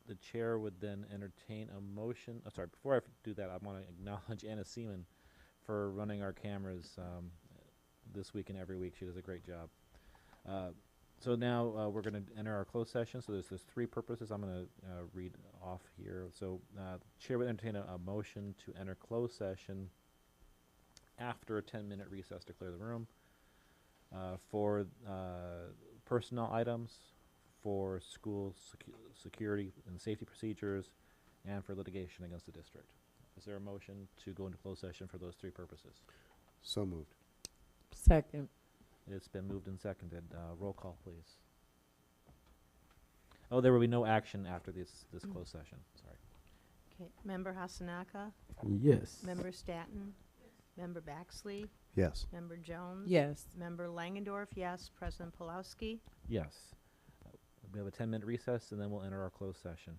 The chair would then entertain a motion. Oh, sorry, before I do that, I want to acknowledge Anna Seaman for running our cameras this week and every week. She does a great job. So now we're going to enter our closed session. So there's three purposes I'm going to read off here. So the chair would entertain a motion to enter closed session after a 10-minute recess to clear the room for personnel items, for school security and safety procedures, and for litigation against the district. Is there a motion to go into closed session for those three purposes? So moved. Second. It's been moved and seconded. Roll call, please. Oh, there will be no action after this closed session. Sorry. Okay, Member Hasanaka? Yes. Member Staton? Member Baxley? Yes. Member Jones? Yes. Member Langendorf, yes. President Pulowski? Yes. We have a 10-minute recess, and then we'll enter our closed session.